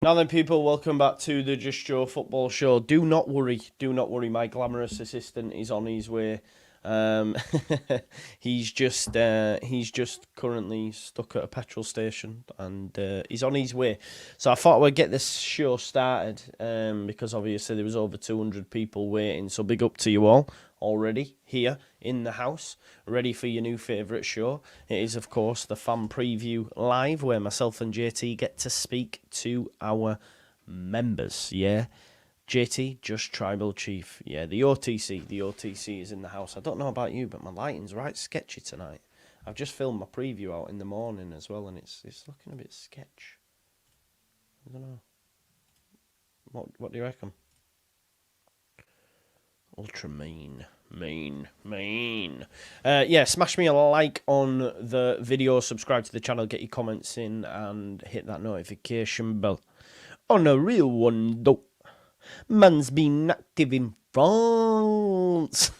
Now then, people, welcome back to the Just Joe Football Show. Do not worry, my glamorous assistant is on his way. He's just currently stuck at a petrol station, and he's on his way. So I thought we'd get this show started, because obviously there was over 200 people waiting. So big up to you all already here in the house, ready for your new favourite show. It is, of course, the Fan Preview Live, where myself and JT get to speak to our members, yeah? JT, Just Tribal Chief. Yeah, the OTC is in the house. I don't know about you, but my lighting's right sketchy tonight. I've just filmed my preview out in the morning as well, and it's looking a bit sketch. I don't know. What do you reckon? Ultra mean. Yeah, smash me a like on the video, subscribe to the channel, get your comments in, and hit that notification bell. On a real one, though. Man's been active in France.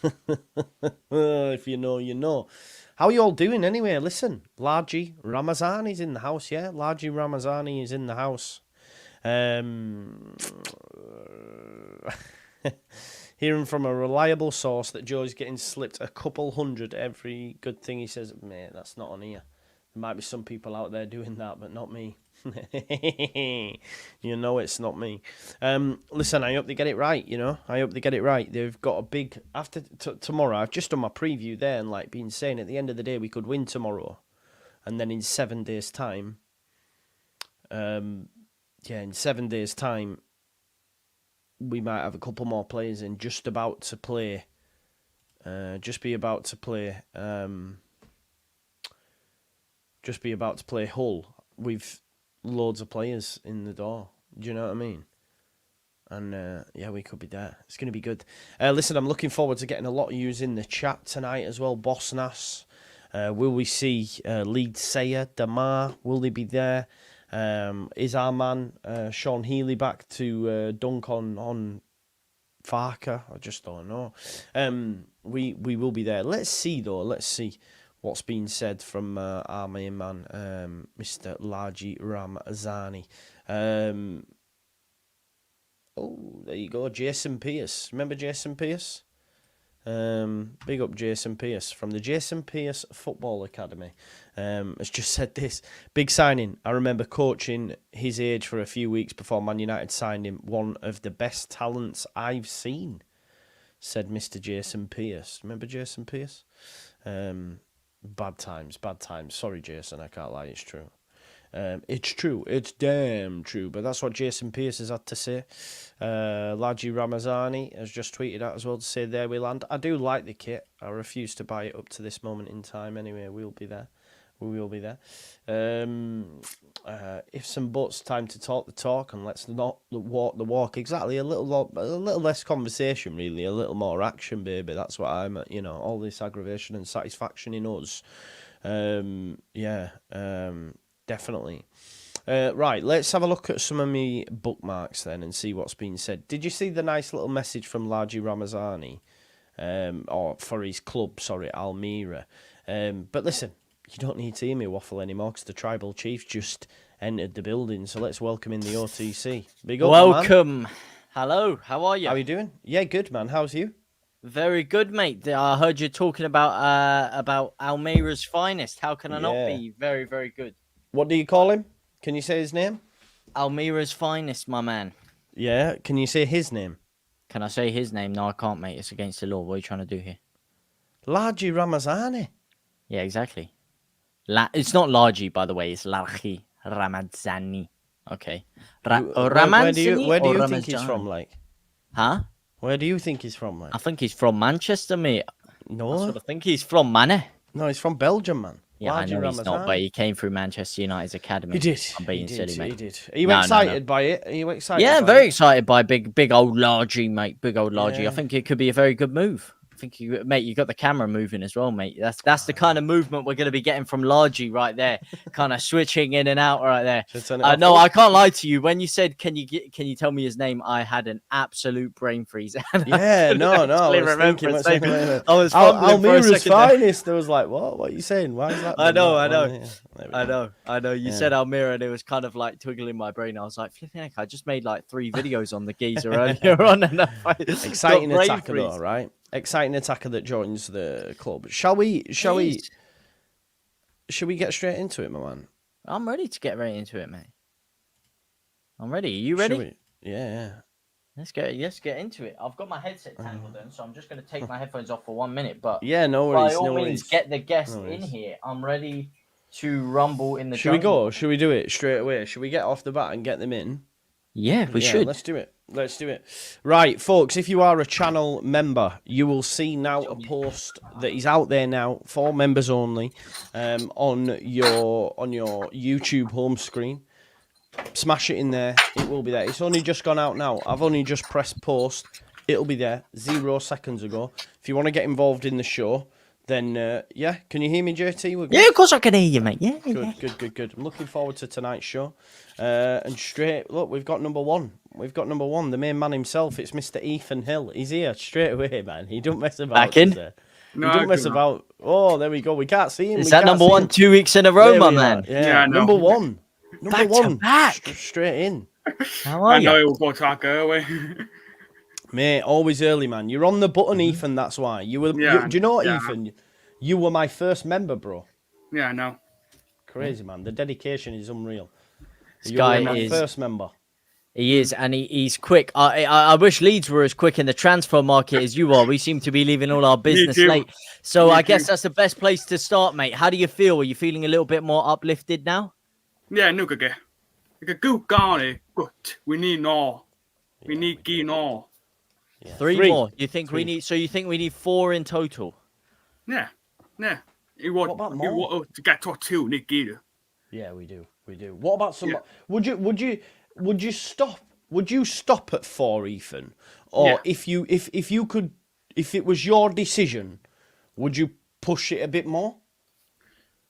If you know, you know. How are you all doing anyway? Listen, Largy Ramazani's in the house, yeah? Largy Ramazani is in the house. Hearing from a reliable source that Joe's getting slipped a couple hundred every good thing he says. Mate, that's not on here. There might be some people out there doing that, but not me. You know it's not me. Listen, I hope they get it right, you know. I hope they get it right. They've got a big... After tomorrow, I've just done my preview there and like been saying at the end of the day we could win tomorrow. And then in 7 days' time... in 7 days' time... we might have a couple more players in, just about to play Hull with loads of players in the door. Do you know what I mean? And yeah, we could be there. It's going to be good. Listen, I'm looking forward to getting a lot of yous in the chat tonight as well. Boss Nass, will we see Leeds Sayer, Damar? Will they be there? Is our man Sean Healy back to dunk on Farker? I just don't know. We will be there. Let's see though. Let's see what's been said from our main man, Mr. Largy Ramazani. Oh, there you go, Jason Pierce. Remember Jason Pierce? Big up Jason Pierce from the Jason Pierce Football Academy. Has just said this. Big signing. I remember coaching his age for a few weeks before Man United signed him. One of the best talents I've seen, said Mr. Jason Pierce. Remember Jason Pierce? Bad times. Sorry, Jason, I can't lie, it's true. It's true. It's damn true. But that's what Jason Pierce has had to say. Largy Ramazani has just tweeted out as well to say, there we land. I do like the kit. I refuse to buy it up to this moment in time. Anyway, we'll be there. We will be there. If some buts, time to talk the talk, and let's not walk the walk. Exactly. A little less conversation, really. A little more action, baby. That's what I'm at. You know, all this aggravation and satisfaction in us. Definitely. Right, let's have a look at some of my bookmarks then and see what's been said. Did you see the nice little message from Largy Ramazani? Or for his club, sorry, Almira. But listen, you don't need to hear me waffle anymore because the tribal chief just entered the building. So let's welcome in the OTC. Big up, welcome. Man. Hello, how are you? How are you doing? Yeah, good, man. How's you? Very good, mate. I heard you talking about Almira's finest. How can I not be? Very, very good. What do you call him? Can you say his name? Almira's finest, my man. Yeah, can you say his name? Can I say his name? No, I can't, mate. It's against the law. What are you trying to do here? Largy Ramazani. Yeah, exactly. It's not Largy, by the way. It's Largy Ramazani. Okay. Where do you think he's from, like? Huh? Where do you think he's from, like? I think he's from Manchester, mate. No. That's what I think he's from, man. No, he's from Belgium, man. Yeah, I know he's not, but he came through Manchester United's academy. He did. I'm being silly, mate. He did. Are you excited by it? Are you excited? Yeah, very excited by big old Largy, mate. Big old Largy. Yeah. I think it could be a very good move think mate, you got the camera moving as well, mate. That's the kind of movement we're going to be getting from Largy right there, kind of switching in and out right there. No, I can't lie to you. When you said, "Can you tell me his name?" I had an absolute brain freeze. Yeah, no. I was thinking, I was Almira's finest. I was like, what? What are you saying? Why is that? I know. You said Almira, and it was kind of like twiggling my brain. I was like, flipping heck, I just made like 3 videos on the geezer earlier on. And exciting attacker though, right? Exciting attacker that joins the club. Should we get straight into it, my man? I'm ready to get right into it, mate. I'm ready. Are you ready? Yeah. Let's get into it. I've got my headset tangled in, so I'm just going to take my headphones off for 1 minute. But yeah, no worries. By all means, get the guest in here. I'm ready to rumble in the. Should we go? Should we do it straight away? Should we get off the bat and get them in? Yeah, we should. Let's do it. Right, folks, if you are a channel member, you will see now a post that is out there now for members only on your YouTube home screen. Smash it in there. It will be there. It's only just gone out now. I've only just pressed post. It'll be there 0 seconds ago. If you want to get involved in the show, then can you hear me, JT? Yeah, of course I can hear you, mate. Yeah, Good. I'm looking forward to tonight's show. And straight, look, we've got number one. The main man himself. It's Mr. Ethan Hill. He's here straight away, man. He don't mess about. Back in. He don't mess about. Oh, there we go. We can't see him. Is that number 1 2 weeks in a row, my man? Yeah, number one. Back to back. Straight in. How are you? I know he'll go attack early. Mate, always early, man. You're on the button, Ethan. That's why. You were. Do you know what, Ethan? You were my first member, bro. Yeah, I know. Crazy, man. The dedication is unreal. This guy were my is first member. He is, and he's quick. I wish Leeds were as quick in the transfer market as you are. We seem to be leaving all our business late. So I guess that's the best place to start, mate. How do you feel? Are you feeling a little bit more uplifted now? Yeah, no good. Good golly, good. We need more. We need more. Yeah. 3 more. You think we need? So you think we need 4 in total? Yeah. What about more? You want to get to 2, need gear. Yeah, we do. What about some? Yeah. Would you stop? Would you stop at 4, Ethan? Or if it was your decision, would you push it a bit more?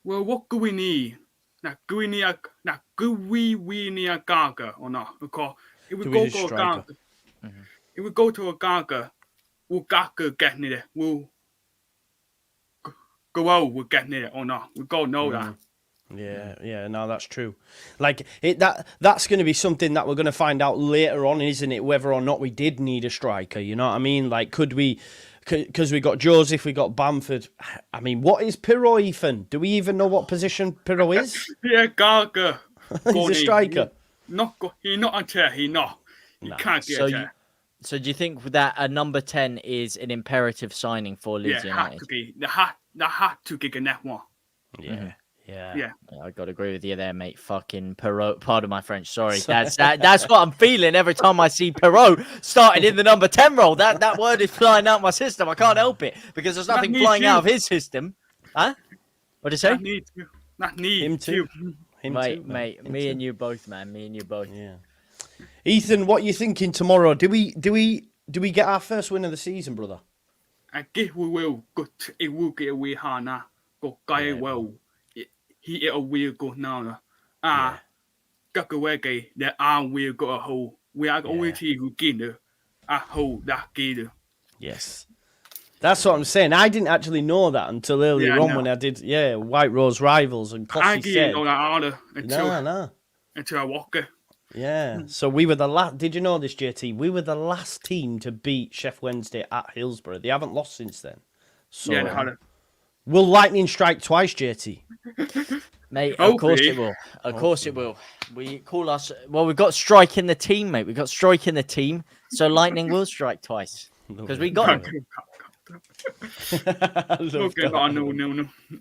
Well, what do we need? Do we need a Gaga or not? Because if we go to a Gaga, if we go to a Gaga, will Gaga get near it? Will go out? Will get near it or not? We go know that. Yeah, no, that's true. Like that's going to be something that we're going to find out later on, isn't it? Whether or not we did need a striker, you know what I mean? Like, could we? Because we got Joseph, we got Bamford. I mean, what is Pirro, Ethan? Do we even know what position Pirro is? Yeah, Gaga. He's a striker. He's not a chair. He can't get a chair. So do you think that a number 10 is an imperative signing for Leeds United? Yeah, had to be. They had to get a net one. Yeah. I got to agree with you there, mate. Fucking Perot. Pardon my French. Sorry. That's what I'm feeling every time I see Perot starting in the number 10 role. That word is flying out my system. I can't help it because there's nothing flying out of his system. Huh? What'd you say? Not need him too. Mate, me and you both, man. Me and you both. Yeah. Ethan, what are you thinking tomorrow? Do we get our first win of the season, brother? I guess we will. It will get away hana. Go guy well. He a will go now. Got away that arm will go a hole. We are always who get a hole that get. Yes. That's what I'm saying. I didn't actually know that until earlier on when I did, White Rose Rivals and Coffee said. I didn't know until I walked it. Yeah. So we were the last. Did you know this, JT? We were the last team to beat Sheffield Wednesday at Hillsborough. They haven't lost since then. So will lightning strike twice, JT? Mate, of course it will. Of course it will. We call us. Well, we've got strike in the team, mate. We've got strike in the team. So lightning will strike twice because we got it.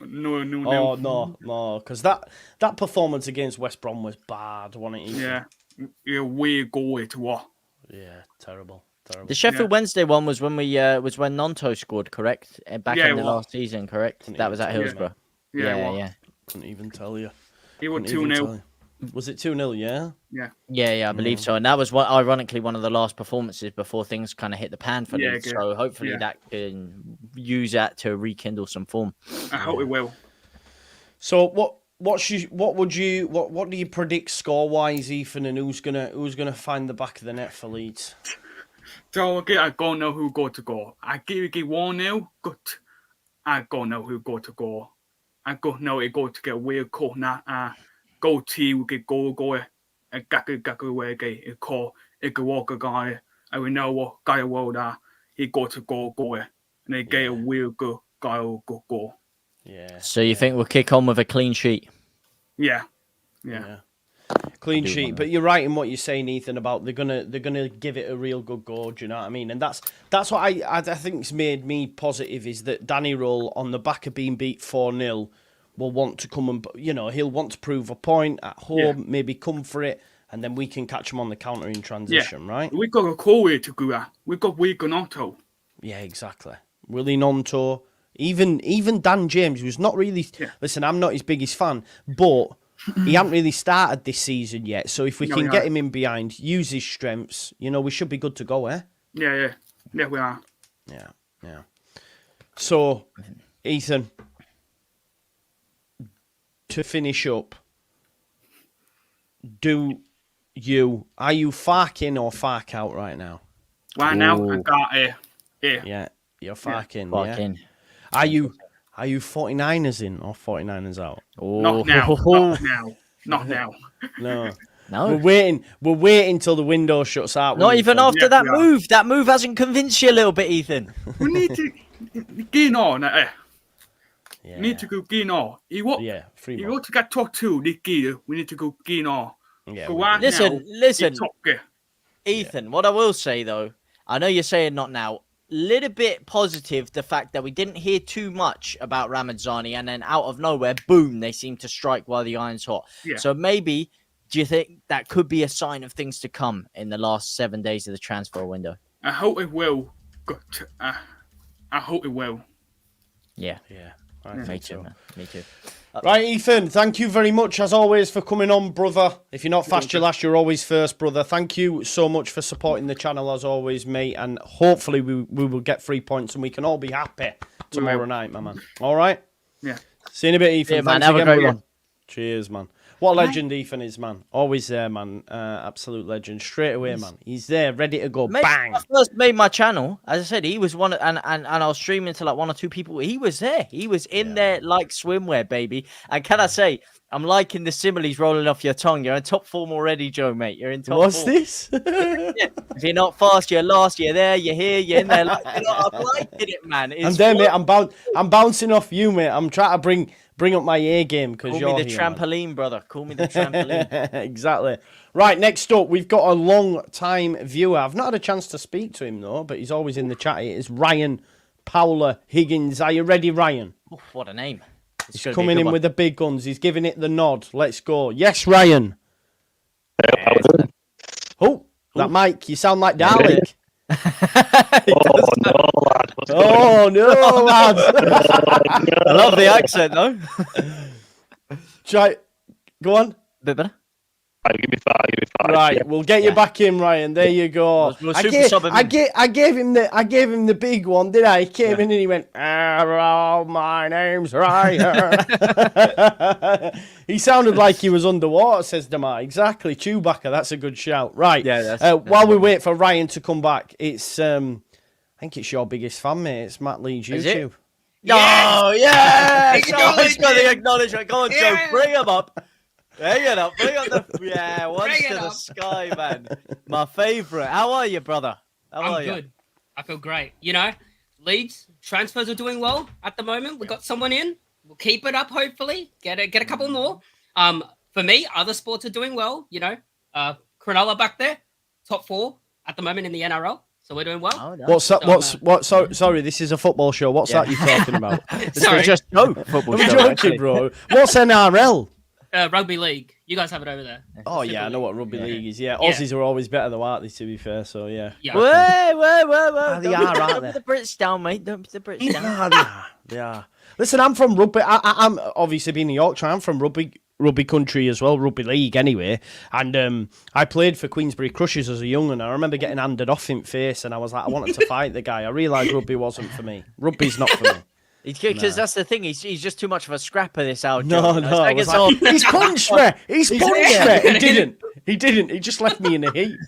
No, because that performance against West Brom was bad, wasn't it? We go it what? Yeah, terrible. The Sheffield Wednesday one was when when Nonto scored, correct? Back in the last season, correct? That was at Hillsborough. Yeah. Couldn't even tell you. It was 2-0. Was it 2-0? Yeah. Yeah, I believe so. And that was ironically one of the last performances before things kind of hit the pan for Leeds. So hopefully that can use that to rekindle some form. I hope it will. So what do you predict score wise, Ethan, and who's gonna find the back of the net for Leeds? So I don't know who got to go. I give 1-0, but I don't know who got to go. I don't know it got to get weird corner. Go team get goal. A gaku way a call. It could walk a guy. I will know what guy will that he got to go. And they get a weird guy will go. Yeah. So you think we'll kick on with a clean sheet? Yeah. Clean sheet, but you're right in what you're saying, Ethan, about they're gonna give it a real good go. Do you know what I mean? And that's what I think's made me positive is that Danny Rell, on the back of being beat 4-0, will want to come and he'll want to prove a point at home, maybe come for it, and then we can catch him on the counter in transition, right? We got a call here to go that. We got Wigan Otto. Yeah, exactly. Willie Nonto, even Dan James, who's not really. Listen, I'm not his biggest fan, but. He hasn't really started this season yet, so if we can get him in behind, use his strengths, we should be good to go, eh? Yeah, we are. Yeah. So, Ethan, to finish up, are you fark in or fark out right now? Right now, I got it. Yeah, you're fark in. Are you 49ers in or 49ers out? Oh. Not now. No. We're waiting till the window shuts out. Not even after that move. That move hasn't convinced you a little bit, Ethan. We need to get on. We need to go get on. You want to get top 2 this year. We need to go get on. Listen, Ethan. What I will say though, I know you're saying not now. Little bit positive the fact that we didn't hear too much about Ramadzani, and then out of nowhere, boom, they seem to strike while the iron's hot. So maybe, do you think that could be a sign of things to come in the last 7 days of the transfer window? I hope it will. I hope it will. Yeah. Me too. Me too. Right, Ethan, thank you very much, as always, for coming on, brother. If you're not fast, you're last, you're always first, brother. Thank you so much for supporting the channel, as always, mate. And hopefully we will get 3 points and we can all be happy tomorrow night, my man. All right? Yeah. See you in a bit, Ethan. Yeah, man. Have a great one. Cheers, man. What a legend Ethan is, man. Always there, man. Absolute legend. Straight away, man. He's there, ready to go. Mate, Bang! I first made my channel. As I said, he was one, and I was streaming to like 1 or 2 people. He was there. He was in there like swimwear, baby. And can I say, I'm liking the similes rolling off your tongue. You're in top form already, Joe, mate. You're in top What's form. this? If you're not fast, you're last. You're there. You're here. You're in there. I'm liking it, man. I'm there, mate. I'm bouncing off you, mate. I'm trying to bring up my A game because you're Call me the here, trampoline, man. brother. Call me the trampoline. Exactly. Right, next up, we've got a long-time viewer. I've not had a chance to speak to him, though, but he's always in the chat. It is Ryan Powler Higgins. Are you ready, Ryan? Oof, what a name. He's coming in with the big guns. He's giving it the nod. Let's go. Yes, Ryan. Oh, that mic. You sound like Dalek. Oh, no, lad. I love the accent, though. Try. Go on. Bit better. Give me five. Right, we'll get you back in, Ryan. There you go. I gave him the big one, did I? He came in and he went, "Hello, my name's Ryan." He sounded like he was underwater, says Damar. Exactly, Chewbacca. That's a good shout. Right. Yeah. While we wait for Ryan to come back, it's I think it's your biggest fan, mate. It's Matt Leeds YouTube. Oh, yeah! He's got the acknowledgement. Go on, Joe. Bring him up. Bring it up. Bring up the once to the sky, man. My favourite. How are you, brother? I'm good. I feel great. You know, Leeds transfers are doing well at the moment. We got someone in. We'll keep it up. Hopefully, get a couple more. For me, other sports are doing well. You know, Cronulla back there, top 4 at the moment in the NRL. So we're doing well. Oh, no. Sorry, this is a football show. What's that you're talking about? Sorry. Just football show. I'm joking, bro. What's NRL? Rugby league. You guys have it over there. Oh, yeah, I know what rugby league is. Yeah, Aussies are always better though, aren't they, to be fair? So, yeah. Whoa. They are, aren't they? Don't put the Brits down, mate. Don't put the Brits down. They are. Listen, I'm from rugby. I'm obviously being a Yorkshire. I'm from rugby rugby country as well, rugby league anyway. And I played for Queensberry Crushers as a young one. I remember getting handed off in face, and I was like, I wanted to fight the guy. I realised rugby wasn't for me. Rugby's not for me. Because that's the thing. He's just too much of a scrapper. This out. No, no. He's punched me. He's punched me. He didn't. He just left me in a heap.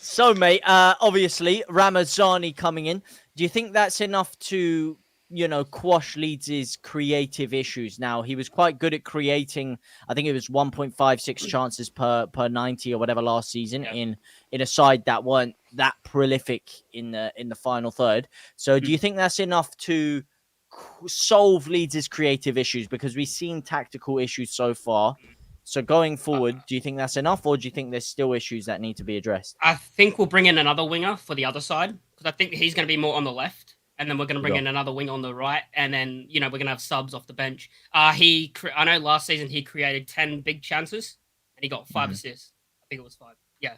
So, mate, obviously, Ramazani coming in. Do you think that's enough to, quash Leeds' creative issues? Now, he was quite good at creating, I think it was 1.56 chances per 90 or whatever last season in a side that weren't that prolific in the final third. So do you think that's enough to solve Leeds' creative issues? Because we've seen tactical issues so far. So going forward, do you think that's enough, or do you think there's still issues that need to be addressed? I think we'll bring in another winger for the other side, because I think he's going to be more on the left, and then we're going to bring in another winger on the right, and then we're going to have subs off the bench. I know last season he created 10 big chances, and he got 5 assists. I think it was 5. Yeah.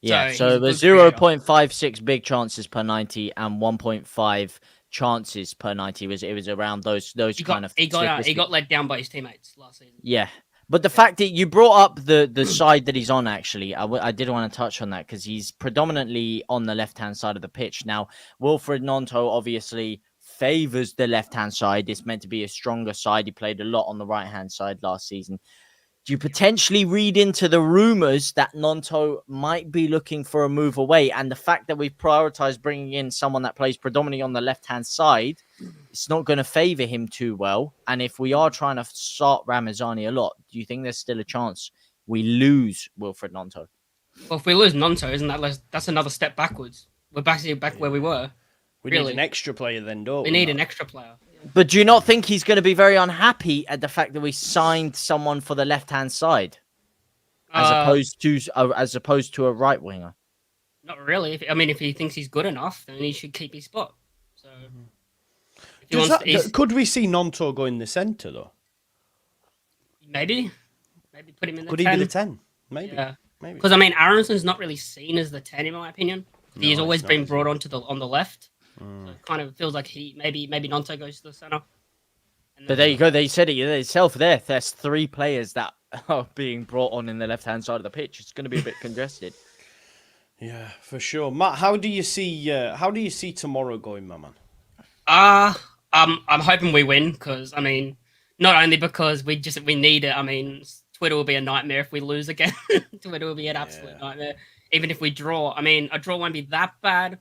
Yeah. So it was 0.56 big chances per 90 and 1.5 chances per 90. It was around those kind of. He got let down by his teammates last season. Yeah. But the fact that you brought up the side that he's on, actually, I did want to touch on that, because he's predominantly on the left-hand side of the pitch. Now, Wilfred Gnonto obviously favours the left-hand side. It's meant to be a stronger side. He played a lot on the right-hand side last season. Do you potentially read into the rumours that Gnonto might be looking for a move away? And the fact that we've prioritised bringing in someone that plays predominantly on the left-hand side, it's not going to favour him too well. And if we are trying to start Ramazani a lot, do you think there's still a chance we lose Wilfred Gnonto? Well, if we lose Gnonto, that's another step backwards? We're back where we were. We need an extra player then, don't we? We need an extra player. But do you not think he's going to be very unhappy at the fact that we signed someone for the left-hand side as opposed to a right winger? Not really. If he thinks he's good enough, then he should keep his spot. So, could we see Gnonto go in the centre though? Maybe put him in the 10. Could he be the 10? Maybe. Yeah. Maybe. Because Aronson's not really seen as the 10 in my opinion. He's always been brought on the left. So it kind of feels like maybe Gnonto goes to the centre. But there you go. They said it itself there. There's 3 players that are being brought on in the left-hand side of the pitch. It's going to be a bit congested. Yeah, for sure. Matt, how do you see tomorrow going, my man? I'm hoping we win, because not only because we need it. Twitter will be a nightmare if we lose again. Twitter will be an absolute nightmare. Even if we draw, a draw won't be that bad.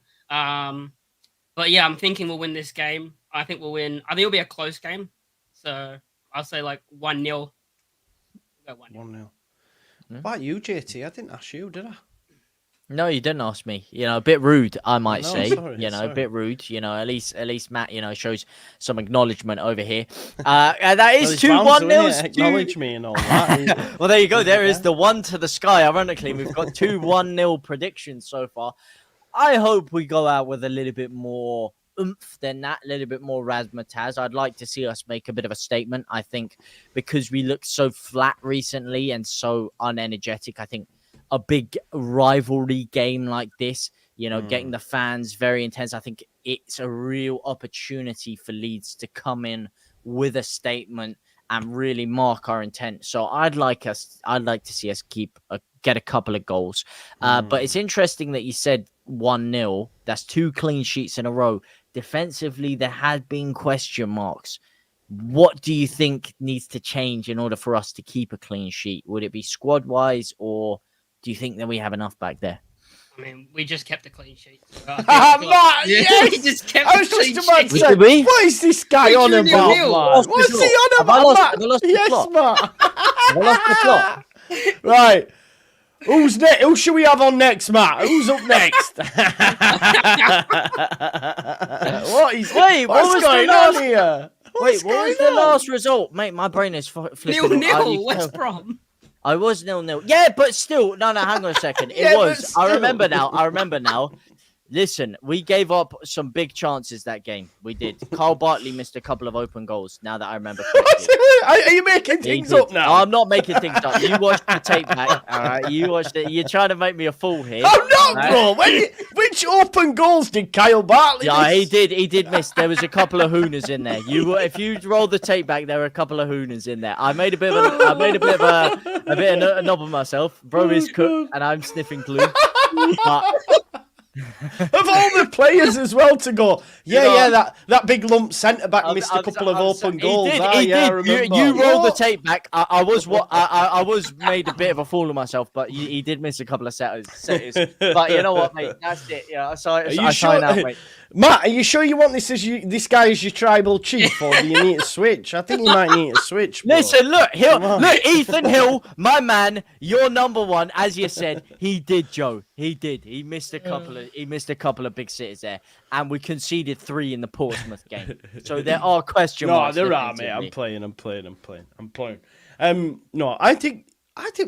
But yeah, I'm thinking we'll win this game. I think we'll win. I think it'll be a close game. So I'll say 1-0. We'll go 1-0. 1-0. What about you, JT? I didn't ask you, did I? No, you didn't ask me. A bit rude, I might say. Sorry. A bit rude. At least Matt, shows some acknowledgement over here. That is 2-1-0. Acknowledge me and all that. Well, there you go. There is the one to the sky. Ironically, we've got 2-1-0 predictions so far. I hope we go out with a little bit more oomph than that, a little bit more razzmatazz. I'd like to see us make a bit of a statement. I think because we looked so flat recently and so unenergetic, I think a big rivalry game like this, getting the fans very intense, I think it's a real opportunity for Leeds to come in with a statement and really mark our intent. So I'd like to see us get a couple of goals. But it's interesting that you said 1-0. That's 2 clean sheets in a row. Defensively, there had been question marks. What do you think needs to change in order for us to keep a clean sheet? Would it be squad-wise, or do you think that we have enough back there? We just kept a clean sheet. Matt, yes! We just kept a clean sheet. Say, what is this guy on about? What's he on about, Matt? Yes, Matt. I lost the plot. Right. Who's next? Who should we have on next, Matt? Who's up next? What's going on here? What was the last result? Mate, my brain is flipping. 0-0. West Brom. I was 0-0. Yeah, but still. No, hang on a second. It was. I remember now. Listen, we gave up some big chances that game. We did. Carl Bartley missed a couple of open goals. Now that I remember correctly. Are you making things up now? No, I'm not making things up. You watched the tape back. All right, you watched it. You're trying to make me a fool here. I'm not, bro. Which open goals did Kyle Bartley Yeah, miss? he did miss. There was a couple of hooners in there. If you roll the tape back, there were a couple of hooners in there. I made a bit of a knob of myself. Bro is cooked, and I'm sniffing glue. But Of all the players as well to go, that big lump centre back missed a couple of open goals. He did. I remember. You roll the tape back. I was made a bit of a fool of myself, but he did miss a couple of setters. But you know what, mate? That's it. Yeah, I sign out, mate. Matt, are you sure you want this guy as your tribal chief, or do you need to switch? I think you might need to switch. Bro. Listen, look, Ethan Hill, my man, you're number one, as you said. He did, Joe. He did. He missed a couple of big sitters there, and we conceded 3 in the Portsmouth game. So there are question marks. No, there are, mate. I'm playing. No, I think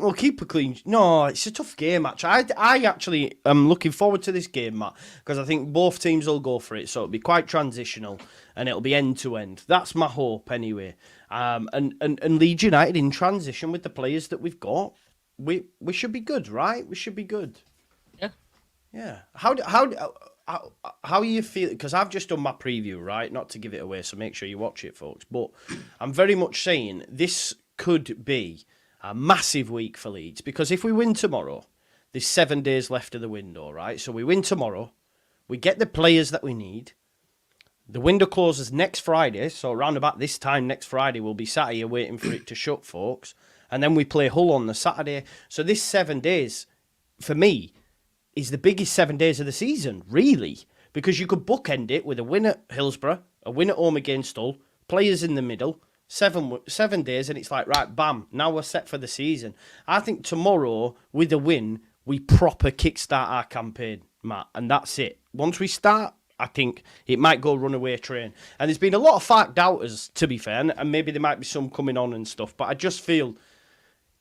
we'll keep a clean. No, it's a tough game, actually. I actually am looking forward to this game, Matt, because I think both teams will go for it. So it'll be quite transitional, and it'll be end to end. That's my hope, anyway. And Leeds United in transition with the players that we've got, we should be good, right? We should be good. Yeah. How are you feeling? Because I've just done my preview, right? Not to give it away, so make sure you watch it, folks. But I'm very much saying this could be a massive week for Leeds, because if we win tomorrow, there's 7 days left of the window, right? So we win tomorrow, we get the players that we need. The window closes next Friday, so around about this time next Friday, we'll be sat here waiting for it to shut, folks. And then we play Hull on the Saturday. So this 7 days, for me, is the biggest 7 days of the season, really. Because you could bookend it with a win at Hillsborough, a win at home against Hull, players in the middle, 7 days, and it's like, right, bam, now we're set for the season. I think tomorrow, with a win, we proper kickstart our campaign, Matt, and that's it. Once we start, I think it might go runaway train. And there's been a lot of Farke doubters, to be fair, and maybe there might be some coming on and stuff, but I just feel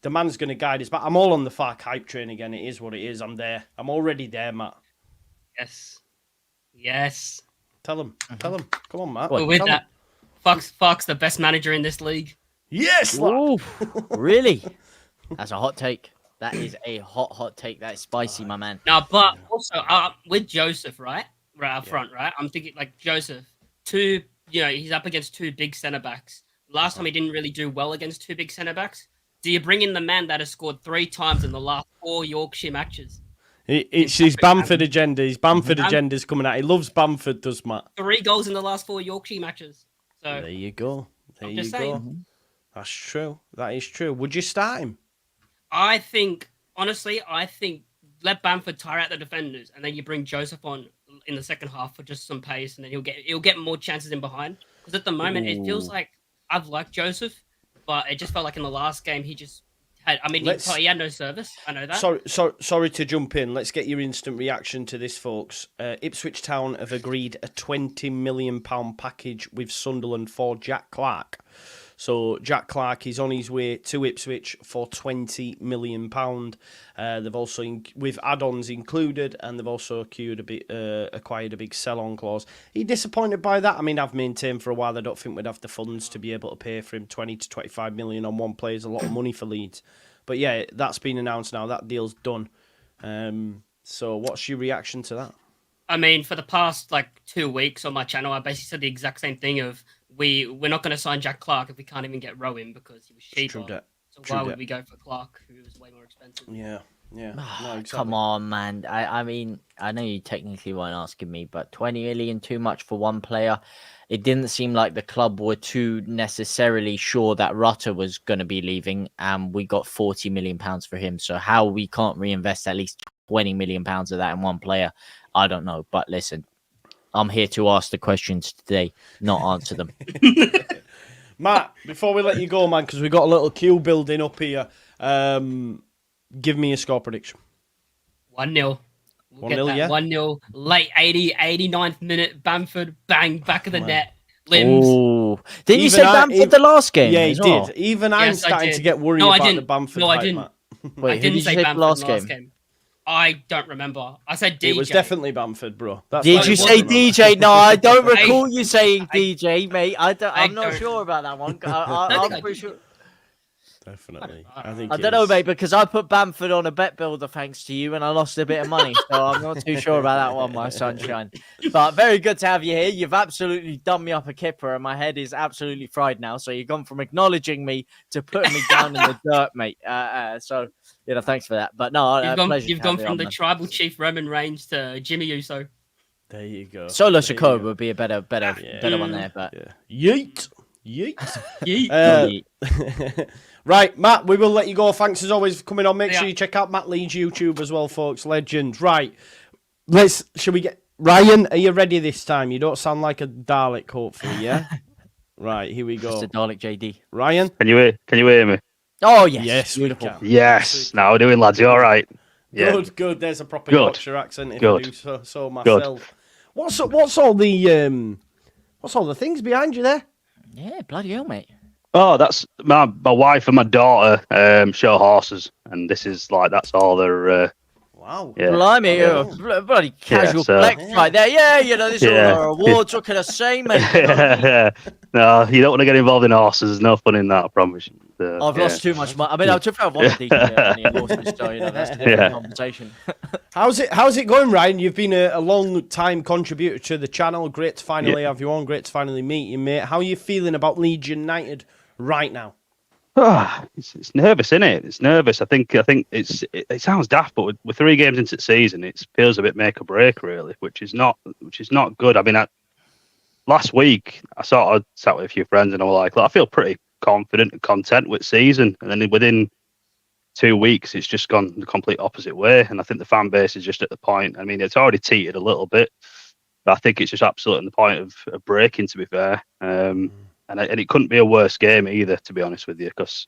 the man's going to guide us back. I'm all on the Farke hype train again. It is what it is. I'm there. I'm already there, Matt. Yes. Tell him. Come on, Matt. Well, with that, Farke's the best manager in this league. Yes. Ooh, really? That's a hot take. That is a hot take. That is spicy, my man. No, but also with Joseph, right up front, right? I'm thinking like Joseph. He's up against 2 big centre backs. Last time he didn't really do well against 2 big centre backs. Do you bring in the man that has scored 3 times in the last 4 Yorkshire matches? It's his Bamford agenda. His Bamford agenda's coming out. He loves Bamford, does Matt? 3 goals in the last 4 Yorkshire matches. So there you go. Saying. That's true. That is true. Would you start him? I think let Bamford tire out the defenders, and then you bring Joseph on in the second half for just some pace, and then he'll get more chances in behind. Because at the moment, it feels like I've liked Joseph, but it just felt like in the last game he just had. I mean, he had no service. I know that. Sorry to jump in. Let's get your instant reaction to this, folks. Ipswich Town have agreed a £20 million package with Sunderland for Jack Clarke. So Jack Clarke is on his way to Ipswich for £20 million. They've also, with add-ons included, and they've also acquired a big sell-on clause. Are you disappointed by that? I mean, I've maintained for a while I don't think we'd have the funds to be able to pay for him. 20 to 25 million on one player is a lot of money for Leeds. But yeah, that's been announced now. That deal's done. So what's your reaction to that? I mean, for the past 2 weeks on my channel, I basically said the exact same thing of we're not going to sign Jack Clarke if we can't even get Rowan because he was cheaper. So why would we go for Clarke, who was way more expensive? Yeah. No, exactly. Come on, man. I mean, I know you technically weren't asking me, but 20 million too much for one player. It didn't seem like the club were too necessarily sure that Rutter was going to be leaving, and we got £40 million for him. So how we can't reinvest at least £20 million of that in one player, I don't know. But listen, I'm here to ask the questions today, not answer them. Matt, before we let you go, man, because we've got a little queue building up here, give me a score prediction. 1-0. 1-0, yeah? 1-0, late 89th minute, Bamford, bang, back of the net, limbs. Ooh. Didn't you say Bamford the last game? Yeah, he did. Even I'm starting to get worried about the Bamford hype, Matt. Wait, I didn't say Bamford last game. I don't remember. I said DJ. It was definitely Bamford, bro. Did you say DJ? No, I don't recall you saying I- DJ, mate. I'm not don't- sure about that one. think I'm I pretty did. sure. Definitely. I think I it don't know, is. mate, because I put Bamford on a bet builder thanks to you, and I lost a bit of money, so I'm not too sure about that one, my sunshine. But very good to have you here. You've absolutely done me up a kipper, and my head is absolutely fried now. So you've gone from acknowledging me to putting me down in the dirt, mate. So thanks for that. But no, You've gone from the tribal chief Roman Reigns to Jimmy Uso. There you go. Solo There you Sikoa go. would be a better one there, but Yeah. Yeet. Yeet. Yeet. Right, Matt, we will let you go. Thanks as always for coming on. Make Yeah. sure you check out Matt Leeds YouTube as well, folks. Legend. Right. Shall we get Ryan, are you ready this time? You don't sound like a Dalek, hopefully, yeah? Right, here we go. Just a Dalek JD. Ryan? Can you hear me? Oh, yes. Yes, we Beautiful. can. Yes. Now we're doing, lads. You all right? Yeah. Good. There's a proper Good. Yorkshire accent if Good. I do so myself. What's all the things behind you there? Yeah, bloody hell, mate. Oh, that's my wife and my daughter show horses, and this is that's all their. Wow. Yeah. Blimey, Yeah. bloody casual so- flex right there. Yeah, this is all Yeah. our awards. What can I say, mate? You know? No, you don't want to get involved in horses. There's no fun in that, I promise you. I've lost too much money. I mean, I took I've won the DJ horses, so that's a different conversation. How's it going, Ryan? You've been a long time contributor to the channel. Great to finally have you on. Great to finally meet you, mate. How are you feeling about Leeds United right now? It's nervous, isn't it? It's nervous. I think it sounds daft, but with 3 games into the season, it feels a bit make or break, really, which is not good. I mean, last week I sort of sat with a few friends and I was like, I feel pretty confident and content with season, and then within 2 weeks, it's just gone the complete opposite way. And I think the fan base is just at the point. I mean, it's already teetered a little bit, but I think it's just absolutely on the point of breaking. To be fair. And it couldn't be a worse game either, to be honest with you, because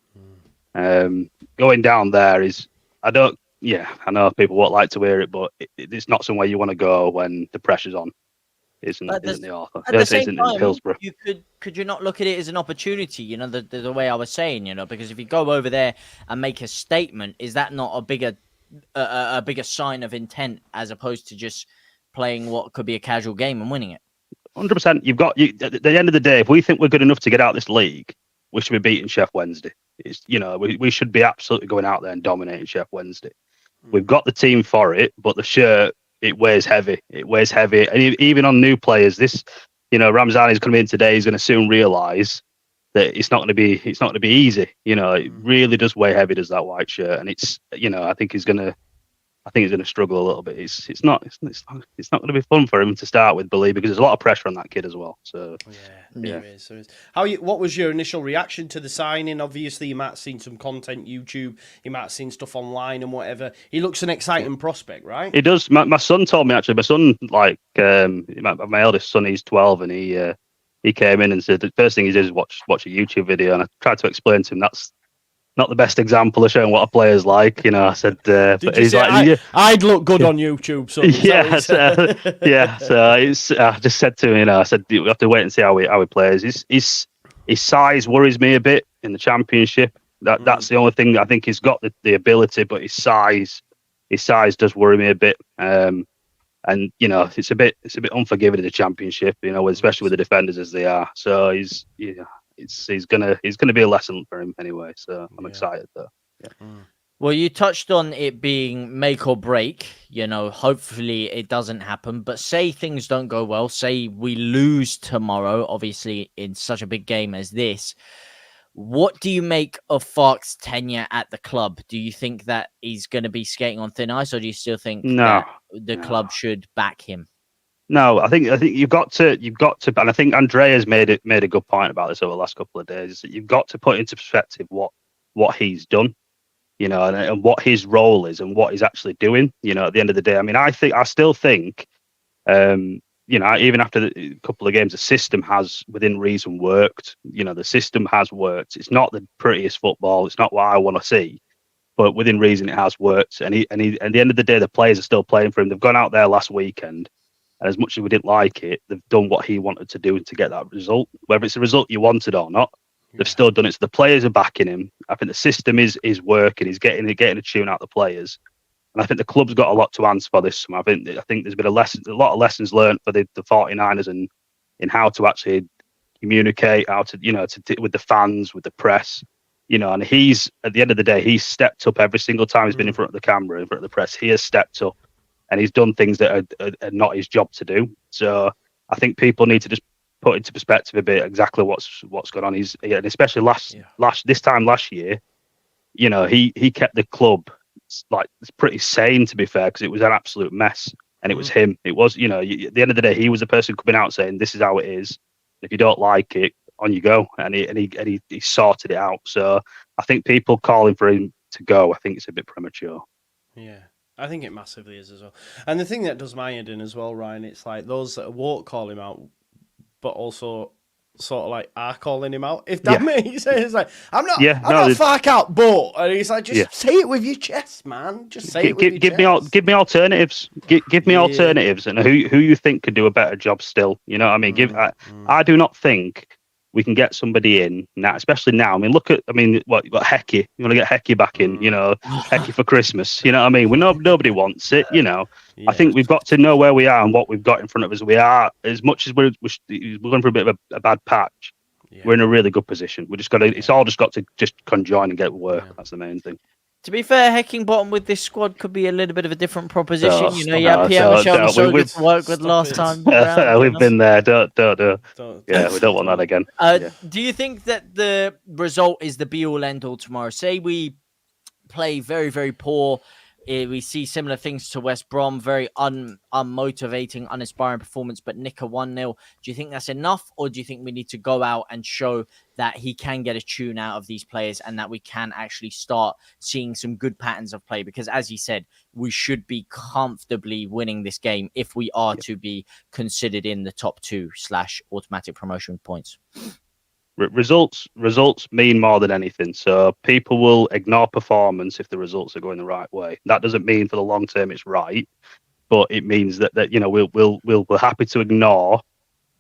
going down there is, I know people won't like to hear it, but it's not somewhere you want to go when the pressure's on. Isn't the author? At the same in time, Hillsborough. you could you not look at it as an opportunity? The way I was saying, because if you go over there and make a statement, is that not a bigger sign of intent as opposed to just playing what could be a casual game and winning it? 100%. You've got at the end of the day, if we think we're good enough to get out of this league, we should be beating Sheffield Wednesday. We should be absolutely going out there and dominating Sheffield Wednesday. We've got the team for it, but the shirt, it weighs heavy. And even on new players, Ramzani is coming in today. He's going to soon realise that it's not going to be easy. It really does weigh heavy, does that white shirt, and it's I think he's going to struggle a little bit. It's not going to be fun for him to start with, believe, because there's a lot of pressure on that kid as well. So yeah. There is. What was your initial reaction to the signing? Obviously, you might have seen some content YouTube, you might have seen stuff online and whatever. He looks an exciting prospect, right? He does. My son told me, actually. My son, my eldest son, he's 12, and he came in and said the first thing he did is watch a YouTube video, and I tried to explain to him that's not the best example of showing what a player's like. I said, Did you he's say I'd look good on YouTube? So So I just said to him, I said we have to wait and see how he plays. His size worries me a bit in the Championship. That's the only thing. I think he's got the ability, but his size does worry me a bit. And it's a bit unforgiving in the Championship. Especially with the defenders as they are. So he's gonna be a lesson for him anyway. So I'm excited though. Yeah. Well, you touched on it being make or break. Hopefully it doesn't happen. But say things don't go well. Say we lose tomorrow, obviously in such a big game as this. What do you make of Farke's tenure at the club? Do you think that he's going to be skating on thin ice, or do you still think that the club should back him? No, I think you've got to, and I think Andrea's made a good point about this over the last couple of days. Is that you've got to put into perspective what he's done, and what his role is and what he's actually doing. At the end of the day, I mean, I still think, even after a couple of games, the system has, within reason, worked. The system has worked. It's not the prettiest football. It's not what I want to see, but within reason, it has worked. And he, at the end of the day, the players are still playing for him. They've gone out there last weekend. And as much as we didn't like it, they've done what he wanted to do to get that result. Whether it's a result you wanted or not, they've still done it. So the players are backing him. I think the system is working. He's getting a tune out of the players. And I think the club's got a lot to answer for this summer. I think there's been a lot of lessons learned for the 49ers and in how to actually communicate, how to with the fans, with the press, and he's, at the end of the day, he's stepped up every single time he's been in front of the camera, in front of the press. He has stepped up and he's done things that are not his job to do. So I think people need to just put into perspective a bit exactly what's going on. And especially this time last year, he kept the club like it's pretty sane, to be fair, because it was an absolute mess, and it was him. It was, at the end of the day, he was the person coming out saying, "This is how it is. If you don't like it, on you go." And he sorted it out. So I think people calling for him to go, I think it's a bit premature. Yeah, I think it massively is as well. And the thing that does my head in as well, Ryan, it's like those that won't call him out, but also sort of like are calling him out. If that makes sense, it's like I'm not fuck out, but and he's like, just say it with your chest, man. Just say it with your chest. Give me alternatives. Give me alternatives, and who you think could do a better job still. You know what I mean? I do not think we can get somebody in now, especially now. I mean, look at, what you got, Hecky. You want to get Hecky back in, Hecky for Christmas. You know what I mean? Nobody wants it, I think we've got to know where we are and what we've got in front of us. We are, as much as we're going for a bit of a bad patch, we're in a really good position. We just got to, it's all just got to just conjoin and get work. Yeah. That's the main thing. To be fair, Hecking bottom with this squad could be a little bit of a different proposition. Pierre Michel was so good to work with last time. We've been there. Don't. Yeah, we don't want that again. Do you think that the result is the be-all, end-all tomorrow? Say we play very, very poor. We see similar things to West Brom, very unmotivating, uninspiring performance, but nick a 1-0. Do you think that's enough, or do you think we need to go out and show that he can get a tune out of these players and that we can actually start seeing some good patterns of play? Because as you said, we should be comfortably winning this game if we are to be considered in the top 2/automatic promotion points. Results mean more than anything. So people will ignore performance if the results are going the right way. That doesn't mean for the long term it's right, but it means that we're happy to ignore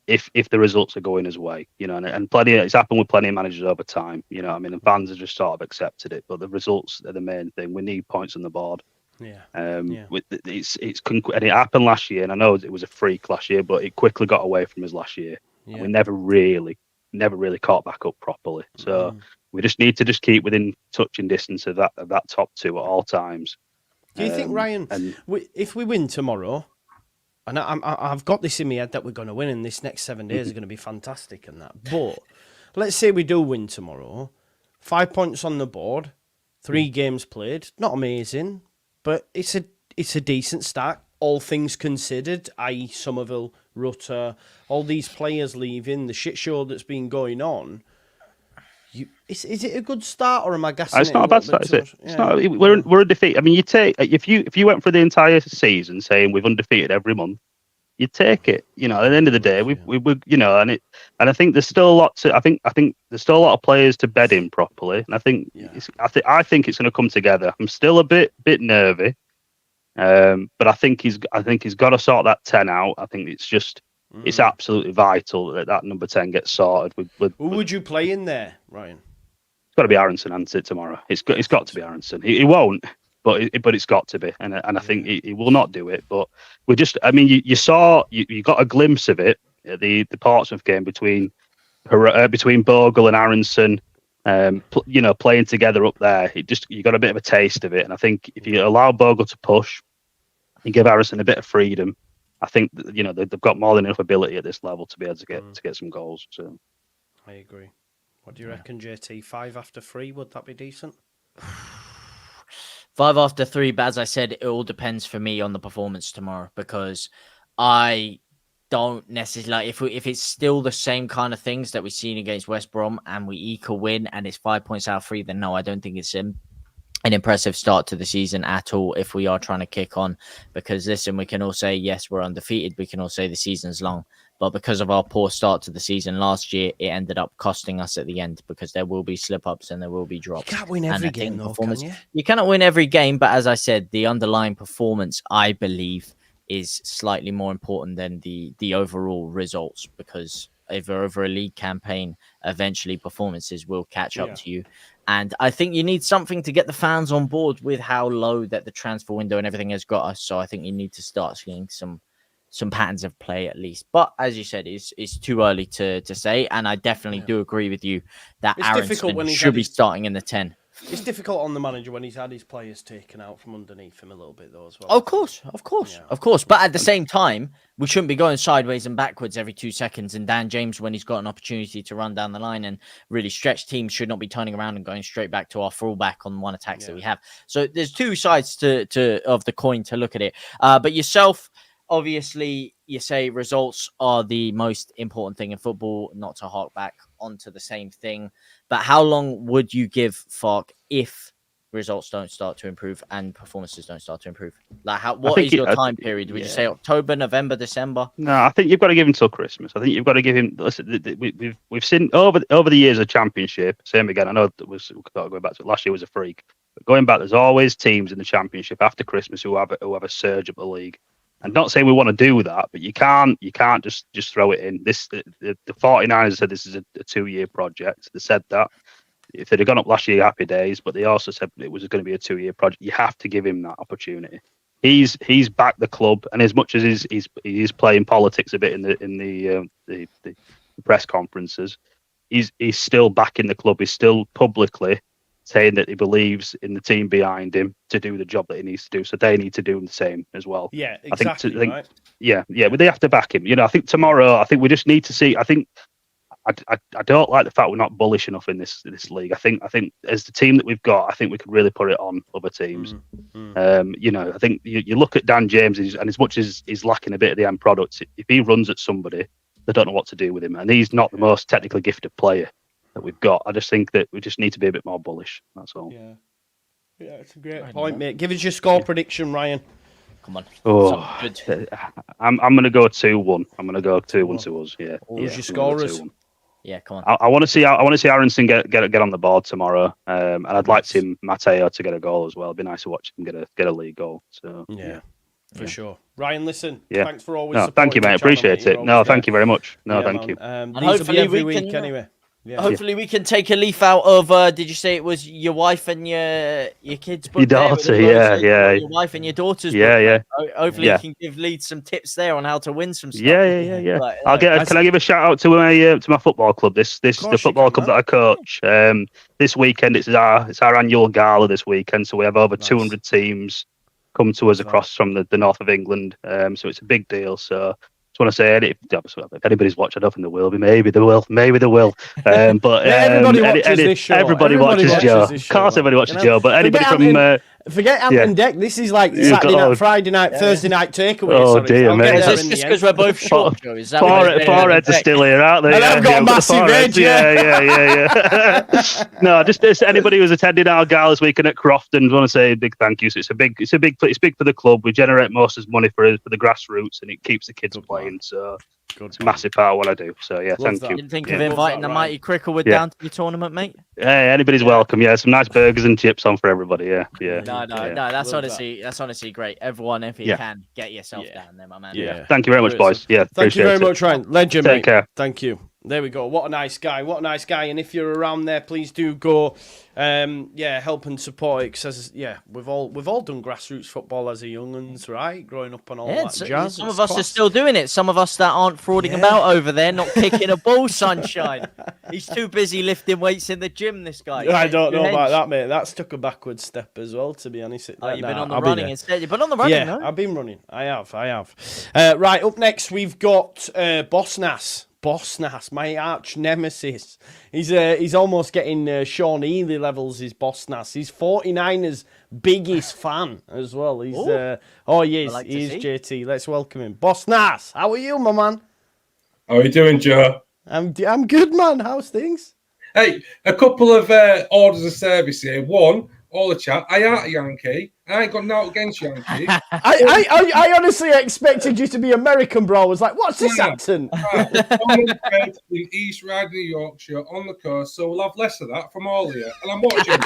if the results are going his way. And it's happened with plenty of managers over time. And fans have just sort of accepted it. But the results are the main thing. We need points on the board. Yeah. And it happened last year, and I know it was a freak last year, but it quickly got away from us last year. Yeah. And we never really caught back up properly. So we just need to keep within touching distance of that top 2 at all times. Do you think, Ryan, if we win tomorrow, and I've got this in my head that we're going to win, and this next 7 days are going to be fantastic and that, but let's say we do win tomorrow, 5 points on the board, 3 games played, not amazing, but it's a decent start, all things considered, i.e. Somerville, Rutter, all these players leaving, the shit show that's been going on. Is it a good start, or am I guessing? It's not a bad start, is it? Yeah. We're undefeated. I mean, you take if you went for the entire season saying we've undefeated every month, you take it. At the end of the day, we and I think there's still a lot to. I think there's still a lot of players to bed in properly, and I think I think it's going to come together. I'm still a bit nervy. But I think he's got to sort that 10 out. I think it's just it's absolutely vital that number 10 gets sorted. Who would you play in there, Ryan? It's got to be Aronson, hasn't it, tomorrow? It's got to be Aronson. He won't, but it's got to be. And I think he will not do it. But we just, I mean, you got a glimpse of it at the Portsmouth game between Bogle and Aronson. Playing together up there, you got a bit of a taste of it. And I think if you allow Bogle to push and give Harrison a bit of freedom, I think they've got more than enough ability at this level to be able to get some goals. So I agree. What do you reckon, JT? 5 after 3, would that be decent? 5 after 3, but as I said, it all depends for me on the performance tomorrow, because I don't necessarily if it's still the same kind of things that we've seen against West Brom and we eke a win and it's 5 points out of 3, then no, I don't think it's an impressive start to the season at all if we are trying to kick on. Because listen, we can all say yes, we're undefeated, we can all say the season's long, but because of our poor start to the season last year, it ended up costing us at the end, because there will be slip-ups and there will be drops. You can't win every game though, can you? You cannot win every game, but as I said, the underlying performance, I believe, is slightly more important than the overall results, because over a league campaign, eventually performances will catch up to you. And I think you need something to get the fans on board with how low that the transfer window and everything has got us. So I think you need to start seeing some patterns of play at least. But as you said, it's too early to say. And I definitely do agree with you that Aaronson should be starting in the 10. It's difficult on the manager when he's had his players taken out from underneath him a little bit, though, as well. Of course. But at the same time, we shouldn't be going sideways and backwards every 2 seconds. And Dan James, when he's got an opportunity to run down the line and really stretch teams, should not be turning around and going straight back to our fullback on one attacks that we have. So there's two sides of the coin to look at it. But yourself, obviously, you say results are the most important thing in football, not to hark back onto the same thing. But how long would you give Fark if results don't start to improve and performances don't start to improve? Like, what is your time period? Would you say October, November, December? No, I think you've got to give him till Christmas. I think you've got to give him. Listen, we've seen over the years of Championship. Same again. I know going back to last year was a freak, but going back, there's always teams in the Championship after Christmas who have a surge up the league. And not saying we want to do that, but you can't just throw it in. The 49ers said this is a 2-year project. They said that. If they'd have gone up last year, happy days. But they also said it was going to be a 2-year project. You have to give him that opportunity. He's backed the club, and as much as he's playing politics a bit in the press conferences, he's still backing the club. He's still publicly saying that he believes in the team behind him to do the job that he needs to do. So they need to do the same as well. Yeah, exactly. Right. Yeah, but they have to back him. I think tomorrow, I think we just need to see. I think I don't like the fact we're not bullish enough in this league. I think as the team that we've got, I think we could really put it on other teams. I think you look at Dan James, and as much as he's lacking a bit of the end product, if he runs at somebody, they don't know what to do with him. And he's not the most technically gifted player that we've got. I just think that we just need to be a bit more bullish. That's all. Yeah, it's a great point, mate. Give us your score prediction, Ryan. Come on. Oh, I'm going to go 2-1. I'm going to go 2-1 to us. Yeah. Who's your scorers? Yeah, come on. I want to see Aronson get on the board tomorrow, and I'd like to see Mateo to get a goal as well. It'd be nice to watch him get a league goal. So yeah. For sure. Ryan, listen, yeah. Thanks for always supporting thank you, mate. Appreciate it. No, thank you very much. No, thank you. And these will be every week anyway. Yeah. Hopefully we can take a leaf out of, did you say it was your wife and your kids' book? Your daughter, yeah. Your wife and your daughter's book. Yeah. Hopefully you can give Leeds some tips there on how to win some stuff. Yeah. Can I give a shout out to my football club? This is the football club that I coach. This weekend it's our annual gala this weekend, so we have over 200 teams come to us across from the north of England. So it's a big deal. So just want to say, if anybody's watching, I don't think they will be. Maybe they will. But everybody watches this show. Everybody watches Joe. Of course, everybody watches Joe. But anybody from forget Ant Deck. This is like Saturday night, Friday night, Thursday night takeaway. Oh dear, mate! Is this just because we're both short, Joe? Is that foreheads are still here, aren't they? And I've got a massive head. Yeah. No, just anybody who's attending our gala this weekend at Crofton, I want to say a big thank you. So it's big for the club. We generate most of the money for the grassroots, and it keeps the kids playing. So it's a massive part of what I do. So yeah, thank you. Didn't think of inviting the mighty Cricklewood down to your tournament, mate. Hey, anybody's welcome. Yeah, some nice burgers and chips on for everybody. Yeah. No, that's honestly great. Everyone, if you can, get yourself down there, my man. Yeah. Thank you very much, boys. Yeah, thank you very much, Ryan. Legend, Take mate. care. Thank you. There we go. What a nice guy. And if you're around there, please do go, help and support it. Because we've all done grassroots football as a young'uns, right? Growing up on all that jazz. Some of us are still doing it. Some of us that aren't frauding about over there, not kicking a ball, sunshine. He's too busy lifting weights in the gym, this guy. I don't know about that, mate. That's took a backward step as well, to be honest. You've been on the running instead. You've been on the running, no? I've been running. I have. Right, up next, we've got Boss Nass, my arch nemesis. He's almost getting Sean Healy levels, his Boss Nass. He's 49ers' biggest fan as well. He's he is JT. Let's welcome him. Boss Nass, how are you, my man? How are you doing, Joe? I'm good, man. How's things? Hey, a couple of orders of service here. One, all the chat. I ain't a Yankee. I ain't got naught against Yankees. I honestly expected you to be American, bro. I was like, what's this accent? In East Riding of Yorkshire on the coast, so we'll have less of that from all here. And I'm watching.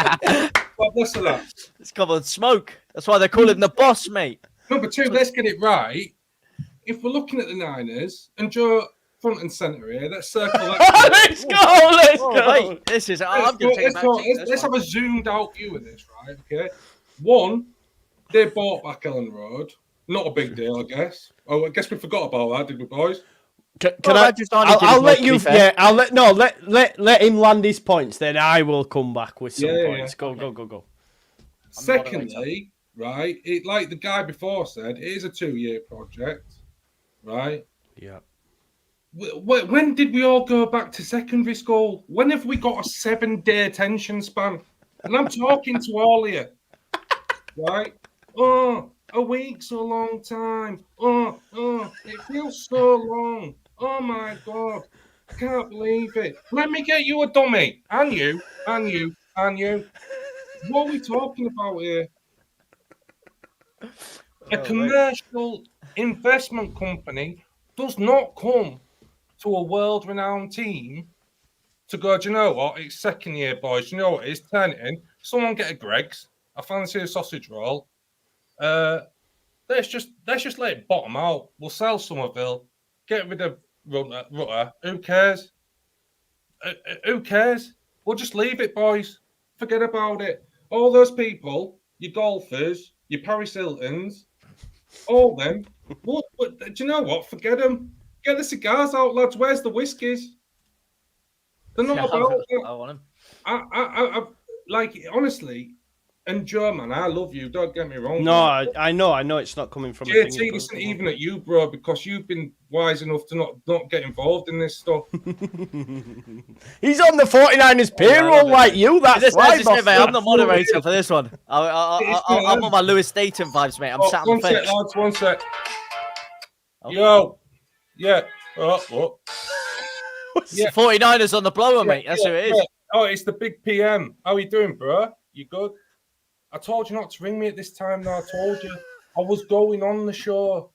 We'll have less of that. It's covered smoke. That's why they call him the boss, mate. Number two, let's get it right. If we're looking at the Niners, and Joe, front and centre here. Let's circle that. Let's go. Let's go. Wait, this is. I'm going to take it back. Let's have a zoomed out view of this, right? Okay. One, they bought back Ellen Road. Not a big deal, I guess. Oh, I guess we forgot about that, did we, boys? Can I'll let you. Yeah, I'll let him land his points. Then I will come back with some points. Go. Secondly, right, like the guy before said, it is a 2-year project, right? Yeah. When did we all go back to secondary school? When have we got a 7-day attention span? And I'm talking to all of you, right? Oh, a week's a long time. Oh, it feels so long. Oh my God, I can't believe it. Let me get you a dummy. And you. What are we talking about here? A commercial investment company does not come to a world-renowned team to go, do you know what? It's second year, boys. Do you know what it is? Turn it in. Someone get a Greg's. I fancy a sausage roll. Let's just let it bottom out. We'll sell Somerville. Get rid of Rutter. Who cares? Who cares? We'll just leave it, boys. Forget about it. All those people, your golfers, your Paris Hiltons, all them. What, do you know what? Forget them. Get the cigars out, lads. Where's the whiskies? They're not about that. I want them. I like, honestly, and Joe, man, I love you. Don't get me wrong. No, I know it's not coming from. JT, this isn't even at you, bro, because you've been wise enough to not get involved in this stuff. He's on the 49ers payroll like you. That's why, mate, I'm the moderator for this one. I'm on my Lewis Staten vibes, mate. I'm sat on the fence. Lads, one sec. Yo. Yeah. What? Yeah. 49ers on the blower, mate. That's who it is. Oh, it's the big PM. How you doing, bro? You good? I told you not to ring me at this time. Now I told you I was going on the show.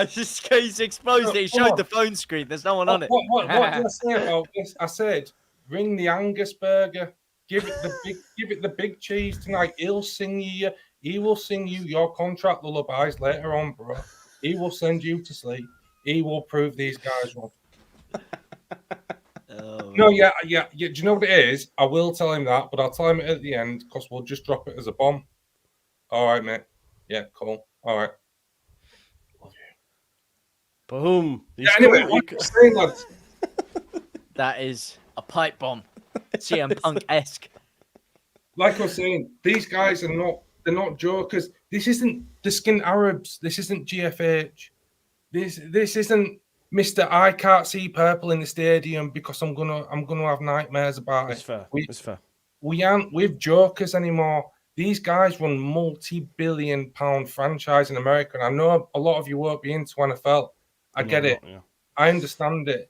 He's exposed it. He showed the phone screen. There's no one on it. What did I say about this? I said, ring the Angus burger. Give it the big cheese tonight. He will sing you your contract lullabies later on, bro. He will send you to sleep. He will prove these guys wrong. No, yeah. Do you know what it is? I will tell him that, but I'll tell him it at the end because we'll just drop it as a bomb. All right, mate. Yeah, cool. All right. Love you. Boom. Yeah, anyway, what are you saying, lads? That is a pipe bomb. CM Punk-esque. Like I was saying, these guys they're not jokers. This isn't the Skin Arabs. This isn't GFH. This isn't Mr. I can't see purple in the stadium because I'm gonna have nightmares about it. It's fair. We aren't with jokers anymore. These guys run multi-billion-pound franchise in America, and I know a lot of you won't be into NFL. I get it. Yeah. I understand it.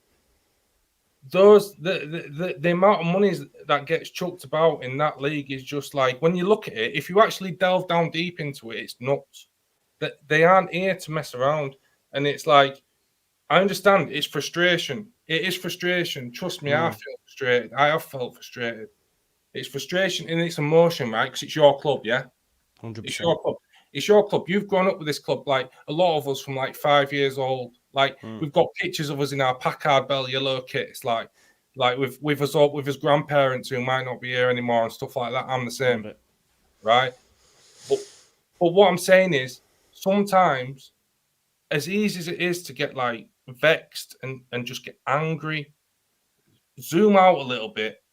The amount of money that gets chucked about in that league is just like, when you look at it, if you actually delve down deep into it, it's nuts. That they aren't here to mess around, and it's like, I understand it's frustration. It is frustration. Trust me, I feel frustrated. I have felt frustrated. It's frustration and it's emotion, right? Because it's your club, yeah? 100%. It's your club. It's your club. You've grown up with this club, like a lot of us from like 5 years old. Like we've got pictures of us in our Packard Bell yellow kits, like with us all, with his grandparents who might not be here anymore and stuff like that. I'm the same, right? But what I'm saying is, sometimes, as easy as it is to get like vexed and just get angry, zoom out a little bit.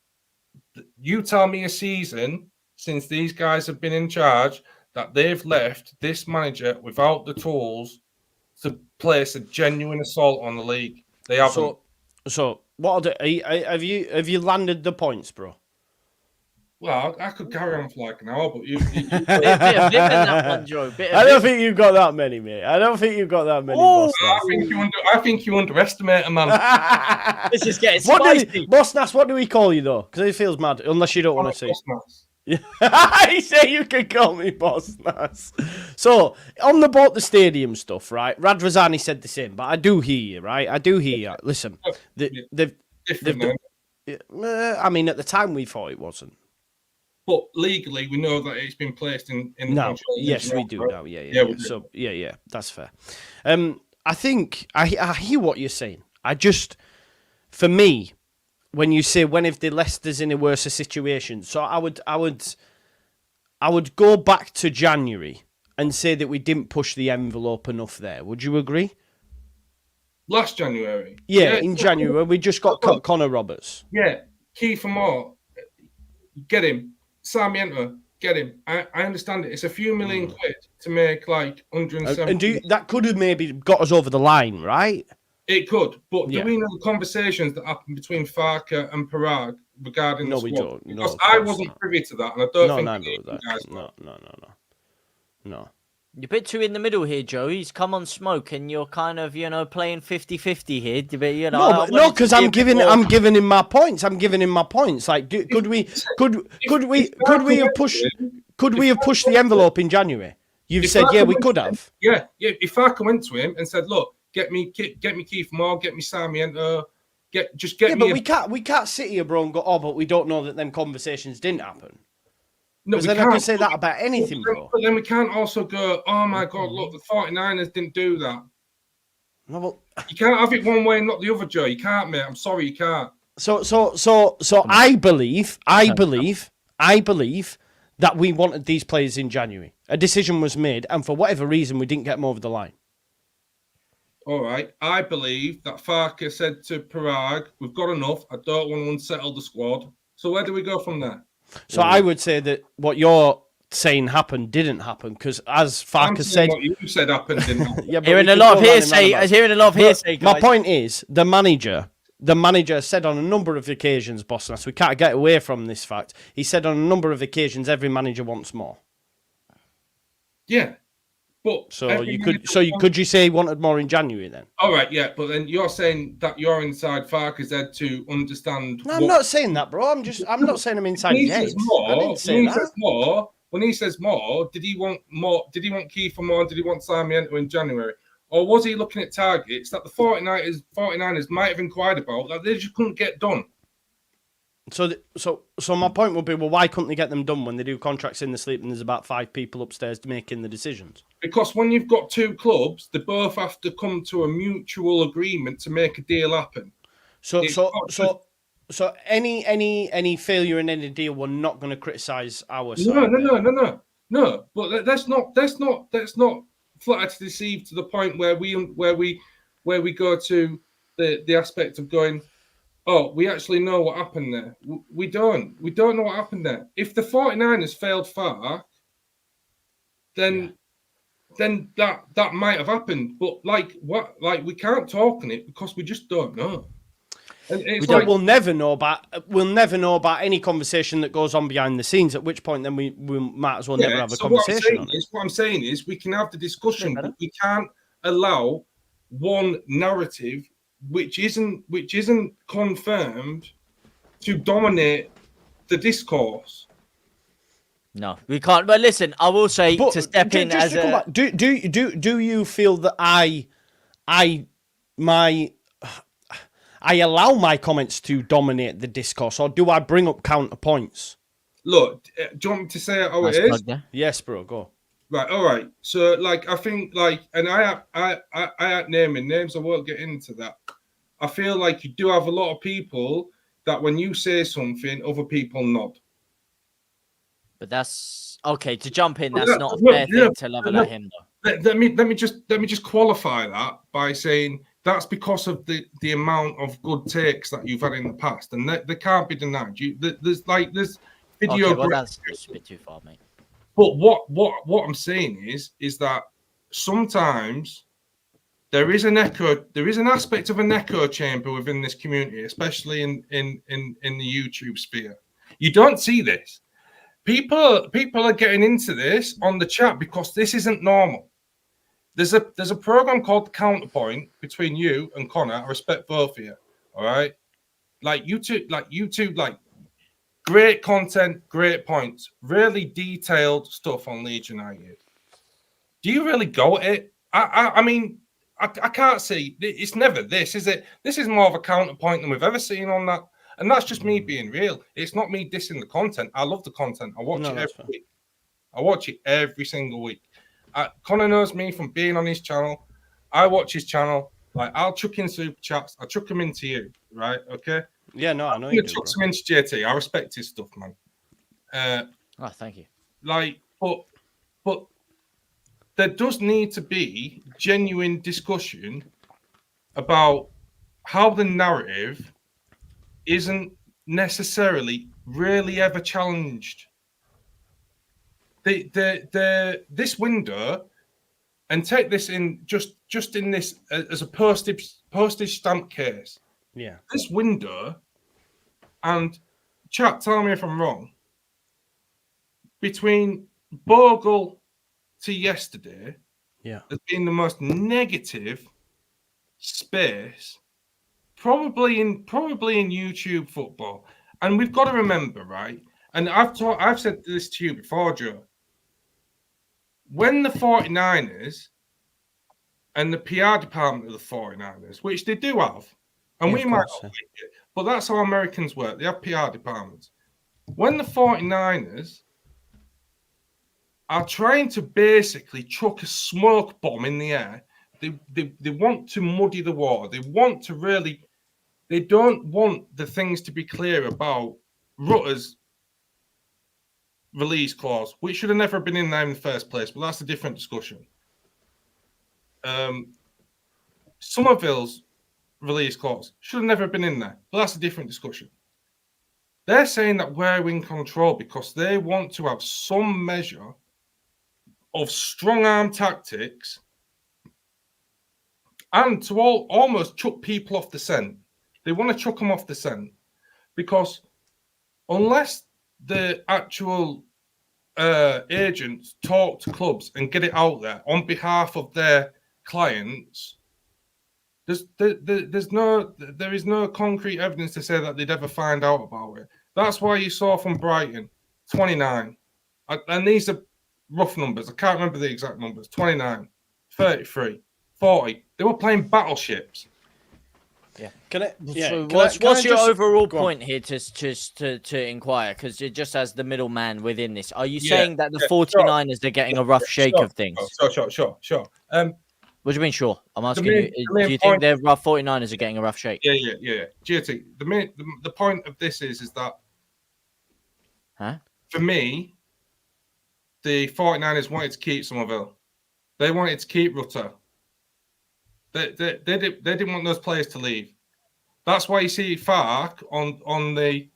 You tell me a season since these guys have been in charge that they've left this manager without the tools to place a genuine assault on the league. They haven't. So what I'll do? Have you landed the points, bro? Well, I could carry on for like an hour, but you that one, Joe. I don't think you've got that many, mate. I don't think you've got that many. I think you underestimate a man. This is getting spicy. Boss Nass, what do we call you though? Because it feels mad, unless you don't want to say. Yeah, I say you can call me Boss Nass. So on the stadium stuff, right? Radrazani said the same, but I do hear you, right? I do hear you. Listen, I mean, at the time we thought it wasn't. But legally, we know that it's been placed in the no. Yes, we do now. Yeah. So, yeah, that's fair. I think I hear what you're saying. For me, when you say when if the Leicester's in a worse situation, so I would go back to January and say that we didn't push the envelope enough there. Would you agree? Last January. Yeah, in January we just got Connor Roberts. Yeah, Kiefer Moore, get him. Sarmiento, get him. I understand it. It's a few million quid to make like 170. And that could have maybe got us over the line, right? It could, but do we know the conversations that happened between Farke and Parag regarding the squad? We don't. Because I wasn't privy to that, and I don't think any of you guys were. No. You're a bit too in the middle here, Joe. He's come on smoke, and you're kind of, playing 50-50 here. But, no, because I'm giving him my points. I'm giving him my points. Like, could we have pushed the envelope in January? You've said, yeah, we could have. Yeah. If Farke went to him and said, look, get me Keith Moore, get me Sarmiento, get me. But we can't sit here, bro, and go, oh, but we don't know that them conversations didn't happen. No, then I can say that about anything, bro. But then we can't also go, oh my God, look, the 49ers didn't do that. No, but you can't have it one way and not the other, Joe. You can't, mate. I'm sorry, you can't. So I believe that we wanted these players in January. A decision was made, and for whatever reason, we didn't get them over the line. All right. I believe that Farke said to Parag, we've got enough. I don't want to unsettle the squad. So where do we go from there? So I would say that what you're saying didn't happen, because as Farke said, what you said happened didn't happen. Yeah, hearing a lot of hearsay. I was hearing a lot of hearsay. My point is, the manager said on a number of occasions, Bossnas, we can't get away from this fact. He said on a number of occasions, every manager wants more. Yeah, but could you say he wanted more in January then? All right, yeah, but then you're saying that you're inside Farke's head to understand. No, I'm not saying that, bro. I'm not saying I'm inside his head. I didn't say that. When he says more, did he want more? Did he want Kiefer Moore? Did he want Sarmiento in January? Or was he looking at targets that the 49ers might have inquired about that they just couldn't get done? So my point would be, well, why couldn't they get them done when they do contracts in the sleep and there's about 5 people upstairs making the decisions? Because when you've got 2 clubs, they both have to come to a mutual agreement to make a deal happen. So any failure in any deal, we're not going to criticise our side. No. But that's not flat to deceive to the point where we go to the aspect of going, oh, we actually know what happened there. We don't know what happened there. If the 49ers failed far, then that might have happened. But we can't talk on it because we just don't know. We'll never know about any conversation that goes on behind the scenes. At which point, then we might as well never have a conversation on it. What I'm saying is, we can have the discussion, but we can't allow one narrative which isn't confirmed to dominate the discourse. No, we can't. But listen, I will say to step in as a. Do you feel that I allow my comments to dominate the discourse, or do I bring up counterpoints? Look, do you want me to say how it is? Yes, bro, go. Right, all right. So, I think, and I ain't naming names. I won't get into that. I feel like you do have a lot of people that when you say something, other people nod. But that's okay to jump in. That's not a fair thing to level at him, though. Let me just qualify that by saying that's because of the amount of good takes that you've had in the past, and they can't be denied. There's video. Okay, well, that's just a bit too far, mate. But what I'm saying is that sometimes there is an aspect of an echo chamber within this community, especially in the YouTube sphere. You don't see this. People are getting into this on the chat because this isn't normal. There's a program called Counterpoint between you and Connor. I respect both of you. All right, you two, great content, great points, really detailed stuff on Leeds United. Do you really go at it? I mean, I can't see. It's never this, is it? This is more of a counterpoint than we've ever seen on that. And that's just me being real. It's not me dissing the content. I love the content. I watch it every week. I watch it every single week. Connor knows me from being on his channel. I watch his channel. Like, I'll chuck in super chats. I'll chuck them into you, right? Okay. Yeah, no, I know I'm you gonna do, chuck bro. some into JT. I respect his stuff, man. Oh, thank you. Like, but there does need to be genuine discussion about how the narrative isn't necessarily really ever challenged. This window, and take this in just in this as a postage stamp case. Yeah. This window, and chat, tell me if I'm wrong. Between Bogle to yesterday, Yeah. has been the most negative space, probably in YouTube football. And we've got to remember, right? And I've said this to you before, Joe. When the 49ers and the PR department of the 49ers, which they do have, and Yeah, we of might course, not like it, but that's how Americans work. They have PR departments. When the 49ers are trying to basically chuck a smoke bomb in the air, they want to muddy the water. They don't want the things to be clear about Rutter's release clause, which should have never been in there in the first place, but that's a different discussion. Somerville's release clause should have never been in there, but that's a different discussion. They're saying that we're in control because they want to have some measure of strong arm tactics and to almost chuck people off the scent. They want to chuck them off the scent because unless the actual agents talk to clubs and get it out there on behalf of their clients, there is no concrete evidence to say that they'd ever find out about it. That's why you saw from Brighton 29, and these are rough numbers. I can't remember the exact numbers. 29, 33, 40. They were playing battleships. Yeah. So what's your overall point here to inquire? Because just as the middleman within this, are you saying that the 49ers are getting a rough shake of things? Sure. What do you mean, sure? I'm asking you, do you think the rough 49ers are getting a rough shake? Yeah. GT, the point of this is that for me, the 49ers wanted to keep Somerville. They wanted to keep Rutter. They didn't want those players to leave. That's why you see Fark on the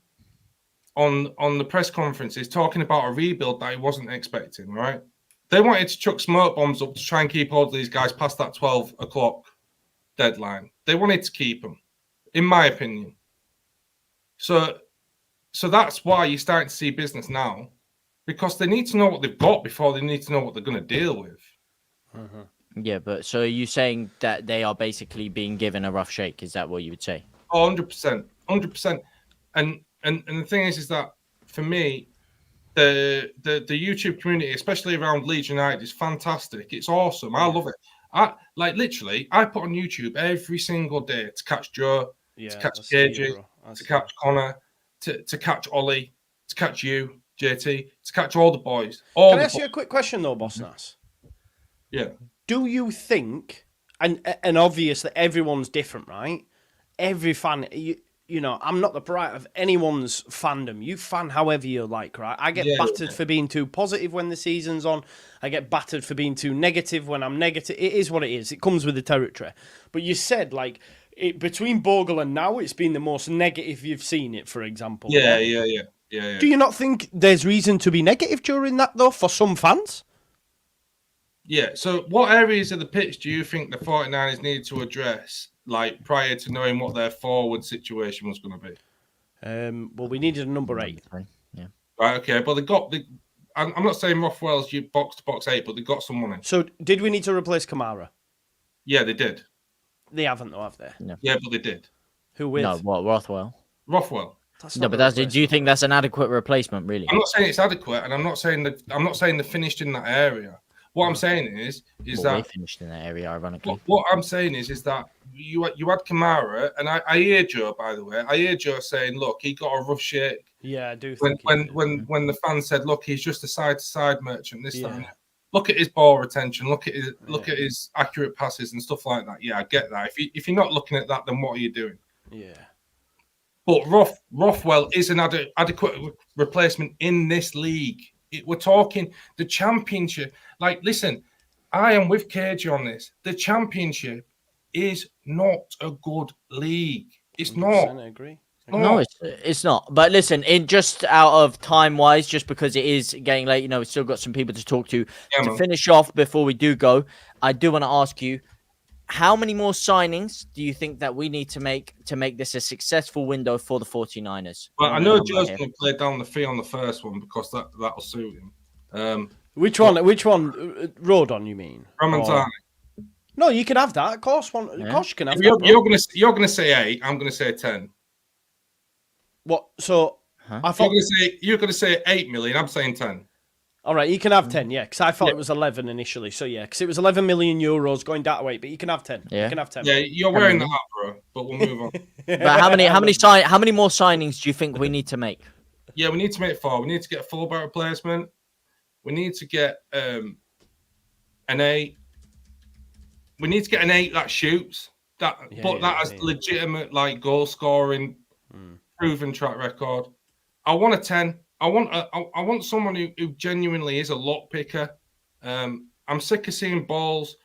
press conferences talking about a rebuild that he wasn't expecting, right? They wanted to chuck smoke bombs up to try and keep all of these guys past that 12 o'clock deadline. They wanted to keep them, in my opinion. So that's why you're starting to see business now, because they need to know what they've got before they need to know what they're going to deal with. Mm-hmm. Yeah, but so are you saying that they are basically being given a rough shake? Is that what you would say? 100%. And the thing is that for me, the YouTube community, especially around Leeds United, is fantastic. It's awesome. I love it. I put on YouTube every single day to catch Joe, to catch KJ, to catch Connor, to catch Ollie, to catch you, JT, to catch all the boys. Can I ask you a quick question though, Boss Nass? Yeah. Do you think, and obviously everyone's different, right? Every fan, you know, I'm not the pride of anyone's fandom. You fan however you like, right? I get battered for being too positive when the season's on. I get battered for being too negative when I'm negative. It is what it is. It comes with the territory. But you said, like, between Bogle and now, it's been the most negative you've seen it, for example. Yeah. Do you not think there's reason to be negative during that, though, for some fans? Yeah. So what areas of the pitch do you think the 49ers needed to address, like, prior to knowing what their forward situation was going to be? Well, we needed a number 8. Yeah. Right, okay. But I'm not saying Rothwell's you box 8, but they got some money. So did we need to replace Kamara? Yeah, they did. They haven't, though, have they? No. Yeah, but they did. Who with? No, what, Rothwell? Rothwell. Do you think that's an adequate replacement, really? I'm not saying it's adequate, and I'm not saying they finished in that area. What I'm saying is that they finished in that area, ironically. What I'm saying is that you had Kamara, and I hear Joe, by the way. I hear Joe saying, "Look, he got a rough shake." Yeah, I do. When the fan said, "Look, he's just a side-to-side merchant," that. look at his ball retention, look at his accurate passes and stuff like that. Yeah, I get that. If you're not looking at that, then what are you doing? Yeah. But Rothwell is an adequate replacement in this league. We're talking the Championship. Like, listen, I am with KG on this. The Championship is not a good league. It's not. I agree. No, it's not. But listen, in just out of time wise, just because it is getting late, we've still got some people to talk to. To finish off before we do go, I do want to ask you, how many more signings do you think that we need to make this a successful window for the 49ers? Well, I know Joe's going to play down the fee on the first one because that'll suit him. Which one? Rodon, you mean? Ramantani. No, you can have that. Of course, of course you can have that. You're gonna say 8. I'm gonna say 10. What? So I thought you're gonna say 8 million. I'm saying 10. All right, you can have 10, yeah, because I thought it was 11 initially. So yeah, because it was 11 million euros going that way, but you can have 10. Yeah, you can have 10. Yeah, you're wearing that up, bro. But we'll move on. But how many more signings do you think we need to make? Yeah, we need to make 4. We need to get a fullback replacement. We need to get an 8. We need to get an 8 that shoots that has legitimate like goal scoring, proven track record. I want a 10. I want someone who genuinely is a lock picker. I'm sick of seeing balls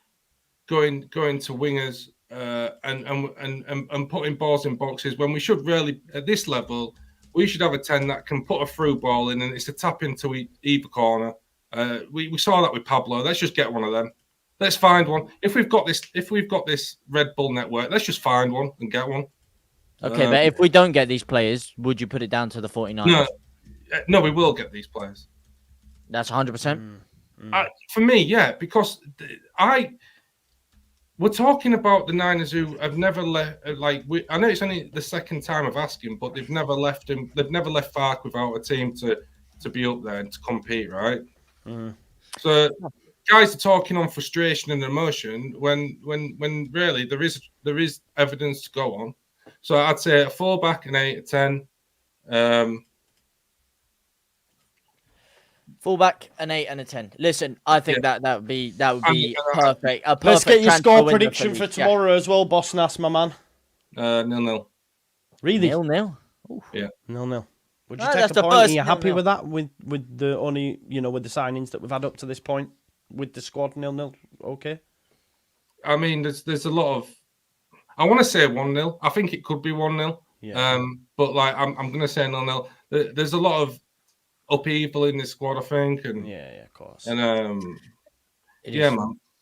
going to wingers and putting balls in boxes when we should really, at this level, we should have a 10 that can put a through ball in and it's a tap into either corner. We saw that with Pablo. Let's just get one of them. Let's find one. If we've got this Red Bull network, let's just find one and get one. Okay, but if we don't get these players, would you put it down to the 49ers? No, we will get these players. That's 100%. For me, yeah, because we're talking about the Niners who have never left. I know it's only the second time of asking, but they've never left him. They've never left Farke without a team to be up there and to compete, right? So guys are talking on frustration and emotion when really there is evidence to go on. So I'd say a 4-back, an 8, a 10. Fullback, an 8 and a 10. Listen, I think that would be perfect. Let's get your score prediction for tomorrow as well, Boss Nass, my man. 0-0. Really? 0-0. Yeah. 0-0. Would you take a point? Are you happy with that? With the only with the signings that we've had up to this point with the squad 0-0? Okay. I mean, there's a lot of. I want to say 1-0. I think it could be 1-0. Yeah. But like I'm going to say 0-0. There's a lot of upheaval in this squad, I think, and of course, and man.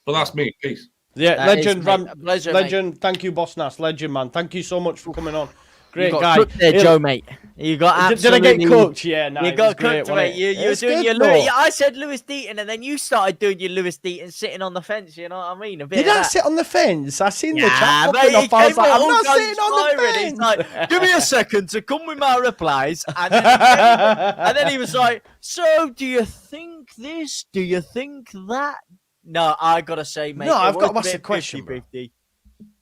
But that's me. Peace. Yeah, legend, pleasure, legend. Mate. Thank you, Boss Nass, legend, man. Thank you so much for coming on. Great you got guy, cooked there, Joe, mate. You got absolutely. Did I get cooked? Yeah, no, you got cooked, mate. You were doing your Lewis. I said Lewis Deaton, and then you started doing your Lewis Deaton sitting on the fence. You know what I mean? Did I sit on the fence? I seen the chat popping up. I was like, I'm not sitting on the fence. He's like, give me a second to come with my replies, and then he was like, so do you think this? Do you think that? No, I gotta say, mate. No, I've got to ask the question. 50-50.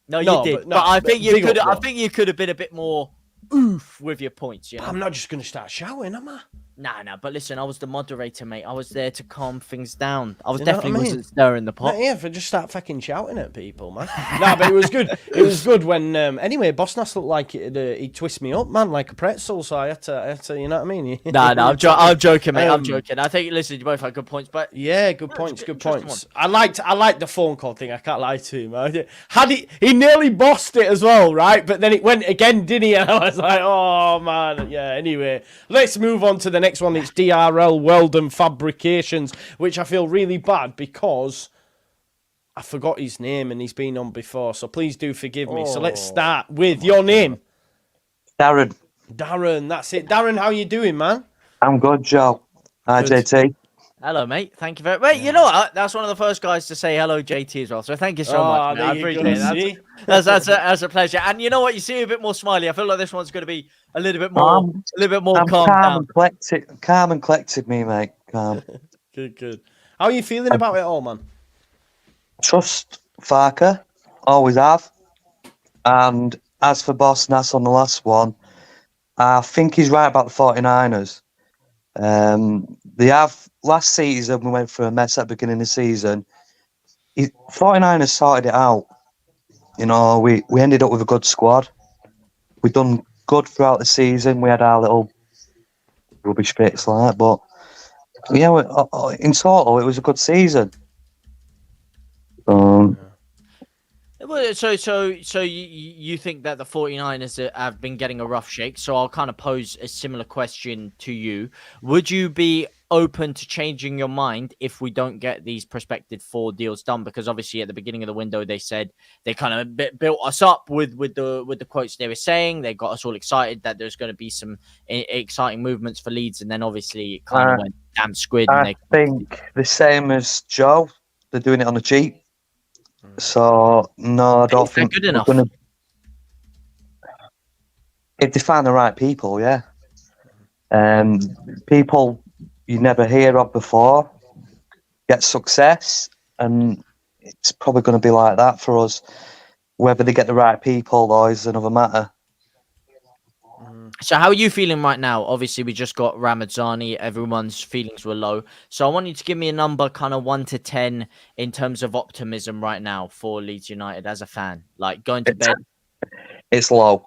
No, you did. But I think you could. I think you could have been a bit more oof with your points. You know? I'm not just going to start shouting, am I? Nah. But listen, I was the moderator, mate. I was there to calm things down. I was definitely wasn't stirring the pot. Yeah, if I just start fucking shouting at people, man. Nah, but it was good. It was good when. Anyway, Boss Nass looked like he twist me up, man, like a pretzel. So I had to, you know what I mean? Nah, I'm joking, mate. I'm joking. I think, listen, you both had good points, but yeah, good points. I liked the phone call thing. I can't lie to him. He nearly bossed it as well, right? But then it went again, didn't he? And I was like, oh man, yeah. Anyway, let's move on to the next one. It's DRL Weldon Fabrications, which I feel really bad because I forgot his name and he's been on before. So please do forgive me. So let's start with your name. Darren. Darren, that's it. Darren, how you doing, man? I'm good, Joe. Hi, Good. JT. hello, mate. Thank you very much. Wait, you know what? That's one of the first guys to say hello, JT, as well. So thank you so much. Man. I appreciate it. That's a pleasure. And you know what? You see a bit more smiley. I feel like this one's going to be a little bit more, calm down. Calm and collected, me, mate. Calm. Good. How are you feeling about it all, man? Trust Farke, always have. And as for Boss Nass on the last one, I think he's right about the 49ers. They have last season. We went through a mess at the beginning of the season. 49ers sorted it out. You know, we ended up with a good squad. We done good throughout the season. We had our little rubbish bits like that, but yeah, in total, it was a good season. Well, so you think that the 49ers have been getting a rough shake? So I'll kind of pose a similar question to you. Would you be open to changing your mind if we don't get these prospective 4 deals done? Because obviously at the beginning of the window they said they kind of built us up with the quotes they were saying. They got us all excited that there's going to be some exciting movements for Leeds, and then obviously it kind of went damn squid. And I think the same as Joe. They're doing it on the cheap. So no, I don't think good enough. If they find the right people, yeah. People you never hear of before get success, and it's probably going to be like that for us. Whether they get the right people, though, is another matter. So how are you feeling right now? Obviously, we just got Ramadzani. Everyone's feelings were low. So I want you to give me a number, kind of 1 to 10, in terms of optimism right now for Leeds United as a fan. Like going to bed. It's low.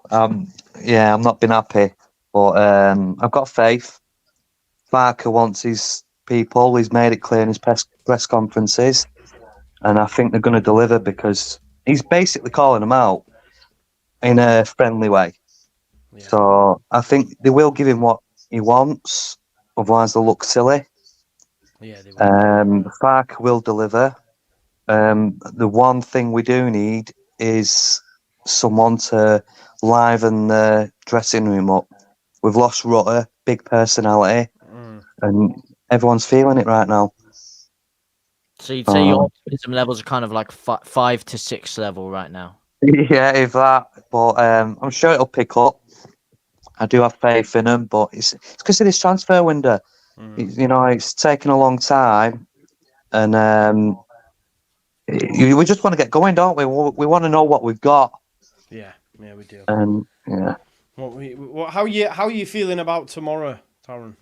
Yeah, I'm not been happy, but I've got faith. Barker wants his people. He's made it clear in his press conferences, and I think they're going to deliver because he's basically calling them out in a friendly way. Yeah. So I think they will give him what he wants, otherwise they'll look silly. Yeah, they will. Barker will deliver. The one thing we do need is someone to liven the dressing room up. We've lost Rutter, big personality, and everyone's feeling it right now. So you'd say your optimism levels are kind of like 5 to 6 level right now. Yeah, if that. But I'm sure it'll pick up. I do have faith in him, but it's because of this transfer window. You know, it's taken a long time, and we just want to get going, don't we? We want to know what we've got. Yeah, we do. And yeah. How are you feeling about tomorrow, Darren?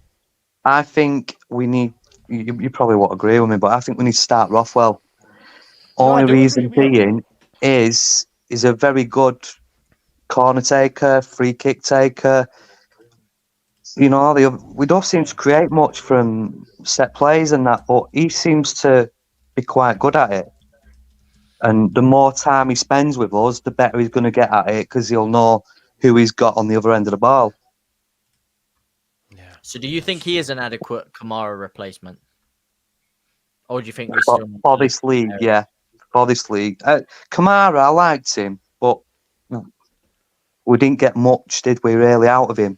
I think we need. You probably won't agree with me, but I think we need to start Rothwell. Only reason being is he's a very good corner taker, free kick taker. You know, we don't seem to create much from set plays and that, but he seems to be quite good at it. And the more time he spends with us, the better he's going to get at it because he'll know who he's got on the other end of the ball. Yeah. So do you think he is an adequate Kamara replacement? Or do you think we still... For this league, yeah. For this league. Kamara, I liked him, but we didn't get much, did we, really, out of him?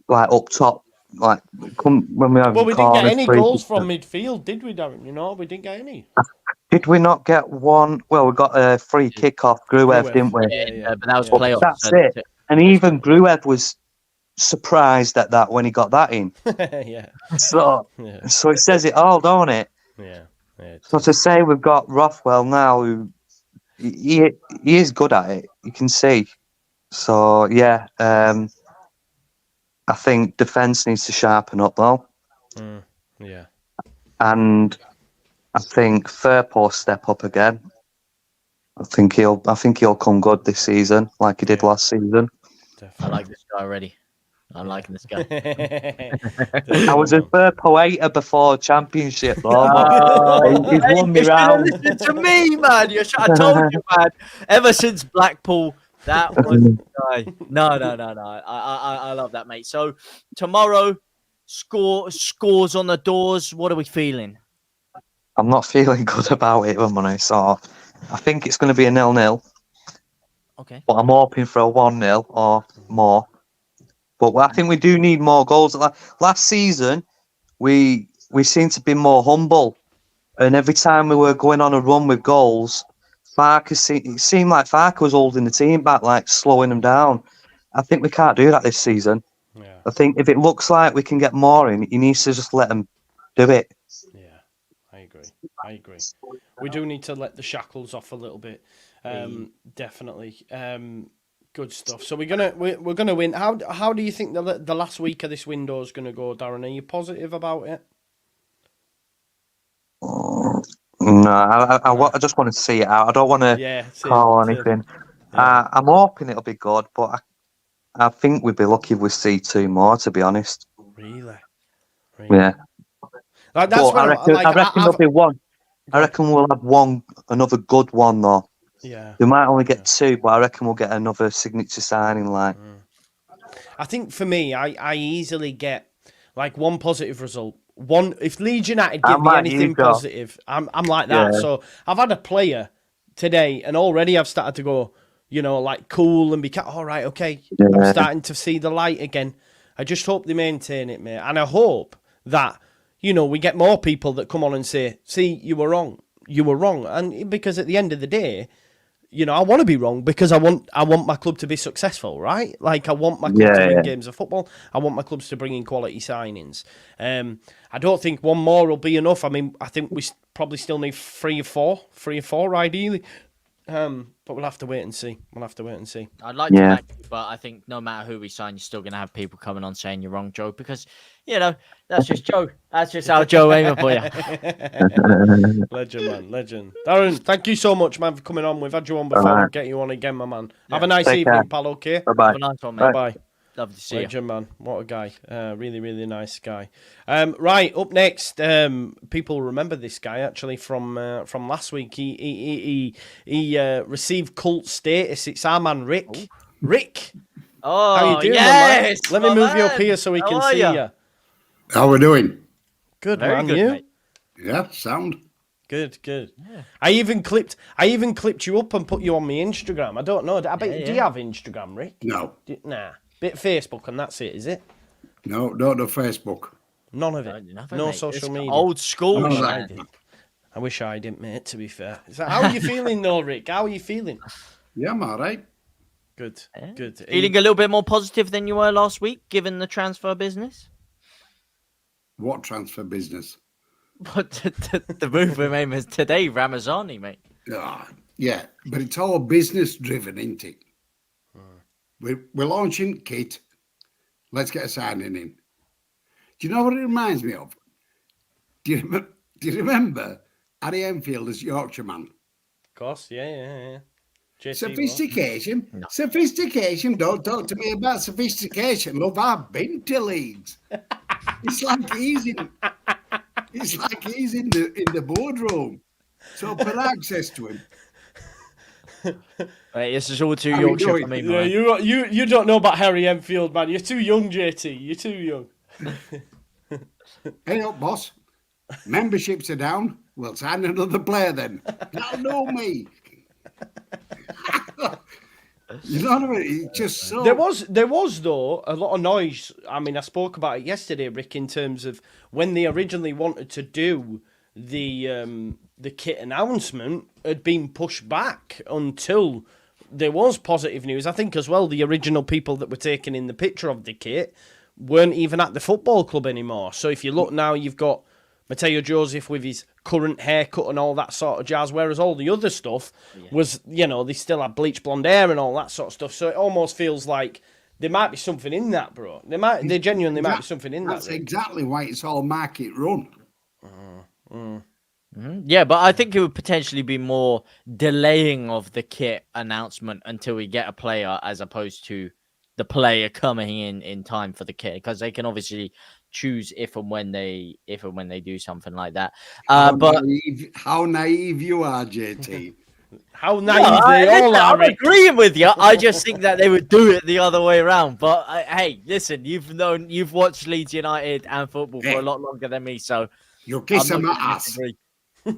Like, up top. Like, when we have we didn't get any goals from midfield, did we, Darren? You know, we didn't get any. Did we not get one? Well, we got a free kick off Gruev, didn't we? Yeah, but that was playoffs. That's it. And even Gruev was surprised at that when he got that in. Yeah. So it says it all, don't it? Yeah. So to say we've got Rothwell now, who he is good at it, you can see. So yeah, I think defence needs to sharpen up though. Yeah. And I think Firpo step up again. I think he'll come good this season, like he did last season. Definitely. I like this guy already. I'm liking this guy. I was a Firpo hater before Championship, though. He's won me round. Listen to me, man. I told you, man. Ever since Blackpool, that was the guy. No. I love that, mate. So tomorrow, scores on the doors. What are we feeling? I'm not feeling good about it, if I'm honest. So I think it's going to be a 0-0. Okay. But I'm hoping for a 1-0 or more. But I think we do need more goals. Last season, we seemed to be more humble. And every time we were going on a run with goals, it seemed like Farke was holding the team back, like slowing them down. I think we can't do that this season. Yeah. I think if it looks like we can get more in, he needs to just let them do it. Yeah, I agree. We do need to let the shackles off a little bit. Definitely. Good stuff. So we're gonna win. How do you think the last week of this window is gonna go, Darren? Are you positive about it? No, I just want to see it out. I don't want to call anything. Yeah. I'm hoping it'll be good, but I think we'd be lucky if we see 2 more, to be honest. Really? Yeah. Like, that's what I reckon there'll be one. I reckon we'll have another good one, though. Yeah. We might only get 2, but I reckon we'll get another signature signing. Like, I think for me, I easily get like one positive result. One, if Leeds United give me anything positive, I'm like that. Yeah. So I've had a player today, and already I've started to go, like cool and be all right, okay. Yeah. I'm starting to see the light again. I just hope they maintain it, mate, and I hope that we get more people that come on and say, "See, you were wrong. You were wrong," and because at the end of the day, I want to be wrong because I want my club to be successful, right? Like, I want my club to win games of football. I want my clubs to bring in quality signings. I don't think one more will be enough. I mean, I think we probably still need 3 or 4 ideally. But we'll have to wait and see. I'd like to back you, but I think no matter who we sign, you're still going to have people coming on saying you're wrong, Joe, because, that's just Joe. That's just how Joe aiming for you. Legend, man. Legend. Darren, thank you so much, man, for coming on. We've had you on before. We'll get you on again, my man. Have a nice evening, pal, okay? Bye-bye. Have a nice one, mate. Bye-bye. Love to see Legend, man. What a guy. Really, really nice guy. Right, up next, people remember this guy, actually, from last week. He received cult status. It's our man, Rick. Ooh. Rick! Oh, how you doing, yes! Let me move you up here so we can see you. How we doing? Good, Very man. good, You? mate. Yeah, sound. Good. Yeah. I even clipped you up and put you on my Instagram. I don't know. Do you have Instagram, Rick? No. Nah. Bit Facebook and that's it, is it? No, not the Facebook. None of it. No social media. Old school. No, shit. I wish I didn't, mate, to be fair. How are you feeling though, Rick? How are you feeling? Yeah, I'm all right. Good. Feeling a little bit more positive than you were last week, given the transfer business? What transfer business? But the move we made was today, Ramazani, mate. Yeah, but it's all business driven, isn't it? We're launching kit. Let's get a signing in. Do you know what it reminds me of? Do you remember Harry Enfield as Yorkshireman? Of course, yeah. Sophistication. No. Sophistication. Don't talk to me about sophistication. Love, I've been to Leeds. It's like he's in the boardroom. So put access to him. Right, this is all too How you Yorkshire doing? for me, Yeah, man. you don't know about Harry Enfield, man. You're too young, JT. You're too young. Hey up, boss. Memberships are down. We'll sign another player then. That'll know me. You know what I mean? It's just so. There was though a lot of noise. I mean, I spoke about it yesterday, Rick, in terms of when they originally wanted to do the kit announcement had been pushed back until there was positive news. I think as well the original people that were taking in the picture of the kit weren't even at the football club anymore. So if you look now, you've got Matteo Joseph with his current haircut and all that sort of jazz, whereas all the other stuff was, they still had bleach blonde hair and all that sort of stuff. So it almost feels like there might be something in that, bro. There genuinely might be something in that. That's exactly why it's all market run. Yeah, but I think it would potentially be more delaying of the kit announcement until we get a player, as opposed to the player coming in time for the kit, because they can obviously choose if and when they do something like that. How naive you are, JT. How naive they all are, I'm Rick. agreeing with you. I just think that they would do it the other way around. But hey, listen, you've watched Leeds United and football for a lot longer than me, so You kiss him at ass.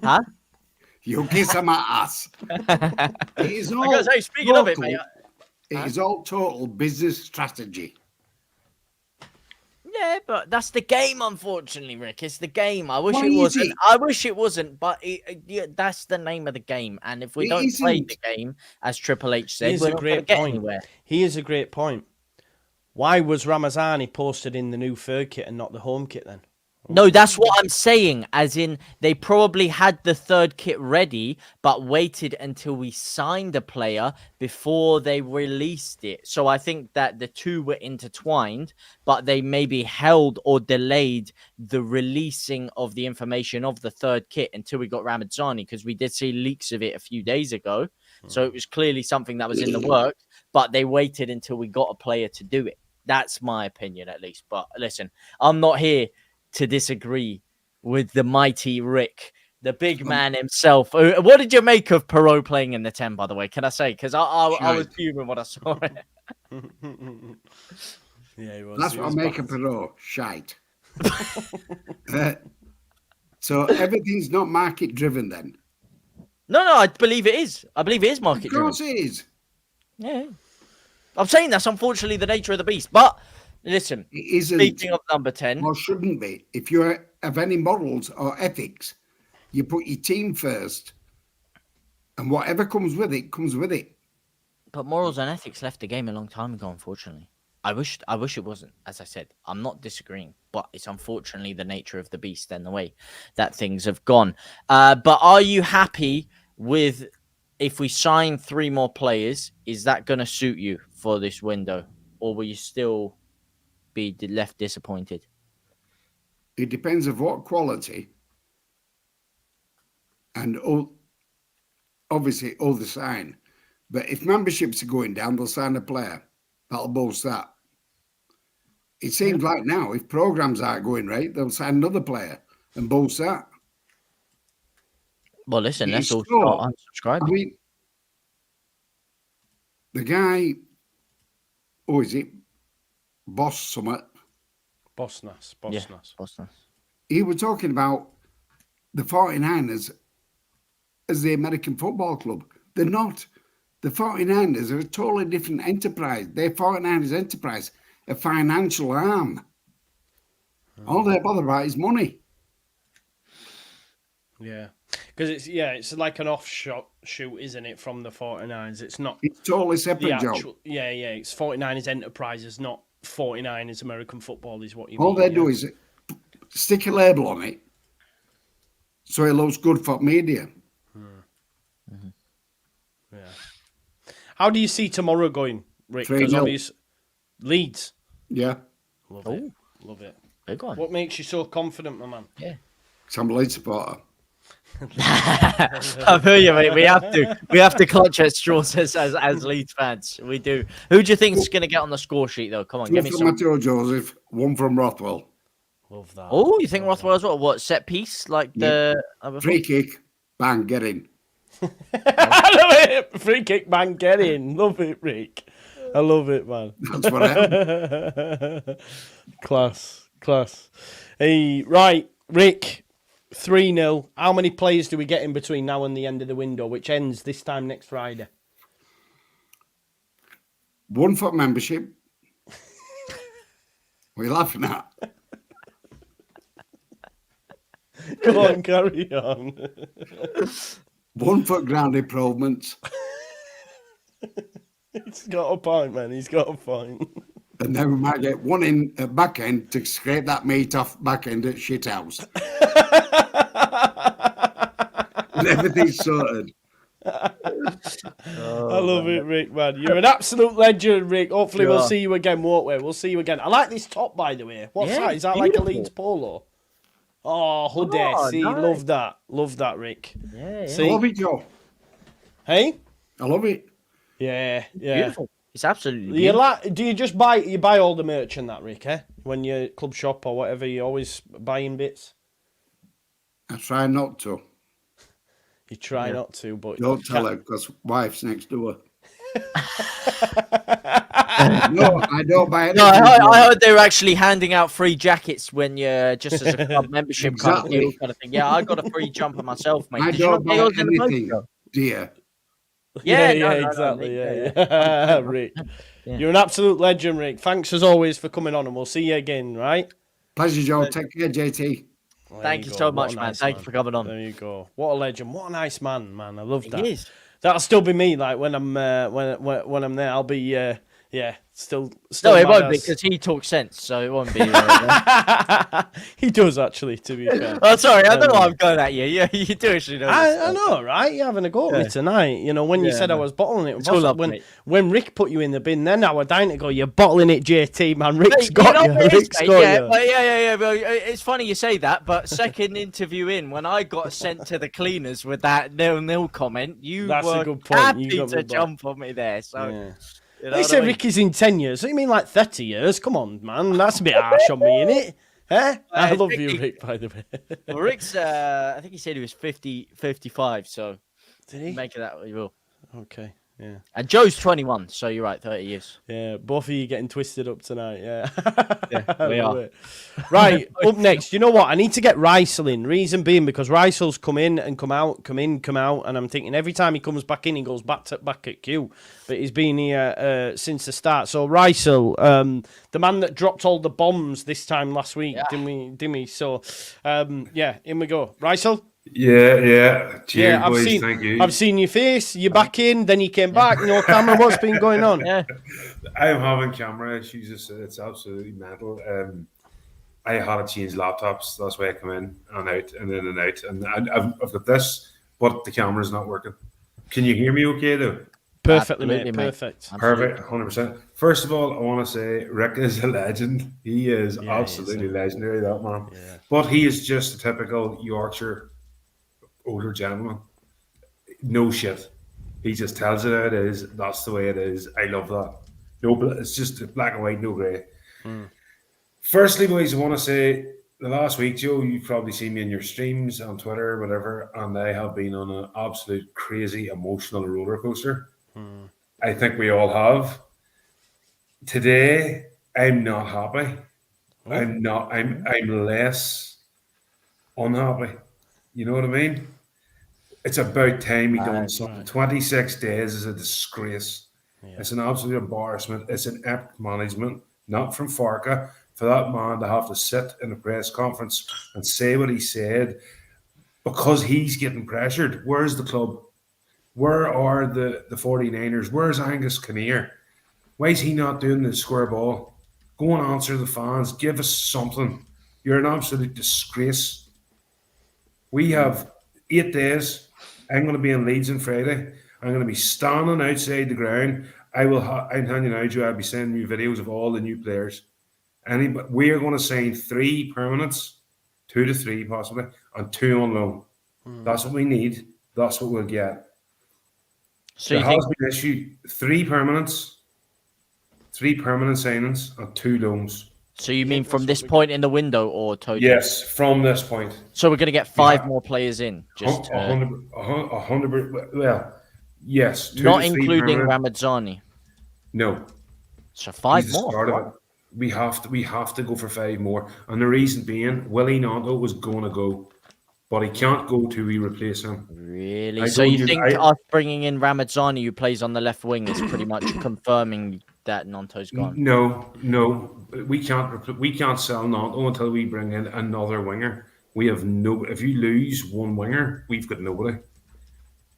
Huh? You kiss him at ass. It is all I say, speaking of it, mate. It is all total business strategy. Yeah, but that's the game, unfortunately, Rick. It's the game. I wish Why it is wasn't. it? I wish it wasn't, but that's the name of the game. And if we It don't play isn't. the game, as Triple H said, Here's we're a not going to great get point. anywhere. Here's a great point. Why was Ramazani posted in the new third kit and not the home kit then? No, that's what I'm saying. As in, they probably had the third kit ready, but waited until we signed a player before they released it. So I think that the two were intertwined, but they maybe held or delayed the releasing of the information of the third kit until we got Ramazzani, because we did see leaks of it a few days ago. So it was clearly something that was in the works, but they waited until we got a player to do it. That's my opinion, at least. But listen, I'm not here to disagree with the mighty Rick, the big man himself. What did you make of Perot playing in the 10, by the way? Can I say? Because I was fuming when I saw it. Yeah, he was. That's what I make of Perot. Shite. So everything's not market driven then? No, I believe it is. I believe it is market Of driven. course it is. Yeah. I'm saying that's unfortunately the nature of the beast. But listen, It isn't. speaking of number 10. Or shouldn't be. If you have any morals or ethics, you put your team first, and whatever comes with it, comes with it. But morals and ethics left the game a long time ago, unfortunately. I wish it wasn't. As I said, I'm not disagreeing, but it's unfortunately the nature of the beast and the way that things have gone. But are you happy with if we sign 3 more players? Is that going to suit you for this window, or will you still be left disappointed? It depends of what quality, and obviously all the sign. But if memberships are going down, they'll sign a player. That'll boost that. It seems like now, if programs aren't going right, they'll sign another player and boost that. Well, listen, let's all Sure. start unsubscribing. I mean, the guy, who is it? Boss Summit. Bossnas. Yeah, Boston. He was talking about the 49ers as the American football club. They're not. The 49ers are a totally different enterprise. They're 49ers enterprise, a financial arm. All they bother about is money. Yeah. Because it's like an offshoot, isn't it, from the 49ers? It's not It's totally the separate, Joe. actual. Yeah. It's 49ers Enterprises, not 49ers American football, is what you All mean. they do is stick a label on it so it looks good for media. Yeah. How do you see tomorrow going, Rick? 3-0. Obviously, Leeds. Yeah. Love it. Love it. Big one. What makes you so confident, my man? Yeah. So I'm a Leeds supporter. I feel you, mate. We have to clutch at straws as Leeds fans. We do. Who do you think is going to get on the score sheet, though? Come on, give me One some. from Matteo Joseph, one from Rothwell. Love that. Oh, you think Rothwell as well? What, set piece like the other Free kick, bang, get in. I love it. Free kick, man, get in. Love it, Rick. I love it, man. That's what happened. Class. Hey, right, Rick. 3-0. How many players do we get in between now and the end of the window, which ends this time next Friday? One for membership. What are you laughing at? Go on, carry on. One for ground improvements. He's got a point, man. He's got a point. And then we might get one in at back end to scrape that meat off back end at shit house. And everything's sorted. I love it, Rick, man. You're an absolute legend, Rick. Hopefully we'll see you again, won't we? We'll see you again. I like this top, by the way. What's that? Is that beautiful. like a Leeds polo? Oh, hoodie. Oh, See, nice. Love that, Rick. Yeah. See? I love it, Joe. Hey? I love it. Yeah. Beautiful. It's absolutely You beautiful. do you just buy all the merch and that, Rick, eh? When you club shop or whatever, you always buying bits? I try not to. You try not to, but... Don't tell her because wife's next door. No, I don't buy No, anything. I heard they were actually handing out free jackets when you're just as a club membership kind of deal, kind of thing. Yeah, I got a free jumper myself, mate. I Did you not don't get buy yours in the post, anything, though? dear. Yeah, exactly. mate, Yeah. Rick. Yeah. You're an absolute legend, Rick. Thanks as always for coming on, and we'll see you again, right? Pleasure, Joe. Take care, JT. Thank you go. so What much, a man. nice Thank you for coming on. There you go. What a legend. What a nice man, man. I love that. He is. That'll still be me. Like when I'm there, I'll be Yeah, still. No, it mad won't be ass. because he talks sense, so it won't be. He does actually, to be fair. Oh, sorry, I know I'm going at you. Yeah, you do actually know. I know, right? You're having a go at me tonight. You know, when you Yeah, said I no. was bottling it, It's all up, when mate. Rick put you in the bin, then I was dying to go, you're bottling it, JT, man. Rick's Mate, got you. what it is, Rick's mate? got Yeah, you. but yeah. Well, it's funny you say that, but second interview in, when I got sent to the cleaners with that 0-0 comment, you That's a were good point. happy You got me to back. jump on me there. So, Yeah. you know They what say I mean? Ricky's in 10 years. What do you mean, like 30 years? Come on, man. That's a bit harsh on me, innit? Eh? I love you, Rick, by the way. Well, Rick's, I think he said he was 55, so Did he? make it that way. Will. Okay, yeah. And Joe's 21, so you're right, 30 years. Yeah, both of you getting twisted up tonight, yeah. Yeah, we Love are. it. Right, up next, you know what? I need to get Rysel in. Reason being because Rysel's come in and come out, come in, come out, and I'm thinking every time he comes back in, he goes back at Q. But he's been here since the start. So Rysel, the man that dropped all the bombs this time last week, didn't we? So, yeah, in we go. Rysel? Yeah. Cheers, I've boys. seen, Thank you. I've seen your face. You're back in, then you came back. No camera. What's been going on? Yeah. I'm having camera issues. It's absolutely mental. I had to change laptops. That's why I come in and out and in and out. And I've got this, but the camera's not working. Can you hear me okay, though? Perfectly, Absolutely, mate. mate. Perfect. Perfect, 100%. First of all, I want to say Rick is a legend. He is absolutely legendary, that man. Yeah. But he is just a typical Yorkshire older gentleman. No shit. He just tells it how it is. That's the way it is. I love that. No, it's just black and white, no grey. Firstly, boys, I want to say the last week, Joe, you've probably seen me in your streams on Twitter, whatever, and I have been on an absolute crazy emotional roller coaster. I think we all have. Today, I'm not happy. I'm not. I'm less unhappy. You know what I mean? It's about time we done something. 26 days is a disgrace. Yeah. It's an absolute embarrassment. It's an epic management, not from Farka, for that man to have to sit in a press conference and say what he said because he's getting pressured. Where's the club? Where are the 49ers? Where's Angus Kinnear? Why is he not doing the square ball? Go and answer the fans. Give us something. You're an absolute disgrace. We have 8 days. I'm going to be in Leeds on Friday. I'm going to be standing outside the ground. I'm telling you now, Joe, I'll be sending you videos of all the new players. We are going to sign 3 permanents, 2 to 3 possibly, and 2 on loan. That's what we need. That's what we'll get. So there has been an issue. 3 permanents, 3 permanent signings, and 2 loans. So you mean from this point in the window or total? Yes, from this point. So we're going to get 5 more players in? Just 100%. Well, yes. 2 not to 3 including permanent. Ramazzani. No. So 5 He's the more. start of it. We have to go for 5 more. And the reason being, Willie Nanto was going to go. But he can't go till we replace him. Really? So you think us bringing in Ramazzani, who plays on the left wing, is pretty much confirming that Nanto's gone? No. We can't sell Nanto until we bring in another winger. We have no. If you lose one winger, we've got nobody.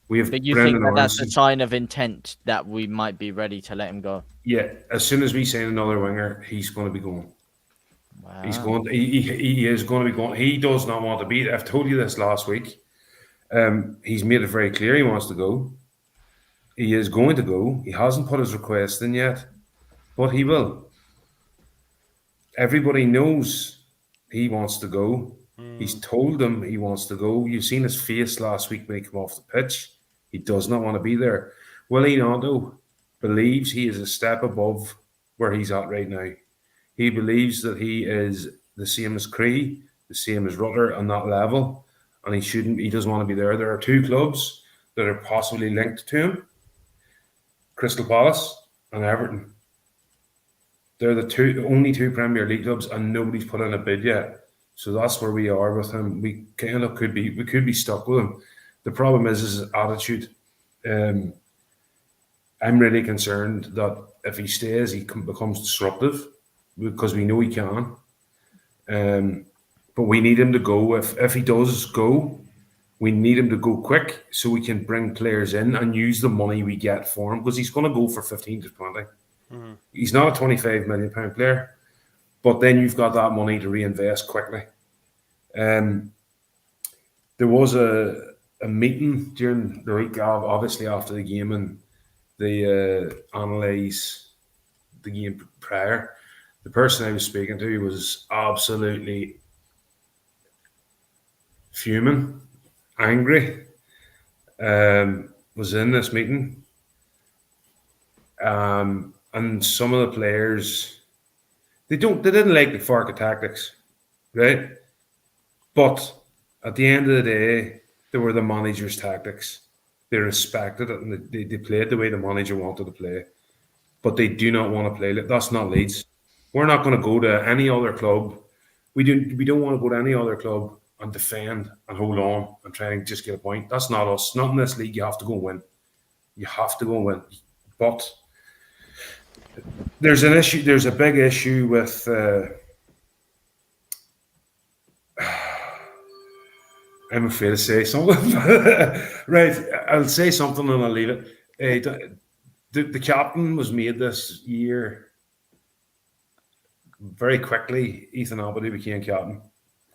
We have. But you think that's a sign of intent that we might be ready to let him go? Yeah. As soon as we sign another winger, he's going to be going. Wow. He's going. He is going to be going. He does not want to be. I've told you this last week. He's made it very clear he wants to go. He is going to go. He hasn't put his request in yet, but he will. Everybody knows he wants to go. He's told them he wants to go. You've seen his face last week when he came off the pitch. He does not want to be there. Willie Nanto believes he is a step above where he's at right now. He believes that he is the same as Cree, the same as Rutter on that level, and he doesn't want to be there. There are 2 clubs that are possibly linked to him, Crystal Palace and Everton. They're the only 2 Premier League clubs, and nobody's put in a bid yet. So that's where we are with him. We kind of could be stuck with him. The problem is his attitude. I'm really concerned that if he stays, he becomes disruptive, because we know he can. But we need him to go. If he does go, we need him to go quick so we can bring players in and use the money we get for him, because he's going to go for 15 to 20. He's not a £25 million player, but then you've got that money to reinvest quickly. There was a meeting during the week, obviously after the game, and they analyse the game prior. The person I was speaking to was absolutely fuming, angry. Was in this meeting, and some of the players they didn't like the Farke tactics, right? But at the end of the day, they were the manager's tactics. They respected it, and they played the way the manager wanted to play. But they do not want to play. That's not Leeds. We're not going to go to any other club. We don't want to go to any other club and defend and hold on and try and just get a point. That's not us. Not in this league. You have to go and win. You have to go and win. But there's an issue. There's a big issue with. I'm afraid to say something. Right, I'll say something and I'll leave it. The captain was made this year very quickly. Ethan Abbott became captain.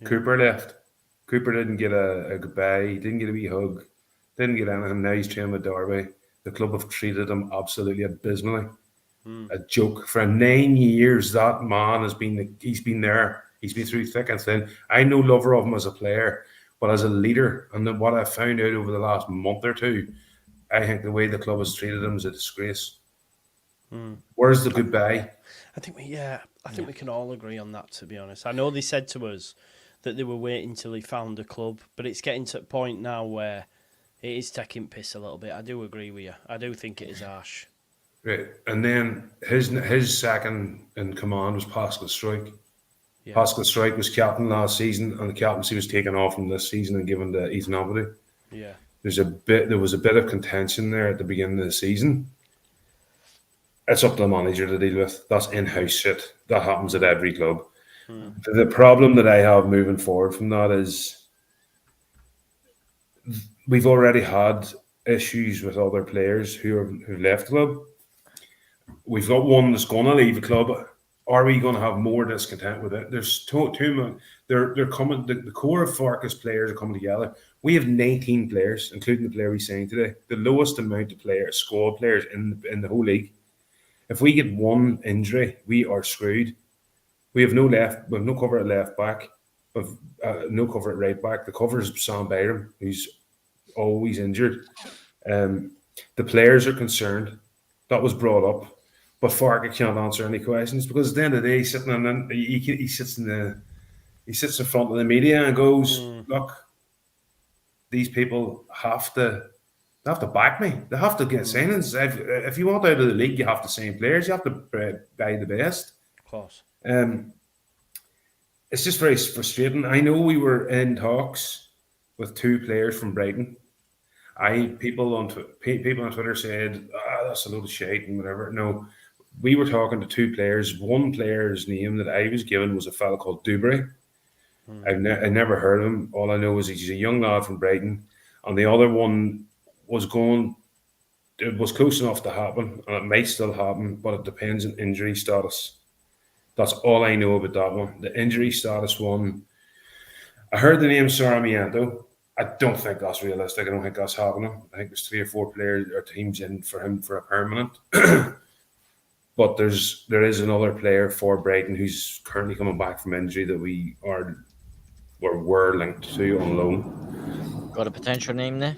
Yeah. Cooper left. Cooper didn't get a goodbye. He didn't get a wee hug. Didn't get anything. Now he's training with Derby. The club have treated him absolutely abysmally. A joke. For 9 years, that man he's been there. He's been through thick and thin. I'm no lover of him as a player, but as a leader, and then what I found out over the last month or two, I think the way the club has treated him is a disgrace. Where's the goodbye? I think we can all agree on that, to be honest. I know they said to us that they were waiting till he found a club, but it's getting to a point now where it is taking piss a little bit. I do agree with you. I do think it is harsh. Right, and then his second in command was Pascal Struijk. Yeah. Pascal Struijk was captain last season, and the captaincy was taken off from this season and given to Ethan Abbott. Yeah, there was a bit of contention there at the beginning of the season. It's up to the manager to deal with. That's in-house shit. That happens at every club. The problem that I have moving forward from that is we've already had issues with other players who left the club. We've got one that's going to leave the club. Are we going to have more discontent with it? There's too much. They're coming. The core of Farke's players are coming together. We have 19 players, including the player we signed today. The lowest amount of squad players in the whole league. If we get one injury, we are screwed. We have no cover at left back. We have no cover at right back. The cover is Sam Byram, who's always injured. The players are concerned. That was brought up. But Farke can't answer any questions because at the end of the day, he sits in front of the media and goes, "Look, these people have to back me. They have to get signings. If you want out of the league, you have to sign players. You have to buy the best." Of course. It's just very frustrating. I know we were in talks with 2 players from Brighton. People on Twitter said, "That's a load of shit" and whatever. No. We were talking to 2 players. One player's name that I was given was a fella called Dubry. I never heard of him. All I know is he's a young lad from Brighton. And the other one it was close enough to happen, and it might still happen, but it depends on injury status. That's all I know about that one. The injury status one, I heard the name Sarmiento. I don't think that's realistic. I don't think that's happening. I think there's 3 or 4 players or teams in for him for a permanent. But there is another player for Brighton who's currently coming back from injury that we're linked to on loan. Got a potential name there?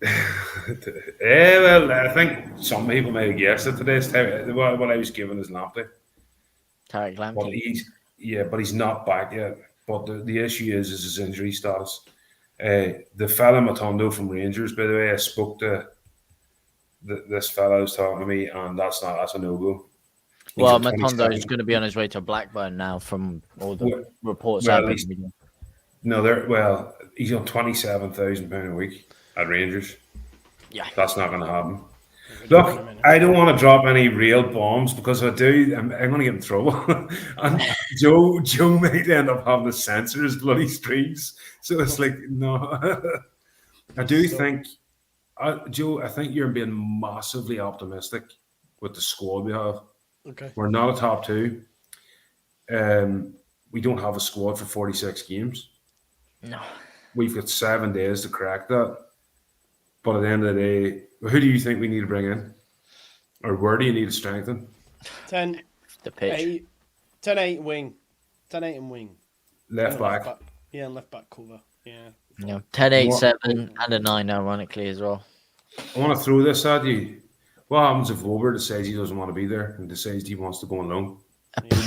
Yeah, well, I think some people may have guessed it today. What I was given is Lamptey. Tarek Lamptey. But he's not back yet. But the issue is his injury status. The fella Matondo from Rangers, by the way, I spoke to this fella was talking to me, and that's a no-go. Well, Matondo is going to be on his way to Blackburn now from all the reports I've been reading. No, he's on £27,000 a week at Rangers. Yeah. That's not going to happen. Look, I don't want to drop any real bombs because if I do, I'm going to get in trouble. And Joe might end up having to censor his bloody streams. So it's like, no. I do think, Joe, I think you're being massively optimistic. with the squad we have. Okay. We're not a top two. We don't have a squad for 46 games. No. We've got 7 days to crack that. But at the end of the day, who do you think we need to bring in? Or where do you need to strengthen? 10, The pitch. 8, 10, 8 wing. 10, 8 and wing. Left And back. Yeah, and left back cover. Yeah. Yeah, 10, 8, What- 7, and a 9, ironically, as well. I want to throw this at you. What happens if Wilbur decides he doesn't want to be there and decides he wants to go on loan?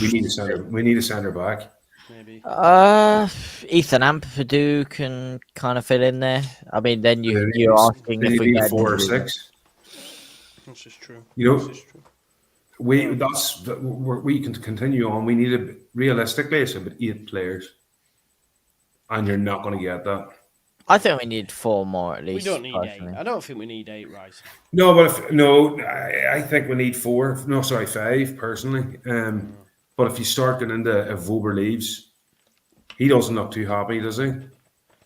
We need a centre. We need a centre back. Maybe. Ethan Ampadu can kind of fit in there. I mean, then you're asking Do if you we need get 4 or 6. That's just true. You know, This is true. we can continue on. We need realistically, it's about 8 players, and you're not going to get that. I think we need 4 more at We least. don't need personally. 8. I don't think we need 8, Rice. No, but I think we need 4. No, sorry, 5 personally. But if you start getting into if Wilbur leaves, he doesn't look too happy, does he?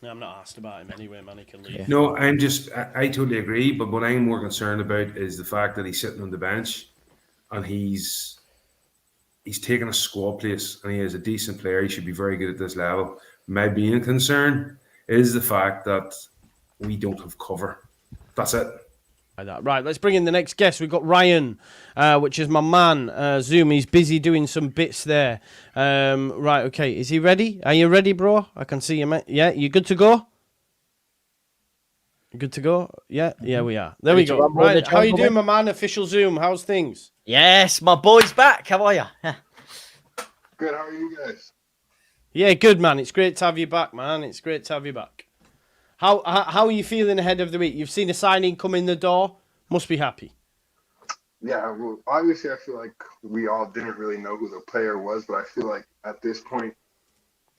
No, I'm not asked about him anyway, man. He can leave. Yeah. No, I totally agree. But what I'm more concerned about is the fact that he's sitting on the bench and he's taking a squad place and he is a decent player. He should be very good at this level. My main concern is the fact that we don't have cover. That's it. Like that. Right, let's bring in the next guest. We've got Ryan, which is my man. Zoom, he's busy doing some bits there. Right, okay. Is he ready? Are you ready, bro? I can see you, mate. Yeah, you good to go? Good to go? Yeah, we are. There we go. Right, how you doing, my man? Official Zoom, how's things? Yes, my boy's back. How are you? Good, how are you guys? Yeah, good, man. It's great to have you back, man. It's great to have you back. How are you feeling ahead of the week? You've seen a signing come in the door. Must be happy. Yeah, well, obviously I feel like we all didn't really know who the player was, but I feel like at this point,